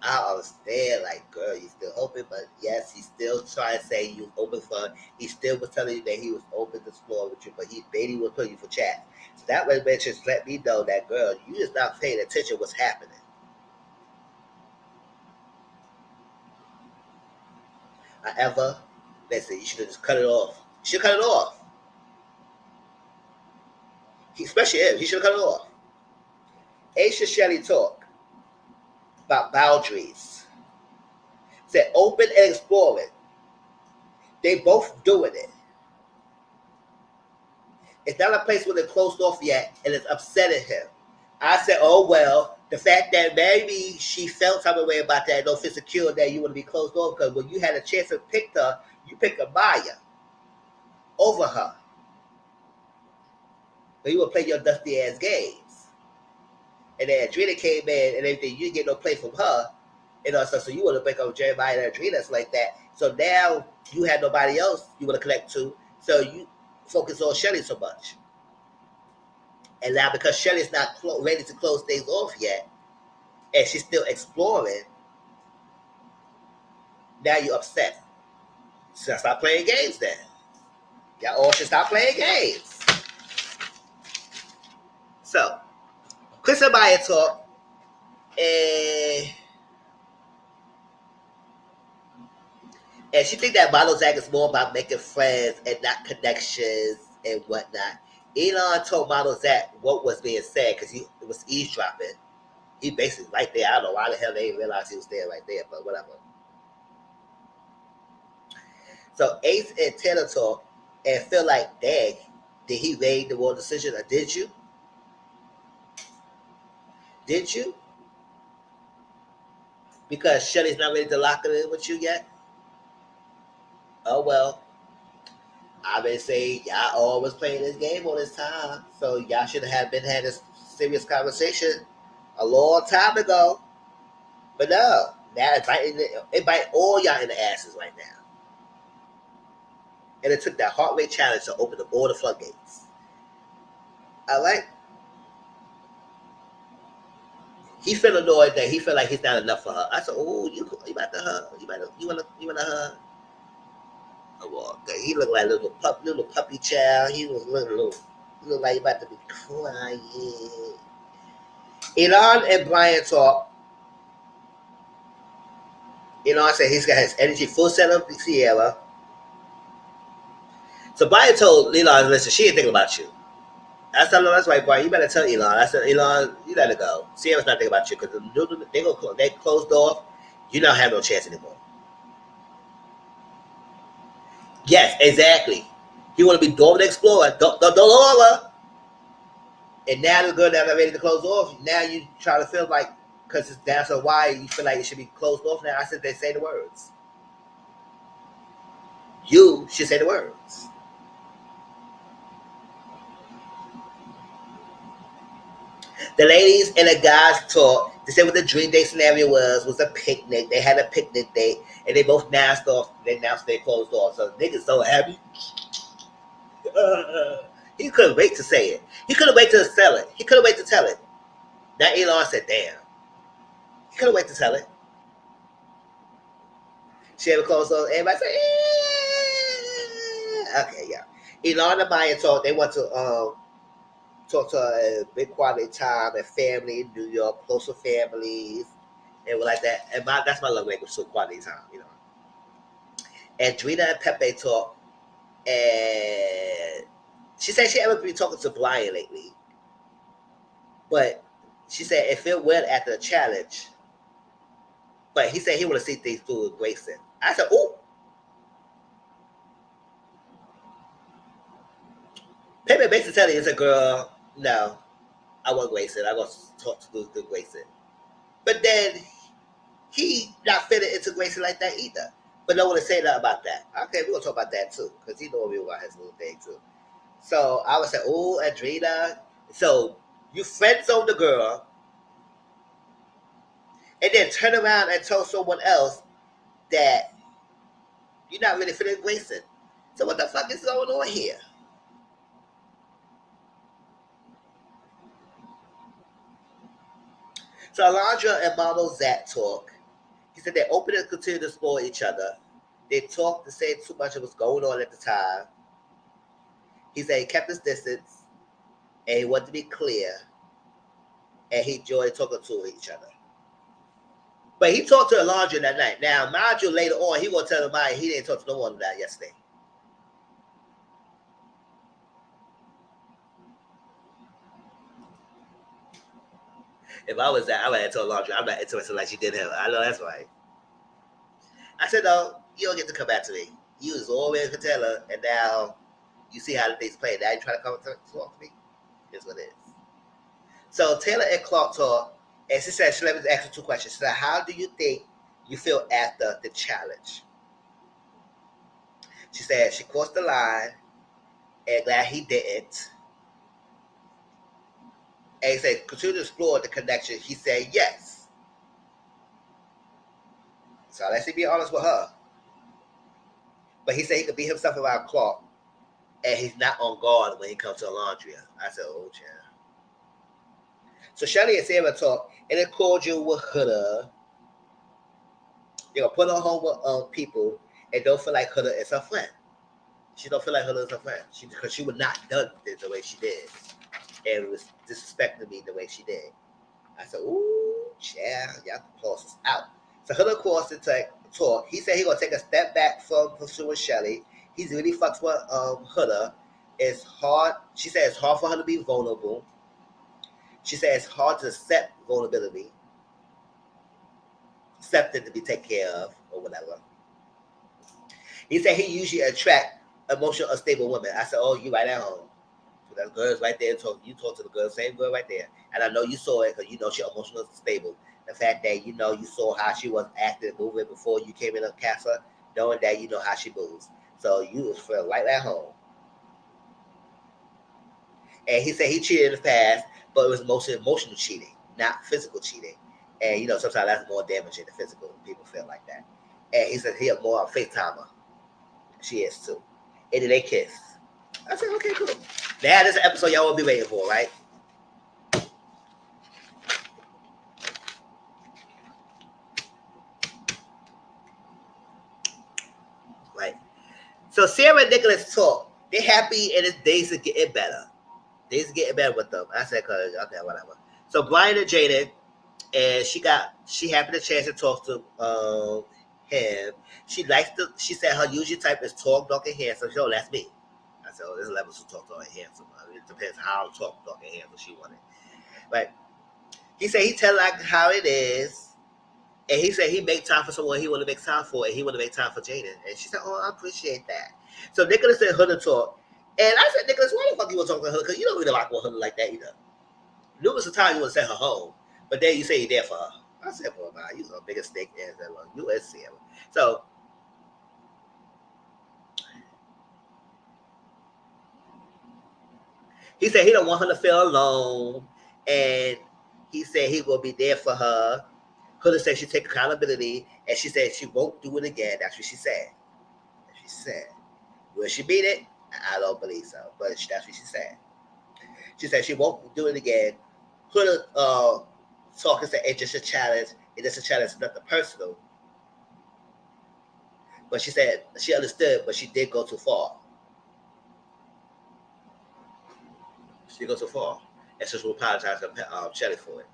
I understand, like, girl, you still open, but yes, he's still trying to say you was open for. He still was telling you that he was open to explore with you, but he maybe was putting you for chat. So that way, just let me know that, girl, you just not paying attention to what's happening. However, listen, you should have just cut it off. You should cut it off. Especially him, he should have cut it off. Aisha Shelley talk about boundaries. Said open and exploring. They both doing it. It's not a place where they're closed off yet, and it's upsetting him. I said, oh, well, the fact that maybe she felt some way about that, don't feel secure that you want to be closed off, because when you had a chance to pick her, you picked Amaya over her. But you would play your dusty ass games. And then Adrena came in and everything. You didn't get no play from her. So you want to break up Jeremiah and Adrena, stuff like that. So now you had nobody else you want to connect to. So you focus on Shelly so much. And now because Shelly's not ready to close things off yet, and she's still exploring, now you're upset. So stop playing games then. Y'all all should stop playing games. So, Chris and Maya talk, and she think that Model Zach is more about making friends and not connections and whatnot. Elon told Model Zach what was being said because he was eavesdropping. He basically right there. I don't know why the hell they didn't realize he was there right there, but whatever. So Ace and Taylor talk and feel like, dang, did he make the wrong decision or did you? Did you? Because Shelly's not ready to lock it in with you yet? Oh well. I've been saying y'all always playing this game all this time. So y'all should have been had this serious conversation a long time ago. But no. Now it bite all y'all in the asses right now. And it took that heart rate challenge to open up all the floodgates. All right? He feel annoyed that he feel like he's not enough for her. I said, "Oh, you about to hug? You want to hug?" Oh, well, he looked like a little puppy child. He was look like he about to be crying. Elon and Brian talk. Elon said he's got his energy full set up with Sierra. So Brian told Elon, "Listen, she ain't thinking about you." I said, "No, that's right, Brian. You better tell Elon." I said, "Elon, you let it go. Sierra's not thinking about you because they closed off. You don't have no chance anymore." Yes, exactly. You want to be Dora the Explorer, Dora. And now the girl that are ready to close off, now you try to feel like, because that's why you feel like it should be closed off now. I said they say the words. You should say the words. The ladies and the guys talk. They said what the dream date scenario was a picnic. They had a picnic date, and they both announced off. They announced they closed off. So the niggas so happy. He couldn't wait to say it. He couldn't wait to sell it. He couldn't wait to tell it. Now Elon said, "Damn." He couldn't wait to tell it. She had a close off. Everybody said, okay, yeah. Elon and Maya talk. They want to talk to a big quality time and family in New York, closer families, and like that. And that's my love language, so quality time, you know. And Drina and Pepe talk, and she said she haven't been talking to Brian lately, but she said it felt weird after the challenge. But he said he want to see things through with Grayson. I said, "Ooh." Pepe basically telling you, "It's a girl. No, I want Grayson. I want to talk to Grayson." But then he not fitting into Grayson like that either. But no one to say nothing about that. Okay, we're gonna talk about that too, because he know we about his little thing too. So I would say, "Oh, Adrena." So you friend zone the girl, and then turn around and tell someone else that you're not really fitting Grayson. So what the fuck is going on here? So Alondra and Mama Zach talk. He said they open and continue to spoil each other. They talked to say too much of what's going on at the time. He said he kept his distance and he wanted to be clear and he enjoyed talking to each other. But he talked to Alondra that night. Now, mind you, later on, he gonna tell everybody he didn't talk to no one that yesterday. If I was that, I would have told Alondra I'm not interested like she did him. I know that's right. I said, "No, you don't get to come back to me. You was always a Taylor, and now you see how the things play. Now you try to come talk to me. Here's what it is." So Taylor and Clark talk, and she said, she let me ask her two questions. She said, "How do you think you feel after the challenge?" She said she crossed the line and glad he didn't. And he said, continue to explore the connection. He said yes. So let's be honest with her. But he said he could be himself around Clark, and he's not on guard when he comes to Alondria. I said, oh, yeah. So Shelly and Sarah talk, and it cordial with Huda. They're going to put her home with people and don't feel like Huda is her friend. She don't feel like Huda is her friend. Because she would not done this the way she did. And it was disrespecting me the way she did. I said, ooh, yeah, y'all can pause this out. So Huda calls to talk. He said he's going to take a step back from pursuing Shelly. He's really fucks with Huda. It's hard. She said it's hard for her to be vulnerable. She said it's hard to accept vulnerability. Accept it to be taken care of or whatever. He said he usually attract emotional unstable women. I said, oh, you right at home. That girl's right there. You talk to the girl, same girl right there. And I know you saw it because you know she's emotionally stable. The fact that you saw how she was acting, moving before you came in on Casa, knowing that you know how she moves. So you was feeling right at home. And he said he cheated in the past, but it was mostly emotional cheating, not physical cheating. And sometimes that's more damaging than physical. People feel like that. And he said he had more FaceTimer. She is too. And then they kiss. I said, okay, cool. Now this is an episode y'all will be waiting for, right? Right. So Sarah and Nicholas talk. They're happy and it's days are getting better. Days are getting better with them. I said, okay, whatever. So Brian and Jaden, and she happened to chance to talk to him. She said her usual type is tall, dark, and handsome. So that's me. I said, oh, there's levels to talk, dark, and handsome. It depends how talk, dark, and handsome she wanted. Right. He said he tell like how it is. And he said he make time for someone he want to make time for, and he want to make time for Jaden. And she said, oh, I appreciate that. So Nicholas said Huda talk. And I said, Nicholas, why the fuck you want to talk to her? Because you don't really like with Huda like that either. Numerous times you want to send her home, but then you say you're there for her. I said, well, man, you're the biggest snake as ever. You and Sarah. So he said he don't want her to feel alone. And he said he will be there for her. Huda said she take accountability, and she said she won't do it again. That's what she said. She said, will she beat it? I don't believe so, but that's what she said. She said she won't do it again. Huda talking said it's just a challenge. It's just a challenge, nothing personal. But she said she understood, but she did go too far. She did go too far, and so she will apologize to Shelly for it.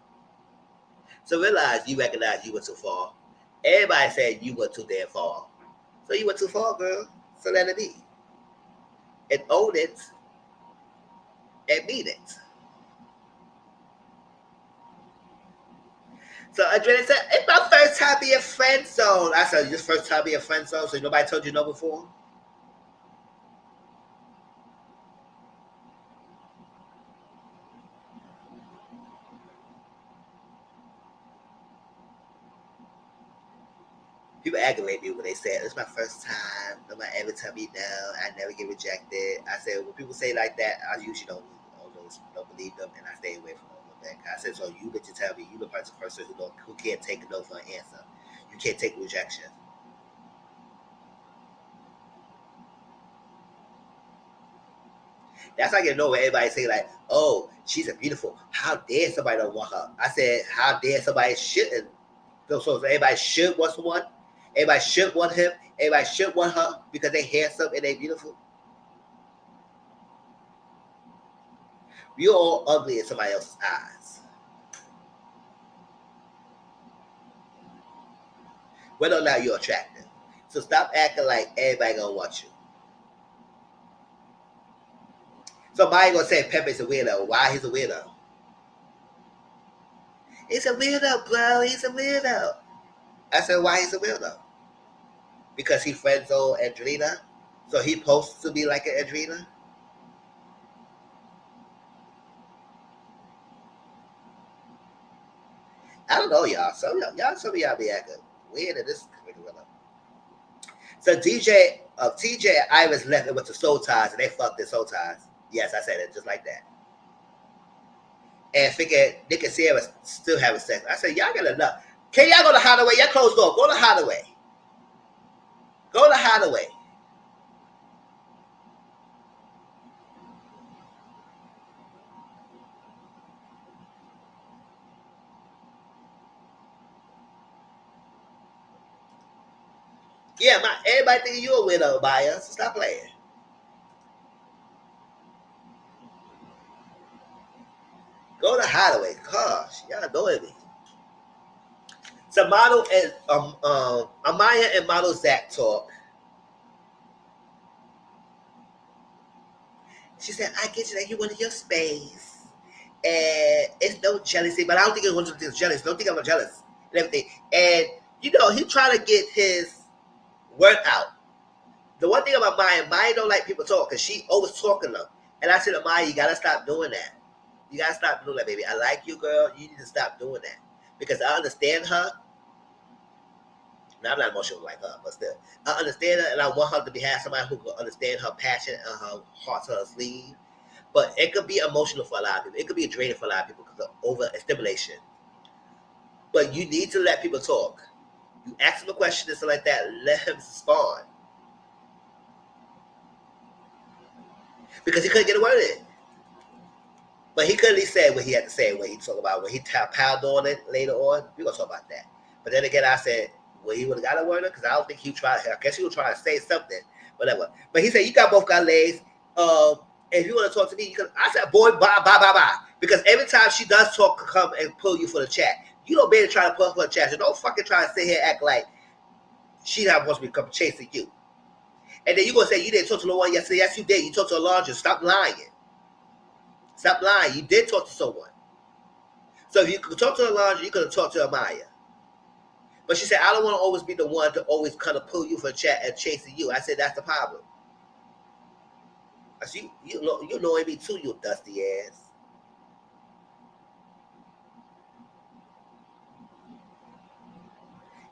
So realize you recognize you went too far. Everybody said you went too damn far. So you went too far, girl. So let it be. And own it and mean it. So Adriana said, it's my first time being friend zone. I said, your first time being friend zone, so nobody told you no before? People aggravate me when they say, it's my first time. Nobody ever tell me no. I never get rejected. I said, when people say like that, I usually don't believe them, and I stay away from them. Like I said, so you get to tell me you the person who can't take a no for an answer. You can't take rejection. That's how you know when everybody say like, oh, she's a beautiful. How dare somebody don't want her? I said, how dare somebody shouldn't? So everybody should want someone. Everybody should want him. Everybody should want her because they handsome and they beautiful. We're all ugly in somebody else's eyes. Whether or not you're attractive. So stop acting like everybody gonna want you. Somebody gonna say Pepe's a weirdo. Why he's a weirdo? He's a weirdo, bro. He's a weirdo. I said, why he's a weirdo? Because he friends old Adrena? So he supposed to be like an Adrena? I don't know, y'all. Some of y'all be acting weird in this curriculum. So TJ and Iris left it with the soul ties, and they fucked their soul ties. Yes, I said it just like that. and figured Nick and Sierra still having sex. I said, y'all got enough. Can y'all go to Hideaway? Y'all closed door. Go to Hideaway. Go to Hideaway. Yeah, everybody thinking you a widow, Maya. So stop playing. Go to Hideaway. Gosh, y'all annoying me. So model and Amaya and model Zach talk. She said, I get you that you wanted your space. And it's no jealousy, but I don't think it was jealous. Don't think I'm jealous and everything. And you know, he trying to get his word out. The one thing about Maya don't like people talk because she always talking them. And I said to Maya, you gotta stop doing that. You gotta stop doing that, baby. I like you, girl. You need to stop doing that. Because I understand her. Now, I'm not emotional like her, but still. I understand her and I want her to have somebody who can understand her passion and her heart to her sleeve. But it could be emotional for a lot of people. It could be draining for a lot of people because of overstimulation. But you need to let people talk. You ask them a question and stuff like that, let him respond. Because he couldn't get a word in. But he could at least say what he had to say when he talked about when he piled on it later on. We're going to talk about that. But then again, I said, well, he would have got a word in because I don't think he tried. I guess he was trying to say something, whatever. But he said, you both got legs. If you want to talk to me, you can. I said, boy, bye. Because every time she does talk, come and pull you for the chat. You don't better try to pull for the chat. So don't fucking try to sit here and act like she not supposed to be come chasing you. And then you going to say you didn't talk to no one yesterday. Yes, you did. You talked to Alondra. Stop lying. Stop lying. You did talk to someone. So if you could talk to Alondra, you could have talked to Amaya. But she said, I don't want to always be the one to always kind of pull you for a chat and chasing you. I said, that's the problem. I said, you know me too, you dusty ass.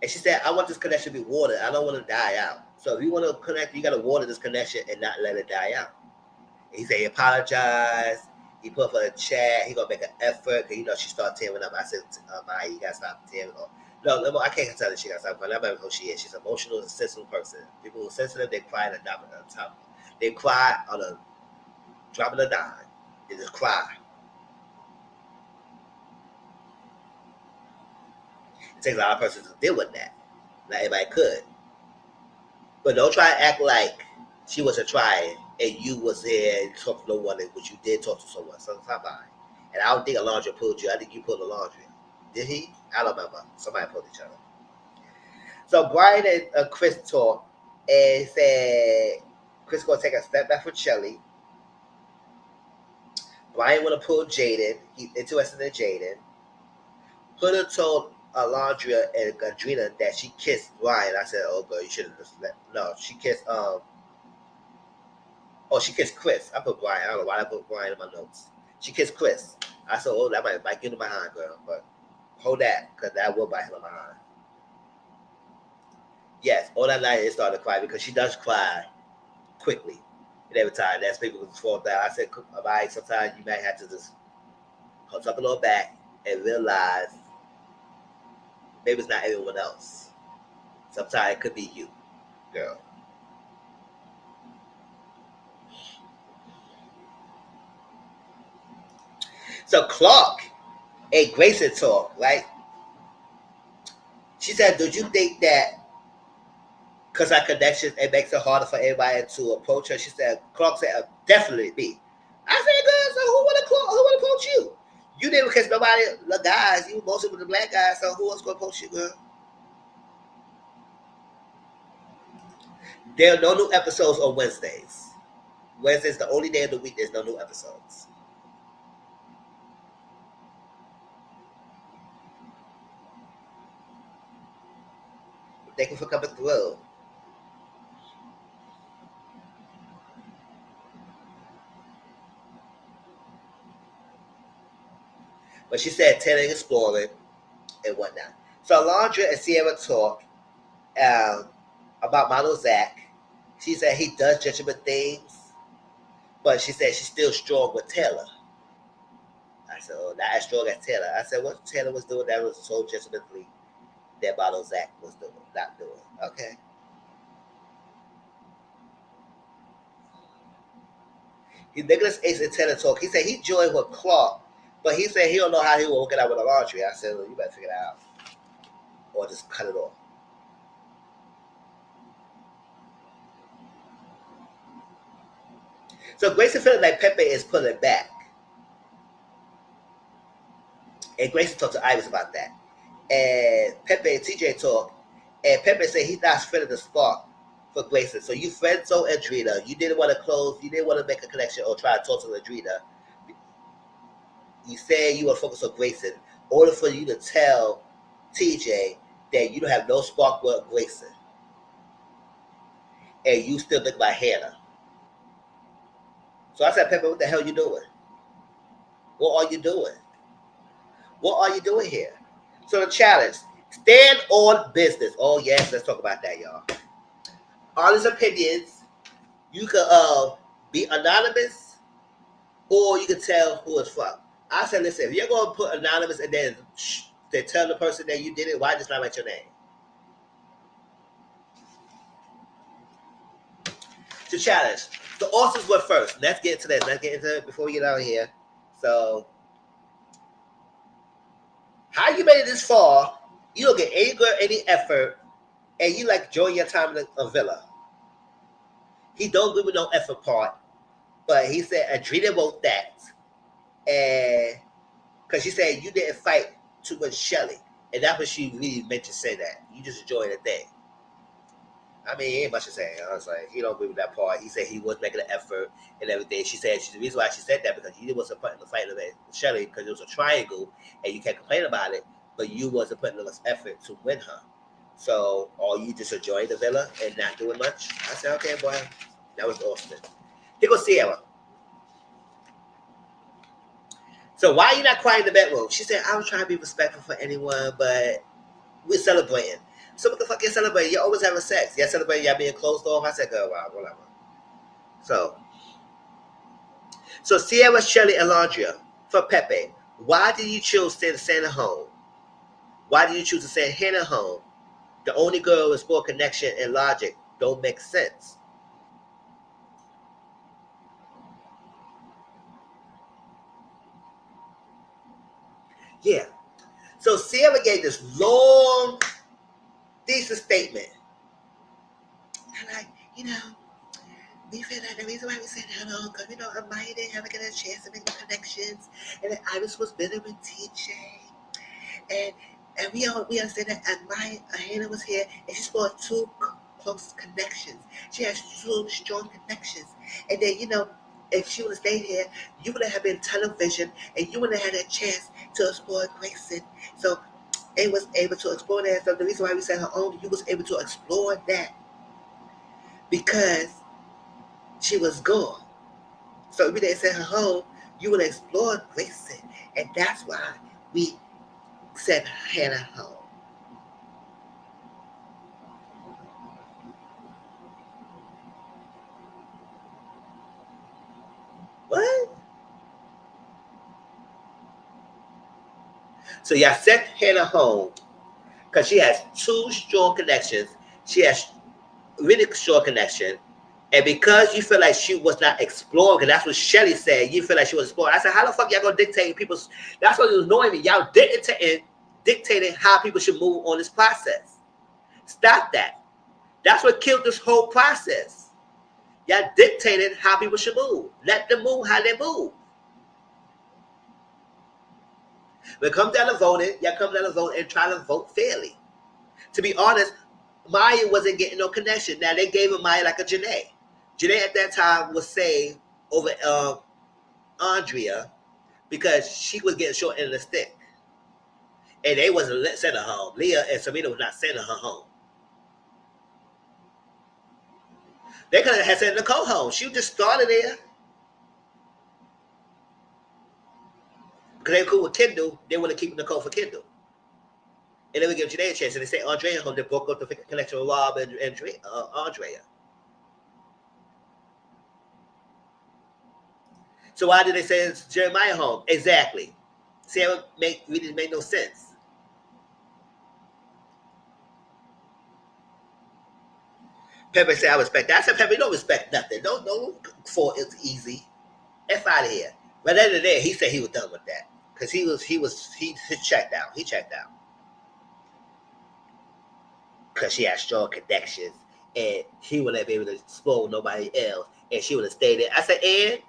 And she said, I want this connection to be watered. I don't want to die out. So if you want to connect, you got to water this connection and not let it die out. And he said, he apologized. He put for a chat. He going to make an effort. Because, you know, she started tearing up. I said, Maya, you got to stop tearing up. No, I can't tell her she got to stop crying. I don't know who she is. She's an emotional and sensitive person. People who are sensitive, they cry on the top. They cry on a drop of a dime. They just cry. It takes a lot of persons to deal with that. Not everybody could. But don't try to act like she wasn't trying and you was there and talked to no one, but you did talk to someone. So stop lying. And I don't think Alondra pulled you. I think you pulled Alondra. Did he? I don't remember. Somebody pulled each other. So Brian and Chris talked and said Chris going to take a step back for Shelly. Brian want to pull Jaden. He's interested in Jaden. Hunter told Alondra and Adrena that she kissed Brian. I said, oh, girl, you should have just let. No, she kissed, she kissed Chris. I put Brian. I don't know why I put Brian in my notes. She kissed Chris. I said, oh, that might bite you in the behind, girl. But hold that, because that will bite him in the behind. Yes, all that night it started to cry because she does cry quickly. And every time that's people who fall down. I said, all right, sometimes you might have to just hold up a little back and realize maybe it's not everyone else. Sometimes it could be you, girl. So Clark and Grayson talk, right? She said, do you think that because our connections, it makes it harder for everybody to approach her? She said, Clark said, definitely me. I said, girl, so who would approach you? You didn't because nobody, the guys, you mostly with the black guys, so who else going to approach you, girl? There are no new episodes on Wednesdays. Wednesday's the only day of the week there's no new episodes. Thank you for coming through. But she said Taylor exploring and whatnot. So Alondra and Sierra talk about Model Zach. She said he does judgment things, but she said she's still strong with Taylor. I said, oh, not as strong as Taylor. I said, what Taylor was doing that was so judgmentally that Bottle Zach was doing, not doing. Okay. Nicholas Ace and Taylor talk. He said he joined with Clark, but he said he don't know how he will work it out with the laundry. I said, well, you better figure it out. Or just cut it off. So Grayson feeling like Pepe is pulling back. And Grayson talked to Iris about that. And Pepe and TJ talk. And Pepe said he's not feeling the spark for Grayson. So you friend zone Adrena. You didn't want to close. You didn't want to make a connection or try to talk to Adrena. You said you were focused on Grayson. In order for you to tell TJ that you don't have no spark with Grayson. And you still look like Hannah. So I said, Pepe, what the hell you doing? What are you doing? What are you doing here? So the challenge, stand on business. Oh, yes, let's talk about that, y'all. Honest opinions, you can be anonymous or you can tell who it's from. I said, listen, if you're going to put anonymous and then they tell the person that you did it, why just not write your name? The challenge. The authors were first. Let's get into this. Let's get into it before we get out of here. So, how you made it this far, you don't get any good, any effort, and you like enjoy your time in a villa. He don't agree with no effort part, but he said Adrena wrote that, and because she said you didn't fight too much Shelly, and that's what she really meant to say that. You just enjoy the thing. I mean, he ain't much to say. I was like, he don't agree with that part. He said he was making an effort and everything. She said the reason why she said that because you wasn't putting the fight with Shelly because it was a triangle and you can't complain about it, but you wasn't putting enough effort to win her. So, are you just enjoying the villa and not doing much? I said, okay, boy, that was Austin. Here goes Sierra. So why are you not crying in the bedroom? She said, I was trying to be respectful for anyone, but we're celebrating. So what the fuck you celebrating? You're always having sex. You're celebrating y'all being closed off. I said, girl, wow, whatever. So Sierra, Shelly, and Landria for Pepe. Why did you choose to send her home? Why did you choose to send Hannah home? The only girl with sport connection and logic don't make sense. Yeah. So Sierra gave this long, decent statement. And we feel like the reason why we said hello, because Amaya didn't ever get a chance to make the connections, and that Iris was better with TJ, and we understand that Amaya Hannah was here, and she scored two close connections. She has two strong connections, and then if she would have stayed here, you would have been television, and you would have had a chance to explore Grayson. So it was able to explore that. So the reason why we said her own, you was able to explore that because she was gone. So if we didn't send her home, you would explore Grayson. And that's why we sent Hannah home. What? So y'all sent Hannah home because she has two strong connections. She has really strong connection. And because you feel like she was not exploring, because that's what Shelly said, you feel like she was exploring. I said, how the fuck y'all gonna dictate people's? That's what was annoying me. Y'all dictating how people should move on this process. Stop that. That's what killed this whole process. Y'all dictated how people should move. Let them move how they move. When it comes down to voting, y'all come down to vote and try to vote fairly. To be honest, Maya wasn't getting no connection. Now they gave Maya like a Janae. Janae at that time was saved over Andrea because she was getting short end of the stick. And they wasn't sending her home. Leah and Serena was not sending her home. They could have sent Nicole home. She just started there. Because they were cool with Kendall, they want to keep Nicole for Kendall. And then we give Janae a chance. And they say Andrea home. They broke up the connection with Rob and Andrea. So why did they say it's Jeremiah home? Exactly. Sarah really made no sense. Pepe said, I respect that. I said, Pepe, don't respect nothing. Don't for it's easy. F out of here. But at the end of the day, he said he was done with that. Because he checked out. He checked out. Because she had strong connections. And he wouldn't be able to explore nobody else. And she would have stayed there. I said, and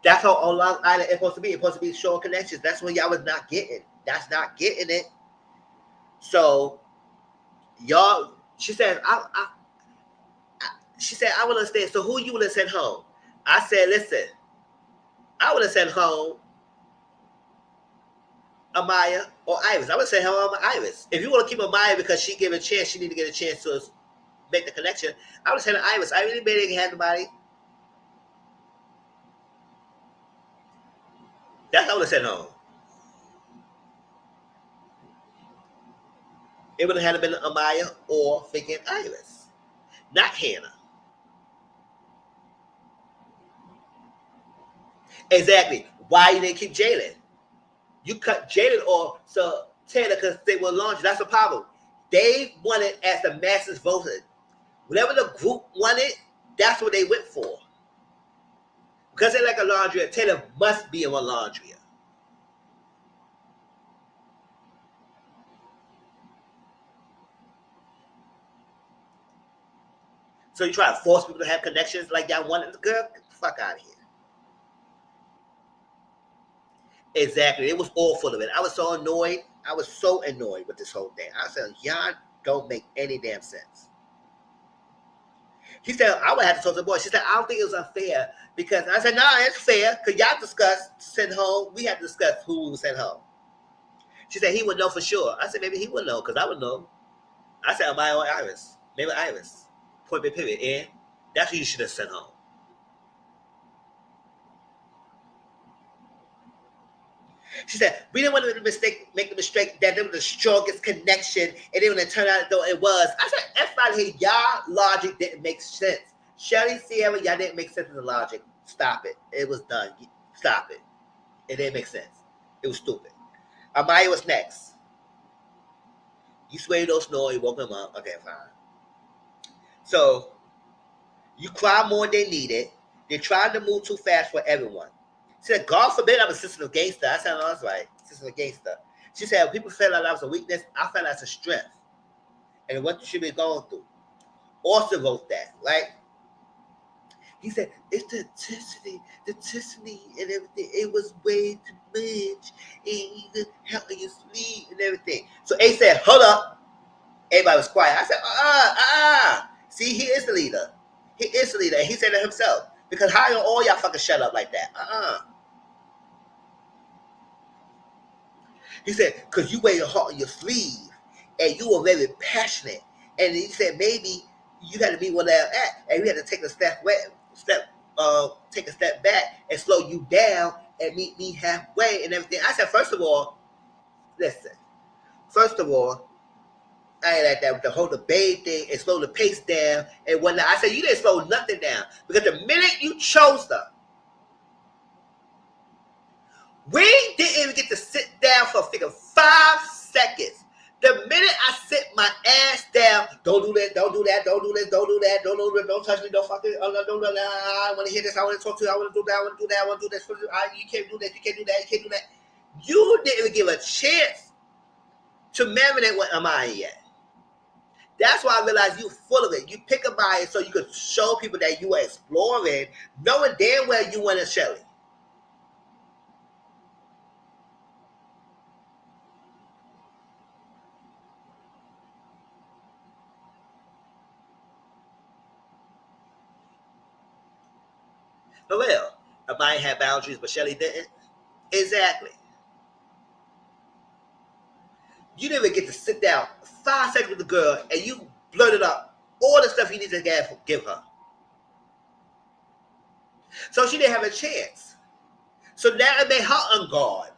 that's how on Long Island it's supposed to be. It's supposed to be strong connections. That's what y'all was not getting. That's not getting it. So y'all, she said, she said, I would understand. So who you would have sent home? I said, listen, I would have sent home Amaya or Iris. I would say home Iris. If you want to keep Amaya because she gave a chance, she need to get a chance to make the connection. I would have sent Iris. I really made it had nobody. That's what I would have sent home. It would have had to been Amaya or thinking Iris, not Hannah. Exactly. Why you didn't keep Jalen? You cut Jalen off so Taylor because they were launching. That's the problem. They wanted as the masses voted. Whatever the group wanted, that's what they went for. Because they like a laundry, Taylor must be in a laundry. So you try to force people to have connections like y'all wanted the girl? Get the fuck out of here. Exactly. It was all full of it. I was so annoyed. I was so annoyed with this whole thing. I said, y'all don't make any damn sense. He said, I would have to talk to the boy. She said, I don't think it was unfair because I said, no, it's fair because y'all discussed send home. We had to discuss who we would send home. She said, he would know for sure. I said, maybe he would know because I would know. I said, my own Iris. Maybe Iris. Point by pivot. And that's who you should have sent home. She said, we didn't want to make the mistake that there was the strongest connection, and then when it turned out though it was. I said, F out of here, y'all logic didn't make sense. Shelly, Sierra, y'all didn't make sense of the logic. Stop it. It was done. Stop it. It didn't make sense. It was stupid. Amaya was next. You swear you don't snore, you woke him up. Okay, fine. So, you cry more than needed. They're trying to move too fast for everyone. She said, God forbid I'm a sister of gangster. I said, no, that's right. Sister of gangster. She said, when people felt like that was a weakness, I felt that's a strength. And what you should be going through. Austin wrote that, right? He said, it's the intensity and everything. It was way too much. And you could help you sleep and everything. So A said, hold up. Everybody was quiet. I said, See, he is the leader. He is the leader. And he said it himself. Because how don't all y'all fucking shut up like that? He said, because you wear your heart on your sleeve and you were very passionate. And he said, maybe you got to be where they're at. And we had to take a take a step back and slow you down and meet me halfway and everything. I said, first of all, listen. First of all, I ain't like that with the whole debate thing and slow the pace down and whatnot. I said, you didn't slow nothing down. Because the minute you chose them, we didn't even get to sit down for a figure 5 seconds. The minute I sit my ass down, don't do that, don't do that, don't do this, don't do that, don't touch me, don't fucking, don't do that. I want to hear this, I want to talk to you, I want to do that, I want to do that, I want to do this. You can't do that, you can't do that, you can't do that. You didn't even give a chance to marinate with Amaya yet. That's why I realized you're full of it. You pick a bias so you could show people that you are exploring, knowing damn well you want to Shelly. For real. Amaya had boundaries, but Shelly didn't. Exactly. You didn't even get to sit down 5 seconds with the girl and you blurted out all the stuff you need to give her. So she didn't have a chance. So now it made her on guard.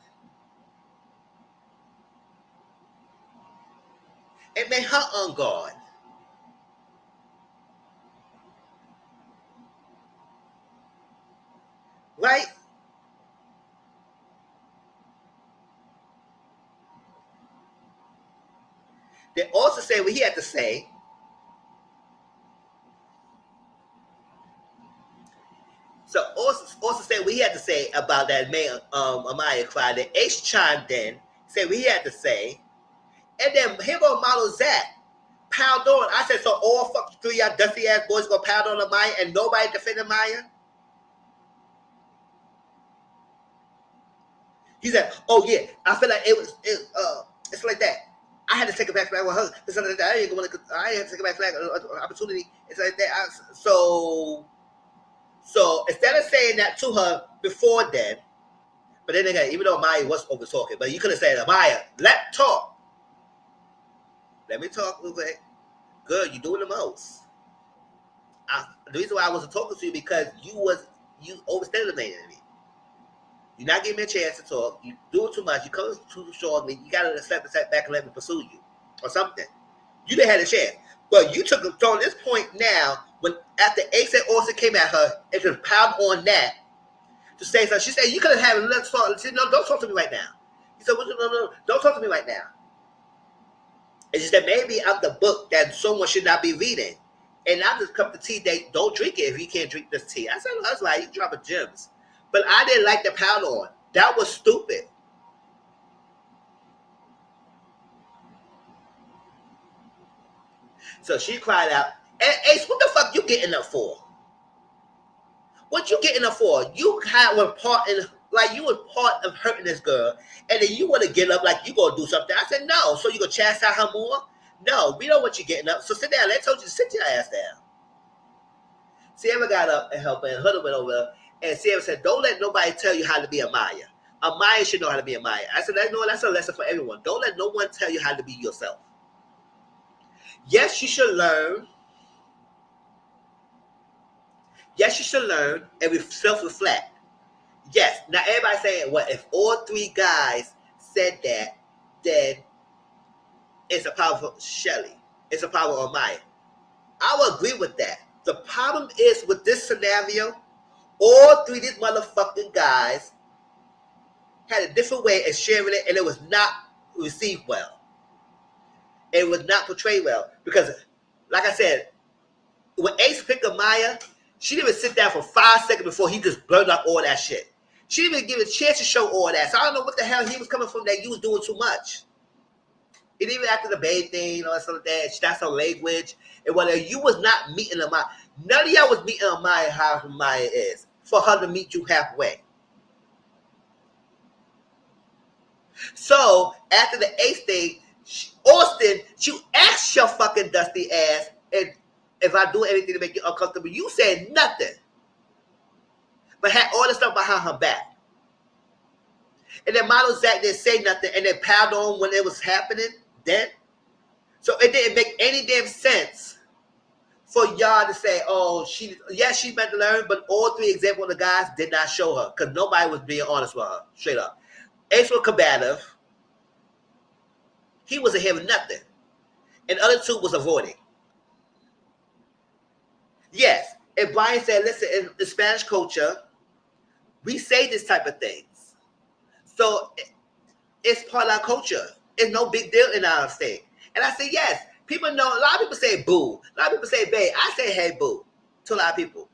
It made her on guard. Right? say what he had to say. So also say what he had to say about that man, Amaya cried. Then Ace chimed in, said what he had to say. And then here go Model Zach. Pound on. I said, so all fuck 3 y'all dusty ass boys gonna pound on Amaya and nobody defended Maya? He said, oh yeah, I feel like it's like that. I had to take it back with her. It's like that. I had to take it back flag opportunity. It's like that. So instead of saying that to her before then, but then again, even though Maya was over talking, but you could have said, Maya, let talk. Let me talk a little bit. Good, you're doing the most. The reason why I wasn't talking to you because you overstimulated me. You're not giving me a chance to talk. You do it too much. You come too shortly. You got to step back and let me pursue you or something. You didn't have a chance. But you took on this point now when after Ace and Austin came at her and could pound on that to say something. She said, you could have had a little talk. She said, no, don't talk to me right now. He said, no, don't talk to me right now. And she said, maybe I'm the book that someone should not be reading. And not this cup of tea, they don't drink it if you can't drink this tea. I said, well, that's right, you dropping gems. But I didn't like the pound on. That was stupid. So she cried out, Ace, what the fuck you getting up for? What you getting up for? You had one part in, like you were part of hurting this girl, and then you want to get up like you gonna do something. I said, no. So you gonna chastise her more? No, we know what you're getting up. So sit down. They told you to sit your ass down. Sierra got up and helped her, and Huda went over, and Sierra said, don't let nobody tell you how to be a Maya. A Maya should know how to be a Maya. I said, no, that's a lesson for everyone. Don't let no one tell you how to be yourself. Yes, you should learn. Yes, you should learn and self-reflect. Yes. Now, everybody's saying, well, if all 3 guys said that, then it's a problem for Shelly. It's a problem on Maya. I will agree with that. The problem is with this scenario, all 3 of these motherfucking guys had a different way of sharing it, and it was not received well. It was not portrayed well. Because, like I said, when Ace picked up Maya, she didn't even sit down for 5 seconds before he just burned up all that shit. She didn't even give a chance to show all that. So I don't know what the hell he was coming from that you was doing too much. And even after the babe thing, or something like that, that's her language. And whether you was not meeting a Maya, none of y'all was meeting a Maya how Maya is. For her to meet you halfway. So, after the Ace thing, Austin, you asked your fucking dusty ass and if I do anything to make you uncomfortable. You said nothing. But had all the stuff behind her back. And then Model Zach didn't say nothing and then piled on when it was happening then. So it didn't make any damn sense for y'all to say, oh, she meant to learn, but all 3 examples of the guys did not show her because nobody was being honest with her, straight up. Ace was combative. He wasn't hearing nothing. And the other 2 was avoiding. Yes. And Brian said, listen, in the Spanish culture, we say this type of things. So it's part of our culture. It's no big deal in our state. And I say, yes. People know, a lot of people say boo. A lot of people say babe. I say hey boo to a lot of people.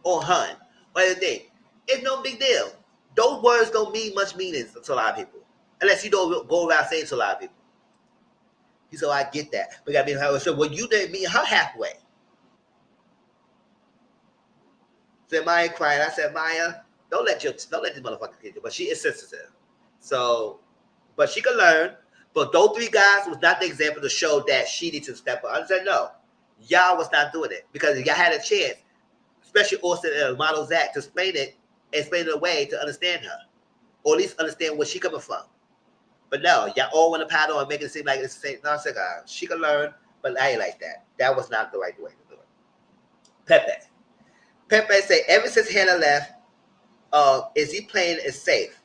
Or hun. Or anything. It's no big deal. Those words don't mean much meaning to a lot of people. Unless you don't go around saying to a lot of people. He said, oh, I get that. But I mean, I said, well, you didn't meet her halfway. So Maya cried. I said, Maya, don't let this motherfucker get you. But she is sensitive. So, but she can learn. But those 3 guys was not the example to show that she needs to step up. I said, no. Y'all was not doing it. Because y'all had a chance, especially Austin and Model Zach, to explain it away to understand her. Or at least understand where she coming from. But no, y'all all want to paddle and make it seem like it's the same. No, I said, she can learn, but I ain't like that. That was not the right way to do it. Pepe said, ever since Hannah left, is he playing it safe?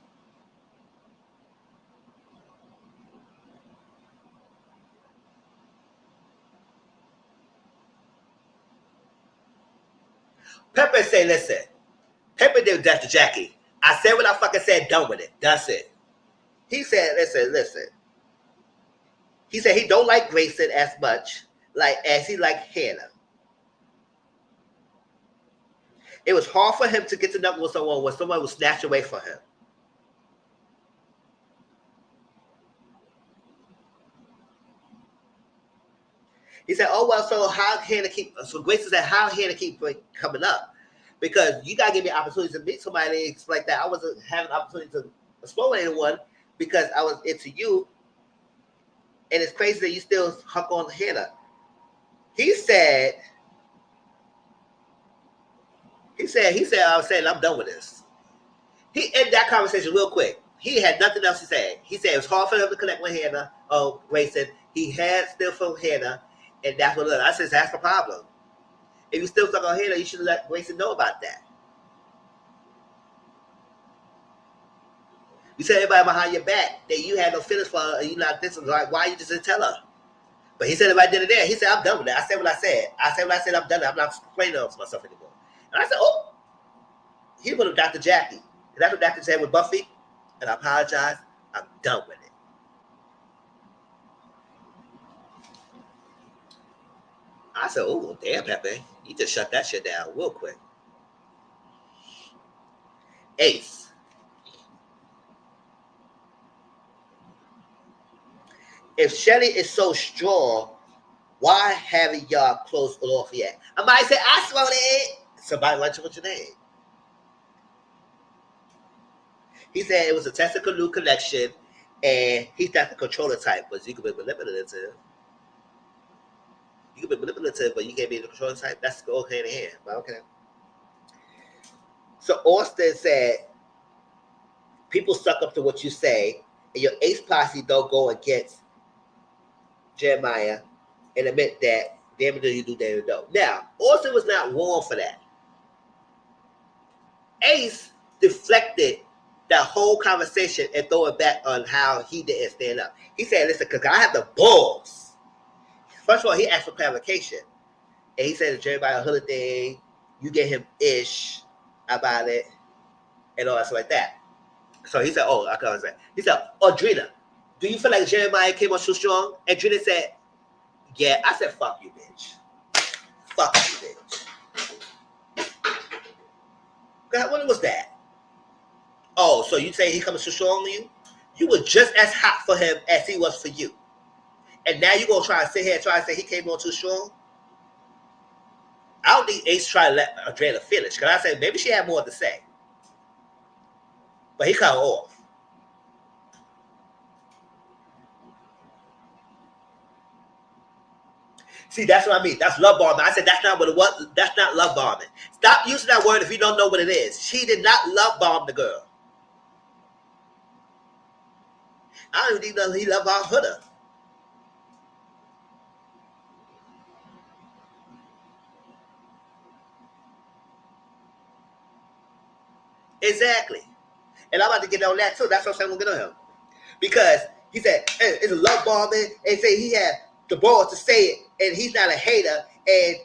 Pepe said, listen, Pepe did that to Jackie. I said what I fucking said, done with it. That's it. He said, listen. He said he don't like Grayson as much as he liked Hannah. It was hard for him to get to know someone when someone was snatched away from him. He said, "Oh well, so how Hannah keep?" So Grayson said, "How Hannah keep coming up? Because you gotta give me an opportunity to meet somebody like that. I wasn't having an opportunity to explore with anyone because I was into you, and it's crazy that you still hunk on Hannah." He said, I was saying, I'm done with this. He ended that conversation real quick. He had nothing else to say. He said it was hard for him to connect with Hannah. Oh, Grayson, he had still from Hannah, and that's what it was. I said, that's the problem. If you still stuck on Hannah, you should have let Grayson know about that. You said everybody behind your back that you had no feelings for her and you not this. Like, why you just didn't tell her? But he said if I did it there, he said, I'm done with that. I said what I said. I'm done. I'm not complaining of myself anymore. And I said, oh, he put up Dr. Jackie. And that's what Dr. said with Buffy. And I apologize. I'm done with it. I said, oh, damn, Pepe. You just shut that shit down real quick. Ace. If Shelly is so strong, why haven't y'all closed it off yet? I might say, I swallowed it. Somebody lunch with your name. He said it was a testicle new connection, and he's not the controller type, but you can be manipulative. You can be manipulative, but you can't be the controller type. That's go hand in hand. But okay. So Austin said, people suck up to what you say, and your ace posse don't go against Jeremiah and admit that damn it you do, damn it don't. Now, Austin was not wrong for that. Ace deflected that whole conversation and throw it back on how he didn't stand up. He said, listen, because I have the balls. First of all, he asked for clarification. And he said to Jeremiah Hood thing, you get him ish about it and all that stuff like that. So he said, oh, I can't understand. He said, Audrina, do you feel like Jeremiah came on too strong? And Audrina said, yeah. I said, fuck you, bitch. Fuck you, bitch. God, what was that? Oh, so you say he comes too strong to you? You were just as hot for him as he was for you. And now you're going to try to sit here and try to say he came on too strong? I don't think Ace tried to let Adriana finish. Because I said maybe she had more to say. But he cut her off. See, that's what I mean. That's love bombing. I said that's not what it was. That's not love bombing. Stop using that word if you don't know what it is. She did not love bomb the girl. I don't even think he love bombed her. Exactly. And I'm about to get on that too. That's what I'm saying. We'll get on him. Because he said, hey, it's a love bombing. And say he had the balls to say it. And he's not a hater. And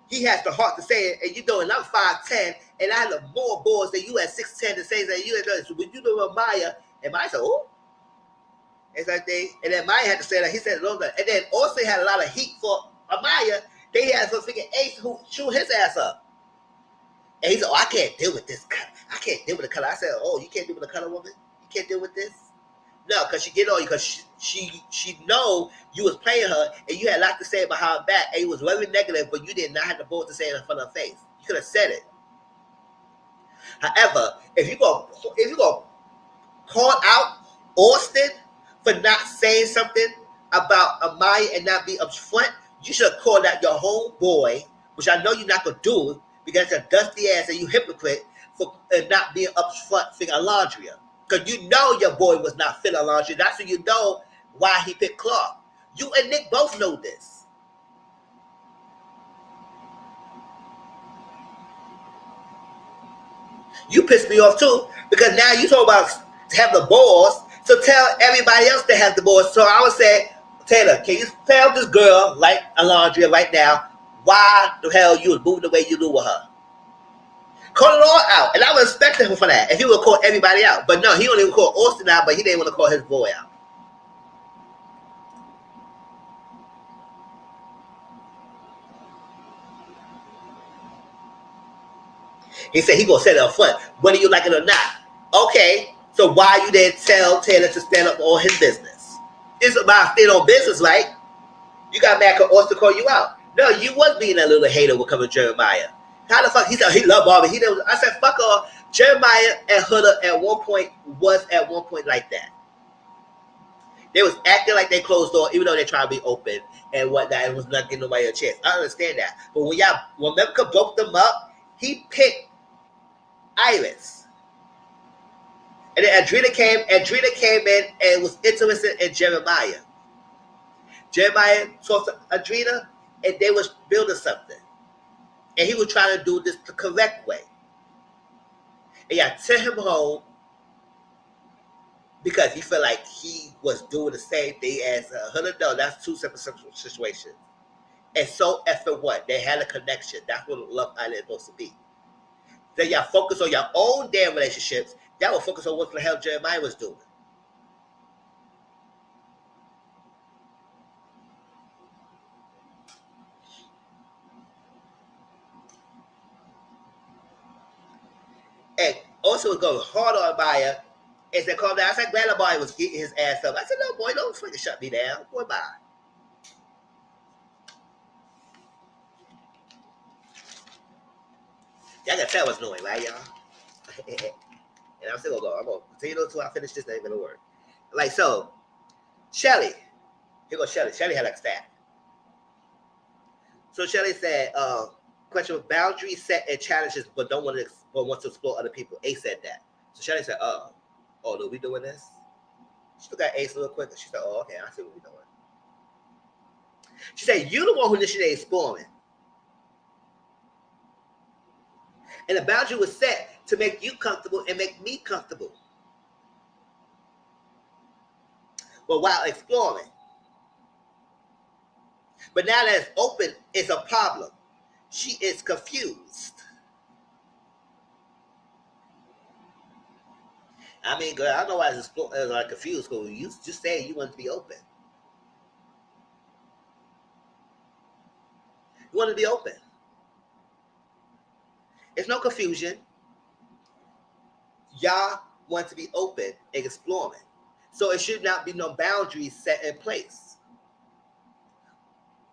he has the heart to say it. And you know, and I'm 5'10". And I have more balls than you at 6'10" to say that you had done. So when you know Maya, and Maya said, oh. And then Maya had to say that. He said, and then also had a lot of heat for Amaya. They had some freaking Ace who chewed his ass up. And he said, oh, I can't deal with this color. I can't deal with the color. I said, oh, you can't deal with the color, woman? You can't deal with this? No, because she get on you because she know you was playing her and you had a lot to say behind her back and it was very negative, but you did not have the balls to say it in front of her face. You could have said it. However, if you go call out Austin for not saying something about Amaya and not be upfront, you should have called out your homeboy, which I know you're not gonna do because you're a dusty ass and you hypocrite for not being upfront for Alondria. Because you know your boy was not feeling Alondria. That's when you know why he picked Clark. You and Nick both know this. You pissed me off too because now you talk about having the balls. So tell everybody else to have the balls. So I would say, Taylor, can you tell this girl like Alondria right now why the hell you was moving the way you do with her? Call it all out. And I would respect him for that if he would call everybody out. But no, he only would call Austin out, but he didn't want to call his boy out. He said he gonna set it up front, whether you like it or not. Okay, so why you didn't tell Taylor to stand up on his business? It's about staying on business, right? You got Matt Oyster call you out. No, you was being a little hater with coming Jeremiah. How the fuck? He said he loved Barbie. He didn't. I said fuck off. Jeremiah and Huda at one point was at one point like that. They was acting like they closed door, even though they tried to be open and whatnot. It was not giving nobody a chance. I understand that. But when Memka broke them up, he picked Iris. And then Adrena came in and was interested in Jeremiah. Jeremiah talked to Adrena, and they was building something. And he was trying to do this the correct way. And y'all sent him home because he felt like he was doing the same thing as Huda. No, that's two separate situations. And so effing what? They had a connection. That's what Love Island is supposed to be. Then y'all focus on your own damn relationships. Y'all will focus on what the hell Jeremiah was doing. And also was going hard on Maya. And said, calm down. I said, glad the boy was getting his ass up. I said, no, boy, don't freaking shut me down. Boy, bye. Y'all can tell what's annoying, right, y'all? And I'm still gonna go. I'm gonna continue until I finish this. Ain't gonna work. Like so, Shelly. Here goes Shelly. Shelly had like staff. So Shelly said, question of boundaries set and challenges, but don't want to explore other people. Ace said that. So Shelly said, oh, are we doing this? She looked at Ace a little quicker. She said, oh, okay, I see what we're doing. She said, you the one who initiated exploring. And the boundary was set to make you comfortable and make me comfortable. But while exploring. But now that it's open, it's a problem. She is confused. I mean, girl, I don't know why it's like confused, because you just saying you want to be open. You want to be open. There's no confusion. Y'all want to be open and exploring. So it should not be no boundaries set in place.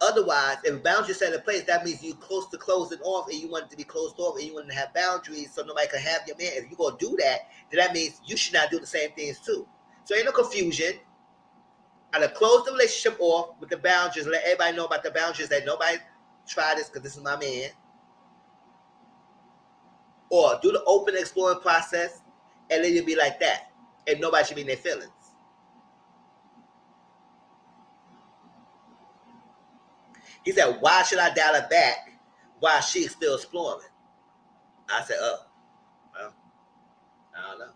Otherwise, if boundaries set in place, that means you close to closing off and you want it to be closed off and you want to have boundaries so nobody can have your man. If you're going to do that, then that means you should not do the same things too. So ain't no confusion. Either close the relationship off with the boundaries, let everybody know about the boundaries, that nobody try this because this is my man. Or do the open exploring process and let it be like that. And nobody should be in their feelings. He said, why should I dial it back while she's still exploring? I said, well, I don't know.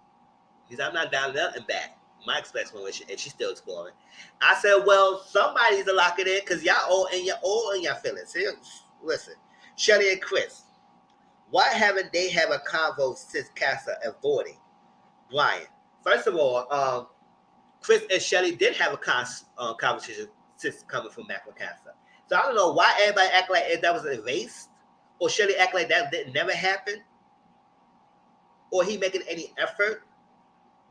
He said, I'm not dialing nothing back. My expectation, and she's still exploring. I said, well, somebody's to lock it in because y'all all in your feelings. See, listen, Shelly and Chris, why haven't they have a convo since Casa avoiding Brian? First of all, Chris and Shelly did have a conversation since coming from back with Casa. So I don't know why everybody act like that was erased, or Shelly act like that didn't never happen, or he making any effort.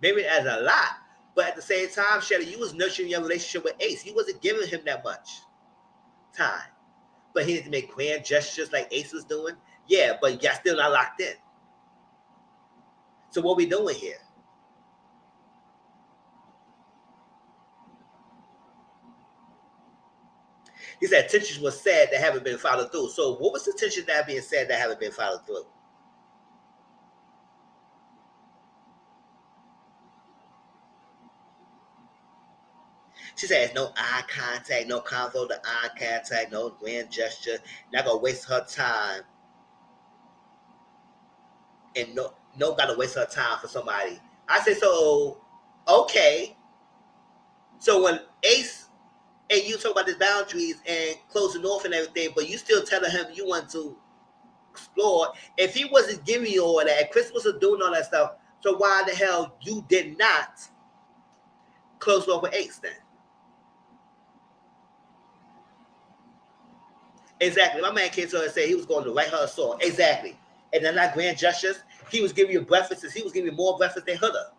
Maybe as a lot, but at the same time, Shelly, you was nurturing your relationship with Ace. You wasn't giving him that much time, but he didn't make grand gestures like Ace was doing. Yeah, but y'all still not locked in. So what we doing here? He said tensions was said that haven't been followed through. So what was the tensions that being said that haven't been followed through? She said no eye contact, no convo to eye contact, no grand gesture. Not gonna waste her time. And no gotta waste her time for somebody. I said, so okay. So when Ace and you talk about the boundaries and closing off and everything, but you still telling him you want to explore. If he wasn't giving you all that, Chris wasn't doing all that stuff, so why the hell you did not close off with Ace then? Exactly. My man came to her and said he was going to write her a song. Exactly. And they're not grand gestures. He was giving you breakfasts. He was giving you more breakfast than Huda.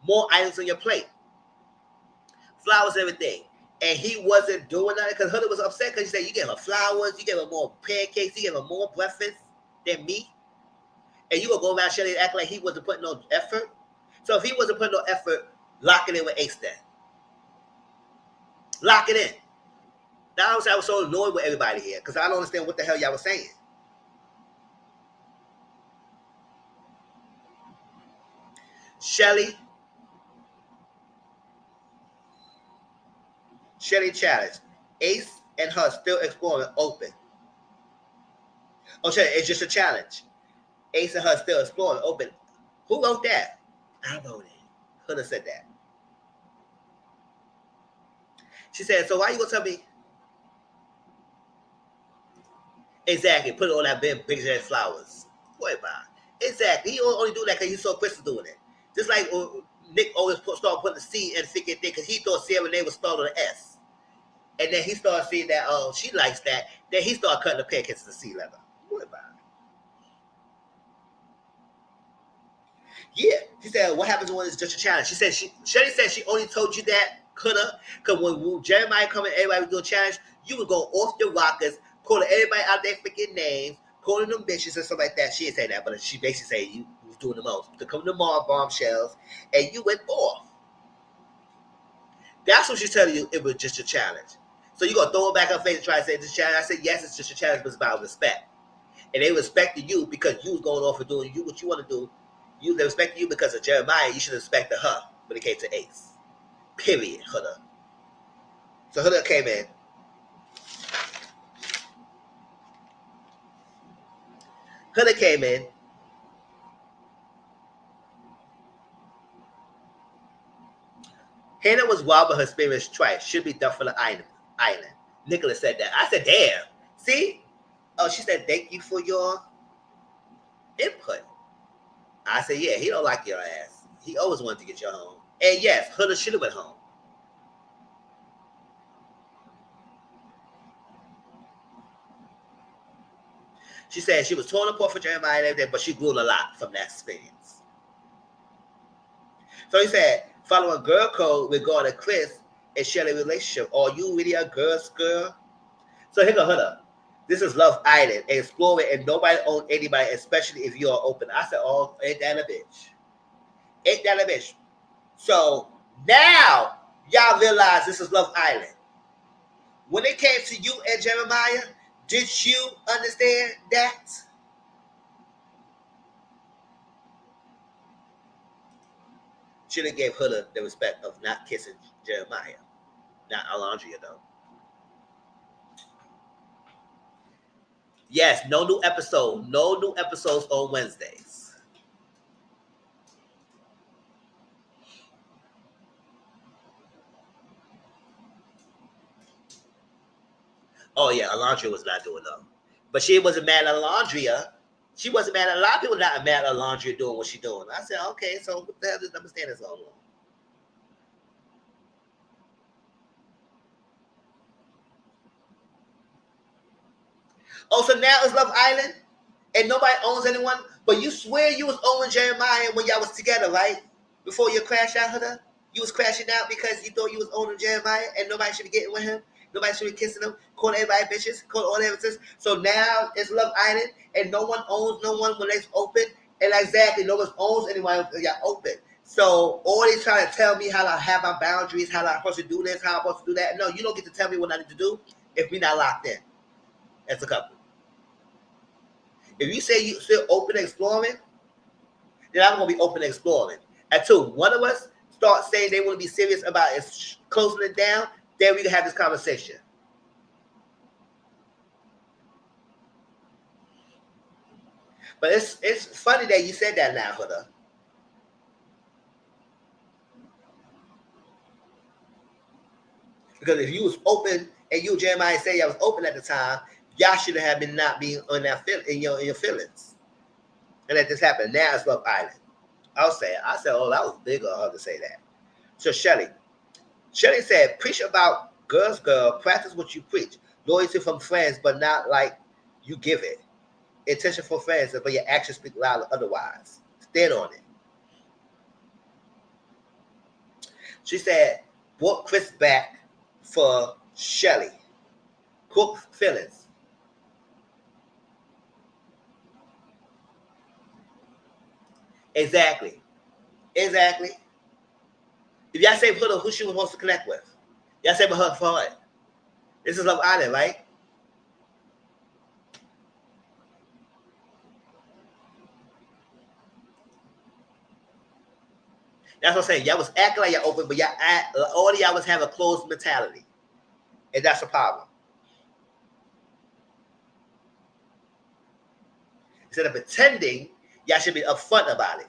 More items on your plate. Flowers, everything. And he wasn't doing that because Huda was upset because he said, you gave her flowers, you gave her more pancakes, you gave her more breakfast than me. And you gonna go around Shelly and act like he wasn't putting no effort? So if he wasn't putting no effort, lock it in with Ace then. Lock it in. Now I was so annoyed with everybody here because I don't understand what the hell y'all was saying. Shelly challenge. Ace and her still exploring open. Oh, Shelly, it's just a challenge. Ace and her still exploring open. Who wrote that? I wrote it. Huda said that. She said, so why you gonna tell me? Exactly. Put all that big ass flowers. Boy, bye. Exactly. He only do that because he saw Crystal doing it. Just like Nick always started putting the C in thick and thick because he thought Sarah name was spelled with an S. And then he started seeing that, oh, she likes that. Then he started cutting the pancakes to the C level. Boy, bye. Yeah. She said, what happens when it's just a challenge? She said, Shelly said she only told you that, because when Jeremiah come and everybody was doing a challenge, you would go off the rockers, calling everybody out their freaking names, calling them bitches and stuff like that. She didn't say that, but she basically said you was doing the most. To come to bombshells, and you went off. That's what she's telling you. It was just a challenge. So you gonna throw it back in her face and try to say it's a challenge? I said yes, it's just a challenge, but it's about respect. And they respected you because you was going off and doing you what you want to do. They respected you because of Jeremiah. You should have respected her when it came to Ace. Period. Huda. So Huda came in. Huda came in. Hannah was wild, but her spirit's twice. Should be done for the island. Nicholas said that. I said, damn. See? Oh, she said, thank you for your input. I said, yeah, he don't like your ass. He always wanted to get you home. And yes, Huda should have went home. She said she was torn apart for Jeremiah and everything, but she grew a lot from that experience. So he said, following girl code regarding Chris and Shelly relationship. Are you really a girl's girl? So here go Huda. This is Love Island. Explore it and nobody owns anybody, especially if you are open. I said, oh, ain't that a bitch? Ain't that a bitch? So now y'all realize this is Love Island. When it came to you and Jeremiah, did you understand that? Should have gave Huda the respect of not kissing Jeremiah. Not Alondria, though. Yes, no new episode. No new episodes on Wednesdays. Oh, yeah, Alondria was not doing though. But she wasn't mad at Alondria. She wasn't mad at a lot of people not mad at Alondria doing what she's doing. I said, okay, so what the hell does understand this all along? Oh, so now it's Love Island and nobody owns anyone, but you swear you was owning Jeremiah when y'all was together, right? Before you crashed out, Huda? You was crashing out because you thought you was owning Jeremiah and nobody should be getting with him? Nobody should be kissing him, calling everybody bitches, calling all evidence. So now it's Love Island and no one owns no one when it's open. And exactly, no one owns anyone when y'all open. So all they trying to tell me how I have my boundaries, how I'm supposed to do this, how I'm supposed to do that. No, you don't get to tell me what I need to do if we're not locked in as a couple. If you say you still open and exploring, then I'm gonna be open and exploring. And two, one of us start saying they want to be serious about closing it down, then we can have this conversation. But it's funny that you said that now, Huda. Because if you was open and you Jeremiah say y'all was open at the time, y'all should have been not being on that in your feelings. And that this happened. Now it's Love Island. I'll say it. I said, oh, that was big of her to say that. So Shelly said, preach about girl, practice what you preach. Loyalty from friends, but not like you give it. intention for friends, but your actions speak loud otherwise. Stand on it. She said, brought Chris back for Shelly. Cook feelings. Exactly. Exactly. If y'all say put her who she was supposed to connect with, y'all say her for what? This is Love Island, right? That's what I'm saying. Y'all was acting like y'all open, but all of y'all was having a closed mentality. And that's a problem. Instead of pretending, y'all should be upfront about it.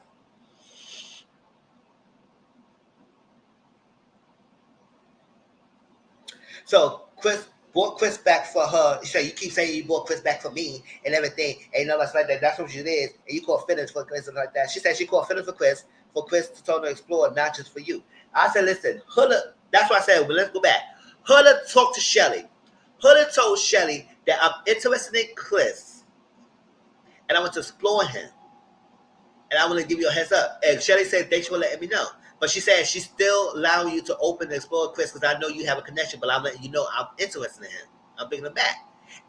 So Chris brought Chris back for her. She said, you keep saying you brought Chris back for me and everything. And you know what's like that. That's what you did. And you called feelings for Chris and like that. She said she called feelings for Chris to tell her to explore, not just for you. I said, listen, Huda, that's why I said, well, let's go back. Huda talked to Shelly. Huda told Shelly that I'm interested in Chris and I want to explore him. And I want to give you a heads up. And Shelly said, thanks for letting me know. But she said she's still allowing you to open and explore Chris because I know you have a connection, but I'm letting you know I'm interested in him. I'm bringing him back.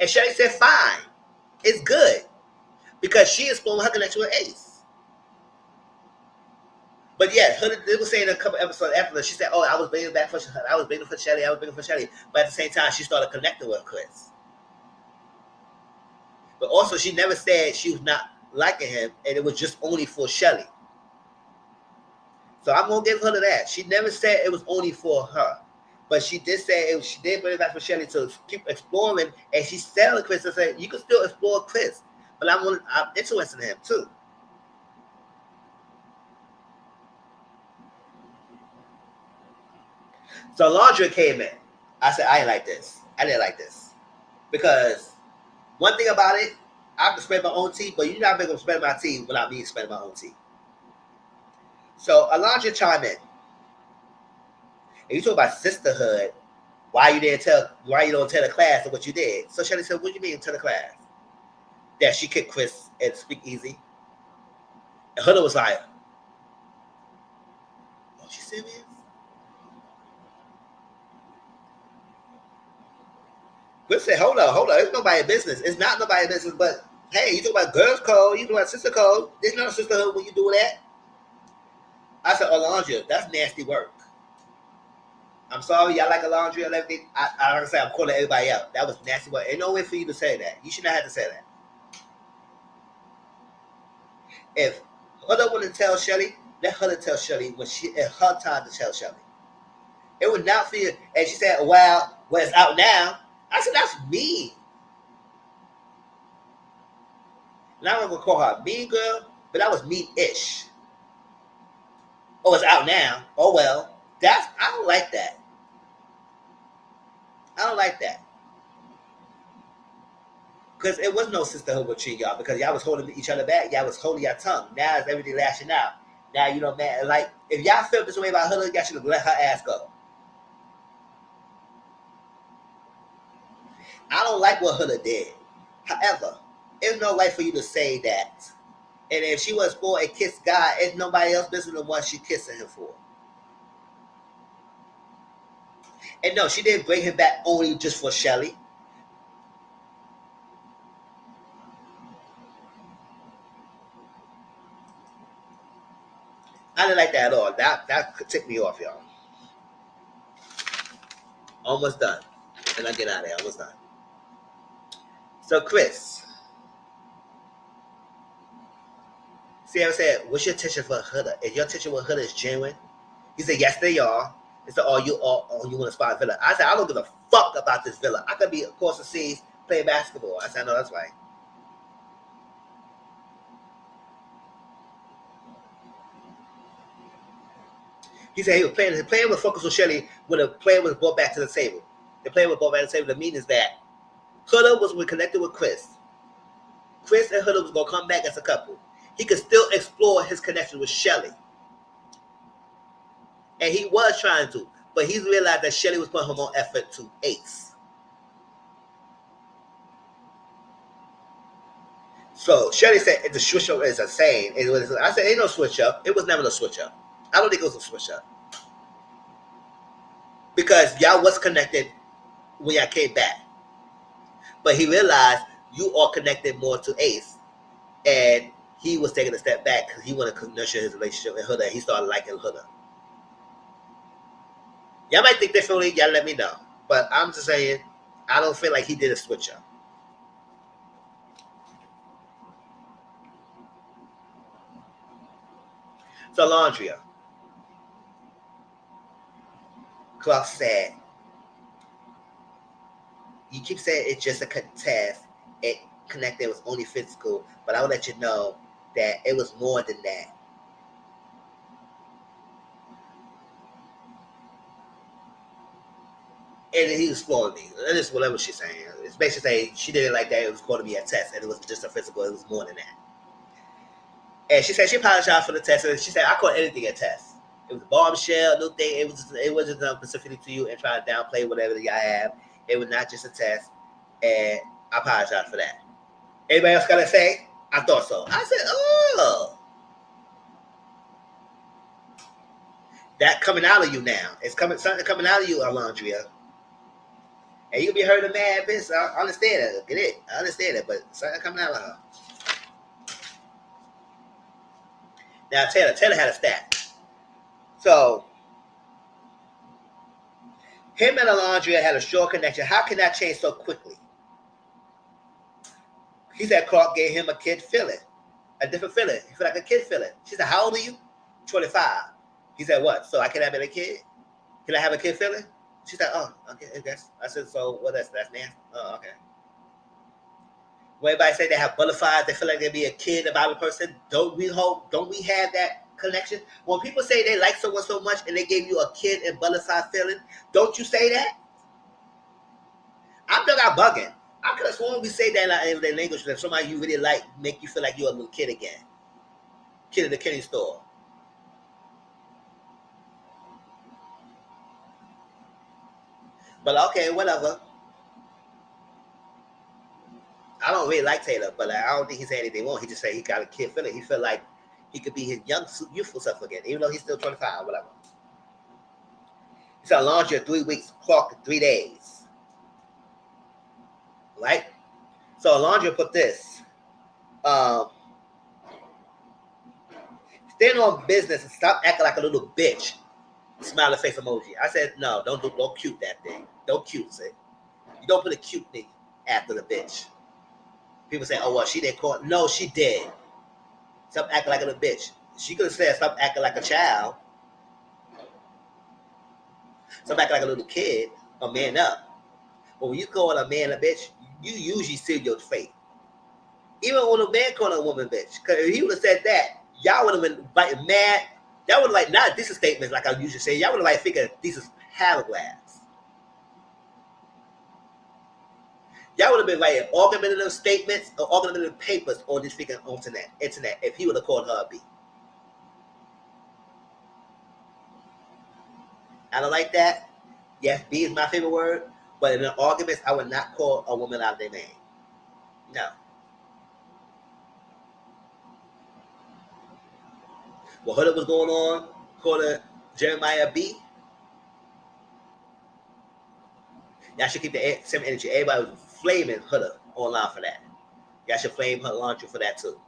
And Shelly said, fine. It's good. Because she explored her connection with Ace. But yeah, they were saying a couple episodes after that, she said, oh, I was waiting for Shelly. But at the same time, she started connecting with Chris. But also, she never said she was not liking him, and it was just only for Shelly. So I'm gonna give her to that. She never said it was only for her, but she did say she did bring it back for Shelly to keep exploring. And she's telling Chris to say you can still explore Chris, but I'm interested in him too. So Laundry came in. I said I didn't like this. I didn't like this because one thing about it, I can spread my own tea, but you're not gonna spread my tea without me spreading my own tea. So Alondra chimed in. And you talk about sisterhood. Why you don't tell the class what you did? So Shelly said, what do you mean tell the class? That she kicked Chris and Speak Easy. And Huda was like, oh, she serious? Chris said, hold on. It's nobody's business. It's not nobody's business, but hey, you talk about girls code, you talk about sister code. There's not a sisterhood when you do that. I said, Alondra, that's nasty work. I'm sorry, y'all like Alondra and everything. I like I said, I'm calling everybody out. That was nasty work. Ain't no way for you to say that. You should not have to say that. If Huda want to tell Shelly, let Huda tell Shelly when it's her time to tell Shelly. It would not feel, and she said, well, it's out now. I said, that's mean. Now I'm going to call her a mean girl, but that was mean-ish. Oh, it's out now. Oh, well. I don't like that. I don't like that. Because it was no sisterhood between y'all because y'all was holding each other back. Y'all was holding your tongue. Now it's everything lashing out. Now you know, man, like, if y'all felt this way about her, y'all should have let her ass go. I don't like what Huda did. However, there's no right for you to say that. And if she was for a kiss guy, it's nobody else business than what she kissing him for. And no, she didn't bring him back only just for Shelly. I didn't like that at all. That could tick me off, y'all. Almost done. And I get out of there. Almost done. So Chris, see, I said, what's your intention for Huda? If your intention with Huda is genuine, he said, yes, they are. He said, you want to spot Villa? I said, I don't give a fuck about this Villa. I could be across the seas playing basketball. I said, no, that's right. He said he was playing. The player was focused on Shelly when the player was brought back to the table. The player was brought back to the table. The meaning is that Huda was connected with Chris. Chris and Huda was going to come back as a couple. He could still explore his connection with Shelly. And he was trying to, but he realized that Shelly was putting her more effort to Ace. So Shirley said the switch up is insane. It was. I said ain't no switch up. It was never no switch up. I don't think it was a switch up because y'all was connected when y'all came back, but he realized you all connected more to Ace, and he was taking a step back because he wanted to nurture his relationship with Huda. He started liking Huda. Y'all might think differently. Y'all let me know, but I'm just saying I don't feel like he did a switch up. So Landria, Clark said, you keep saying it's just a test. It connected was only physical, but I will let you know that it was more than that. And he was exploring me. That is whatever she's saying. It's basically saying she didn't like that. It was going to be a test, and it wasn't just a physical. It was more than that. And she said she apologized for the test. And she said I call anything a test. It was a bombshell, new thing. It wasn't done specifically to you and trying to downplay whatever y'all have. It was not just a test, and I apologize for that. Anybody else got to say? I thought so. I said, oh, that coming out of you now. It's something coming out of you, Alondria. And you can be hurt a mad bitch. I understand that. Get it? I understand it, but something coming out of her. Now Taylor had a stat. So him and Alondria had a short connection. How can that change so quickly? He said Clark gave him a kid feeling, a different feeling. He felt like a kid feeling. She said, how old are you? 25. He said, what? So I can have a kid? Can I have a kid feeling? She said, oh, okay, I guess. I said, so what is that's nasty? Oh, okay. When everybody say they have butterflies, they feel like they be a kid about a person. Don't we have that connection? When people say they like someone so much and they gave you a kid and butterfly feeling, don't you say that? I'm not bugging. I could have sworn we say that in their language that somebody you really like make you feel like you're a little kid again. Kid in the candy store. But okay, whatever. I don't really like Taylor, but I don't think he said anything wrong. He just said he got a kid feeling. He felt like he could be his young, youthful self again, even though he's still 25, whatever. He said launch 3 weeks, Clark 3 days. Right? So Alondra put this. Stand on business and stop acting like a little bitch. Smiley face emoji. I said, no, don't cute that thing. Don't cute it. You don't put a cute thing after the bitch. People say, oh, well, she didn't call. No, she did. Stop acting like a little bitch. She could have said, stop acting like a child. Stop acting like a little kid or man up. But when you call a man a bitch, you usually seal your fate. Even when a man called a woman bitch. Because if he would have said that, y'all would have been like mad. Y'all would have like, not decent statements like I usually say. Y'all would have like figured decent paragraphs. Y'all would have been writing argumentative statements or argumentative papers on this freaking internet if he would have called her a B. I don't like that. Yes, B is my favorite word, but in an argument, I would not call a woman out of their name. No. What Huda was going on, calling Jeremiah B. Y'all should keep the same energy. Everybody was flaming Huda online for that. Y'all should flame her laundry for that too.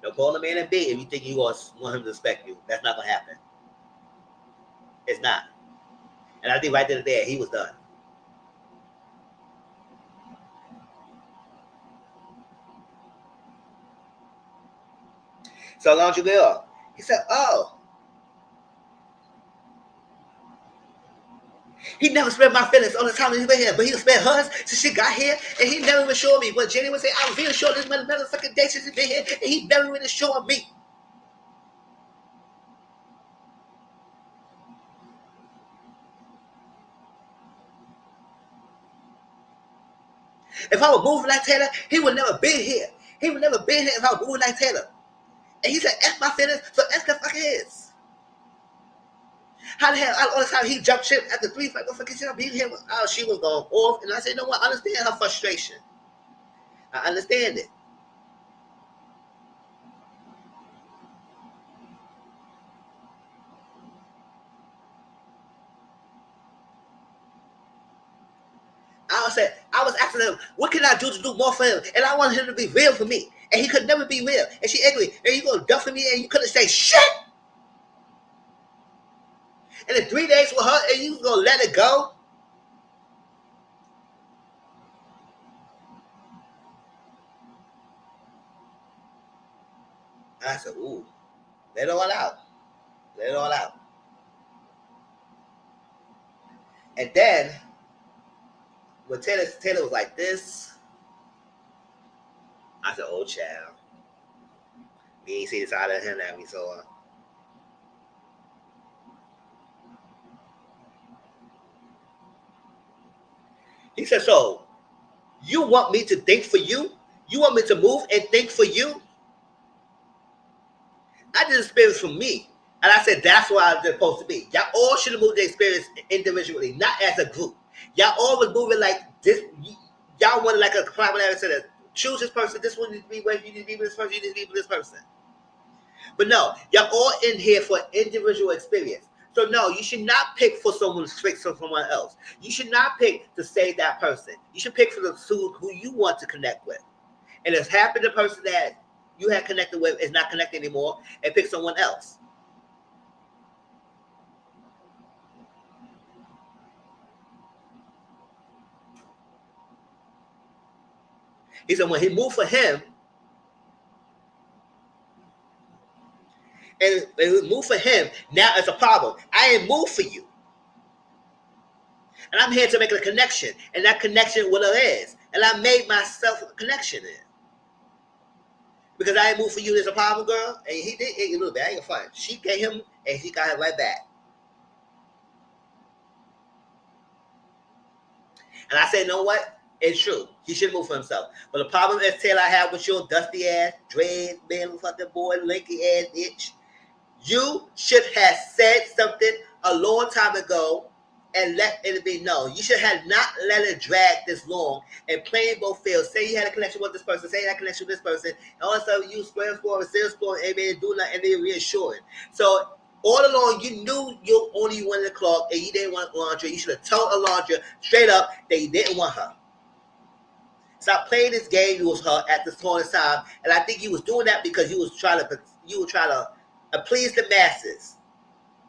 Don't call a man a B if you think you want him to respect you. That's not gonna happen. It's not. And I think right there, he was done. So Laundry Bill, he said, oh, he never spread my feelings all the time he's been here, but he spread hers since she got here, and he never even showed me. But Jenny would say, I was really sure this motherfucking day since he's been here, and he never even showed me. If I was moving like Taylor, he would never been here. He would never been here if I was moving like Taylor. And he said, F my feelings, so F the fuck his. How the hell, all the time he jumped ship at the 3 fight, motherfucker, she beat him. Oh, she was going off. And I said, you know what? I understand her frustration. I understand it. I was asking him, what can I do to do more for him? And I wanted him to be real for me. And he could never be real. And she angry. And you gonna duff for me and you couldn't say shit. And in 3 days with her and you gonna let it go? And I said, ooh, let it all out. Let it all out. And then when Taylor was like this, I said, oh child. We ain't see the side of him that we saw. He said, so you want me to think for you? You want me to move and think for you? I did experience for me. And I said, that's why I'm supposed to be. Y'all all should have moved the experience individually, not as a group. Y'all all was moving like this. Y'all wanted like a collaborative to choose this person. This one needs to be with you, need to be with this person, you need to be with this person. But no, y'all all in here for individual experience. So no, you should not pick for someone to fix for someone else. You should not pick to save that person. You should pick for the who you want to connect with. And if happen the person that you had connected with is not connected anymore, and pick someone else. He said when he moved for him, and it moved for him, now it's a problem. I ain't moved for you. And I'm here to make a connection. And that connection, what it is. And I made myself a connection in. Because I ain't moved for you, there's a problem, girl. And he did a little bit. I ain't fine. She gave him, and he got her right back. And I said, you know what? It's true. He should move for himself. But the problem is, Taylor, I have with your dusty ass, dread, man, fucking boy, lanky ass bitch. You should have said something a long time ago and let it be known. You should have not let it drag this long and playing both fields. Say you had a connection with this person, say you had a connection with this person, and all of a sudden you square score and still score and they do nothing and they reassuring. So all along you knew you only wanted Clark and you didn't want Alondra. You should have told Alondra straight up that you didn't want her. Stop playing this game with her at this point in time. And I think you was doing that because you were trying to please the masses.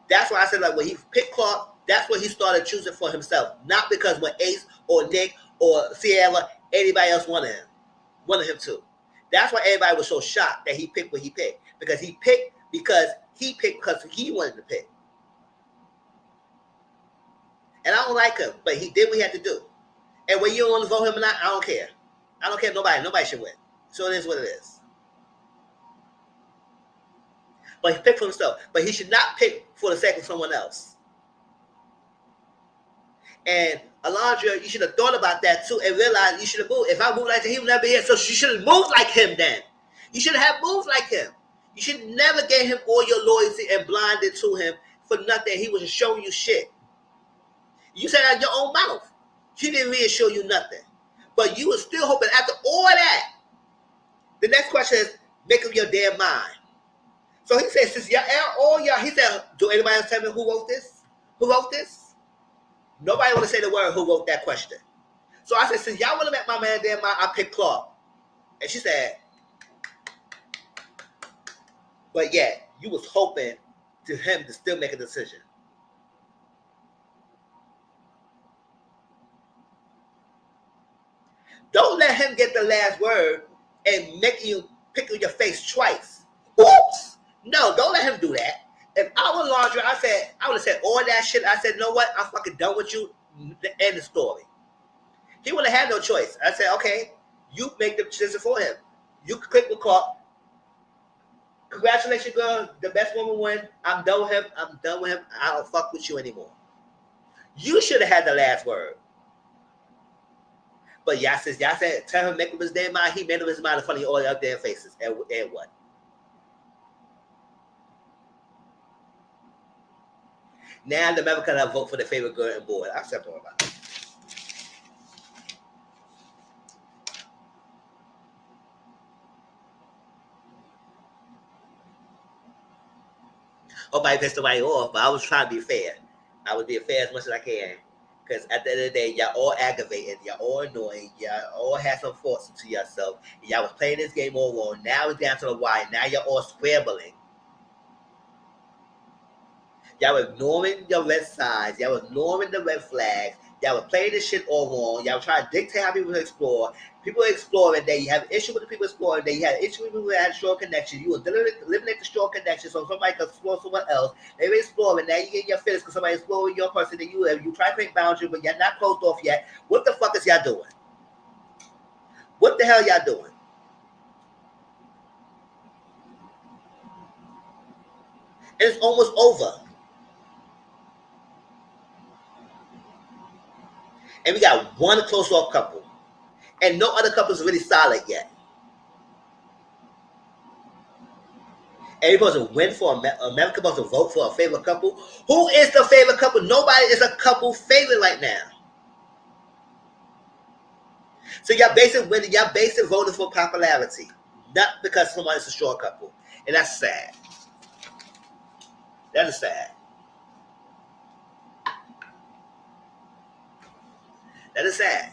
That's why I said, like, when he picked Clark, that's what he started choosing for himself. Not because when Ace or Nick or Sierra, anybody else wanted him too. That's why everybody was so shocked that he picked what he picked. Because he picked because he wanted to pick. And I don't like him, but he did what he had to do. And when you don't want to vote him or not, I don't care. I don't care if nobody should win. So it is what it is. But he picked for himself. But he should not pick for the sake of someone else. And Alondra, you should have thought about that too and realized you should have moved. If I moved like him, he would never be here. So you should have moved like him then. You should have moved like him. You should never gave him all your loyalty and blinded to him for nothing. He was just showing you shit. You said out of your own mouth. He didn't reassure you nothing. But you were still hoping after all that. The next question is, make up your damn mind. So he said, since y'all, he said, do anybody else tell me who wrote this? Who wrote this? Nobody want to say the word who wrote that question. So I said, since y'all want to make my man damn mind, I picked Clark. And she said, but yeah, you was hoping to him to still make a decision. Don't let him get the last word and make you pick up your face twice. Oops! No, don't let him do that. If I was Laundry, I would have said all that shit. I said, you know what? I'm fucking done with you. End the story. He would have had no choice. I said, okay, you make the decision for him. You click the call. Congratulations, girl. The best woman won. I'm done with him. I'm done with him. I don't fuck with you anymore. You should have had the last word. But y'all said, tell him make up his damn mind. He made up his mind in front of all your damn faces. And what? Now the member cannot vote for the favorite girl and boy. I've said all about it. Hope I pissed somebody off, but I was trying to be fair. I was being fair as much as I can. Because at the end of the day, y'all all aggravated, y'all all annoying, y'all all had some faults to yourself. Y'all was playing this game all wrong. Now it's down to the wire. Now y'all all scrambling. Y'all were ignoring your red signs. Y'all was ignoring the red flags. Y'all were playing this shit all wrong. Y'all were trying to dictate how people explore. People are exploring. Then you have an issue with the people exploring. Then you had an issue with people who had a strong connection. You would eliminate the strong connection so somebody can explore someone else. They were exploring. Now you get your feelings because somebody exploring your person that you try to create boundaries, but you're not closed off yet. What the fuck is y'all doing? What the hell y'all doing? And it's almost over. And we got one close off couple. And no other couple is really solid yet. Everybody's supposed to win for America, supposed to vote for a favorite couple. Who is the favorite couple? Nobody is a couple favorite right now. So y'all basically voting for popularity, not because somebody's a strong couple, and that's sad. That is sad. That is sad.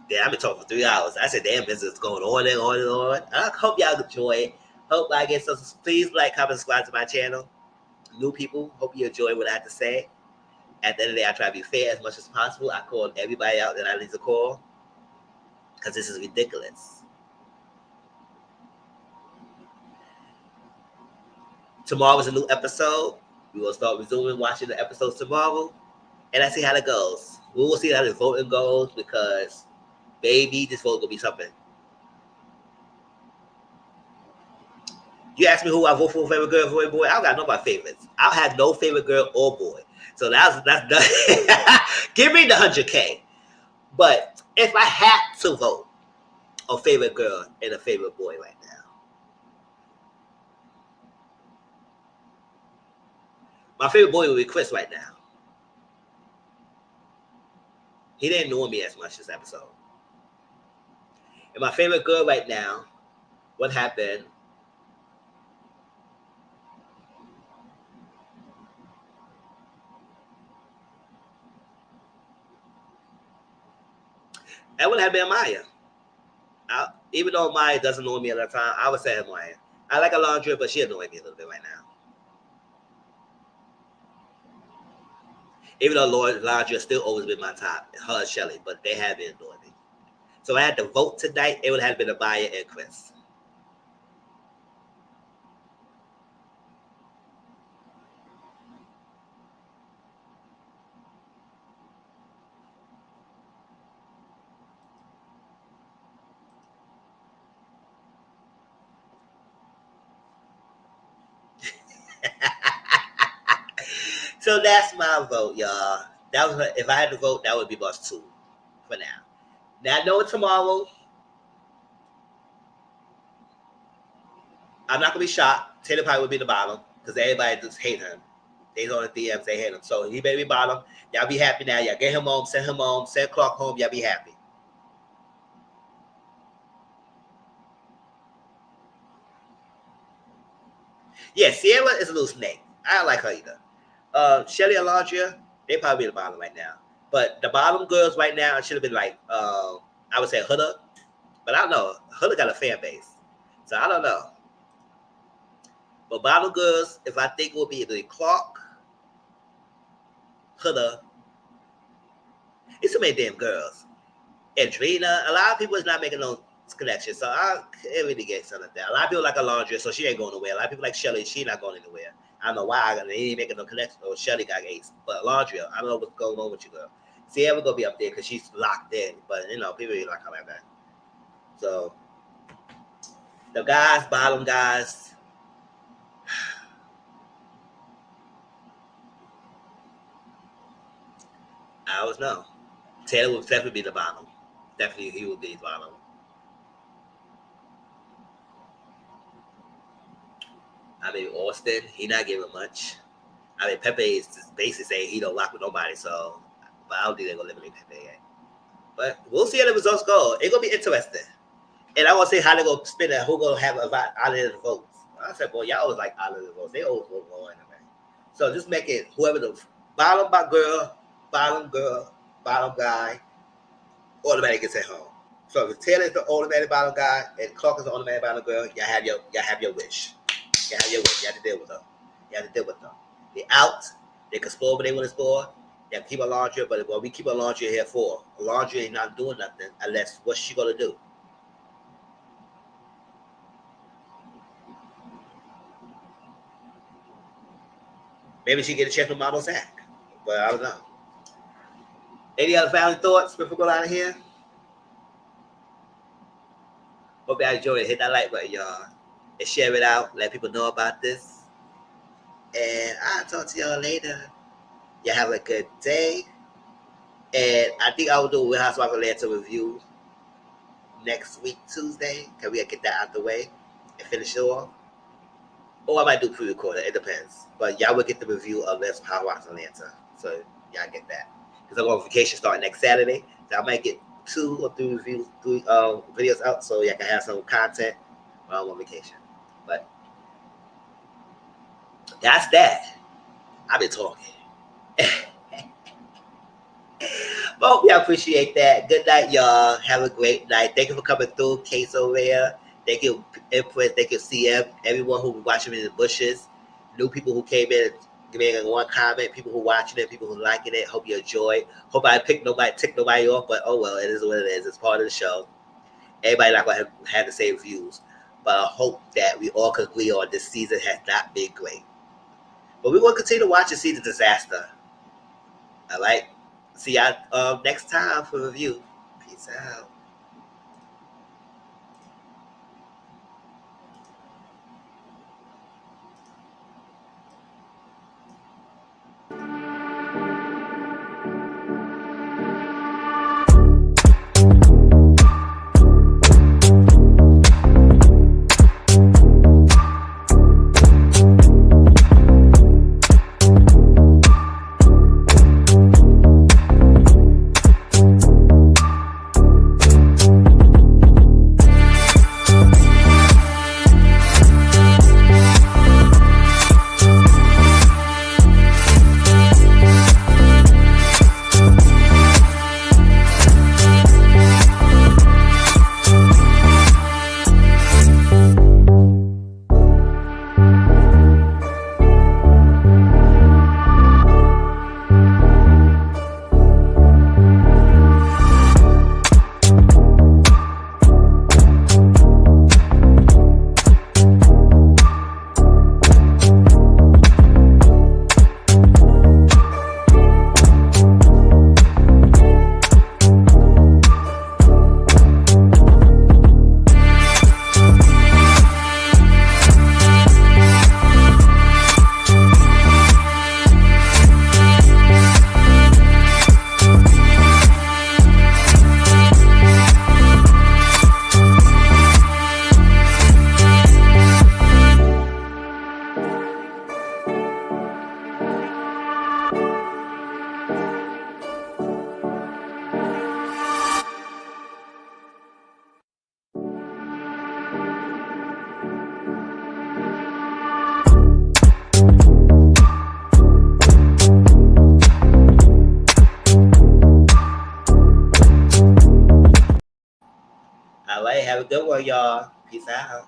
Yeah, I've been talking for 3 hours. I said, damn, this is going on and on and on. I hope y'all enjoy it. Hope I get some. Please like, comment, subscribe to my channel. New people, hope you enjoy what I have to say. At the end of the day, I try to be fair as much as possible. I call everybody out that I need to call because this is ridiculous. Tomorrow is a new episode. We will start resuming watching the episodes tomorrow. And I see how it goes. We will see how the voting goes because, baby, this vote will be something. You asked me who I vote for, favorite girl, favorite boy. I don't got nobody favorites. I have no favorite girl or boy. So that's give me the 100K. But if I had to vote a favorite girl and a favorite boy right now, my favorite boy would be Chris right now. He didn't know me as much this episode. And my favorite girl right now, what happened? That would have been Maya. Even though Maya doesn't know me at that time, I would say Maya. I like Alondra, but she annoyed me a little bit right now. Even though Alondra still always been my top, her and Shelly, but they have been annoying me. So I had to vote tonight. It would have been Maya and Chris. So that's my vote, y'all. That was if I had to vote, that would be Boss 2 for now. Now I know tomorrow I'm not gonna be shocked. Taylor probably would be the bottom because everybody just hate him. They on the DMs, they hate him. So he better be bottom. Y'all be happy now. Y'all get him home, send Clark home. Y'all be happy. Yeah, Sierra is a little snake. I don't like her either. Shelly and Alondra, they probably be the bottom right now. But the bottom girls right now should have been like, I would say Huda. But I don't know. Huda got a fan base. So I don't know. But bottom girls, if I think will be either Clark, Huda. It's so many damn girls. Adrena, a lot of people is not making no connection. So I can't really get something like that. A lot of people like Alondra, so she ain't going nowhere. A lot of people like Shelly, she not going anywhere. I don't know why they ain't making no connection. Or Shelly got ace. But Alondra, I don't know what's going on with you, girl. Sierra gonna be up there because she's locked in. But you know, people really like her like that. So the guys, bottom guys. I always know. Taylor would definitely be the bottom. Definitely he would be the bottom. I mean Austin, he not giving much. I mean, Pepe is just basically saying he don't lock with nobody, so but I don't think they're gonna eliminate Pepe yet. But we'll see how the results go. It's gonna be interesting. And I want to see how they're gonna spin it, who gonna have a vote out of the votes. I said, boy, y'all always like out of the votes. They always vote more anyway. So just make it whoever the bottom girl, bottom guy, automatic gets at home. So if Taylor's the automatic bottom guy and Clark is the automatic bottom girl, y'all have your wish. You have your wish. You have to deal with them. They're out. They can explore what they want to explore. They have to keep a laundry, but what we keep a laundry here for? A laundry ain't not doing nothing unless what's she gonna do? Maybe she get a chance with Model Zach, but I don't know. Any other final thoughts before we go out of here? Hope y'all enjoyed it. Hit that like button, y'all. And share it out. Let people know about this. And I'll talk to y'all later. Y'all have a good day. And I think I will do a Real Housewives of Atlanta review next week, Tuesday. Can we get that out the way and finish it off? Or I might do pre-recorded. It depends. But y'all will get the review of Real Housewives of Atlanta. So y'all get that. Because I'm on vacation starting next Saturday. So I might get 2 or 3 videos out so y'all can have some content while I'm on vacation. But that's that. I've been talking. Well, we appreciate that. Good night, y'all. Have a great night. Thank you for coming through. Case over there. Thank you, Empress. Thank you, CM. Everyone who was watching me in the bushes. New people who came in, giving one comment. People who watching it. People who liking it. Hope you enjoy. Hope I tick nobody off. But oh well, it is what it is. It's part of the show. Everybody not gonna have the same views. But I hope that we all can agree on this season has not been great. But we will continue to watch and see the disaster. All right. See y'all next time for review. Peace out. All right, have a good one, y'all. Peace out.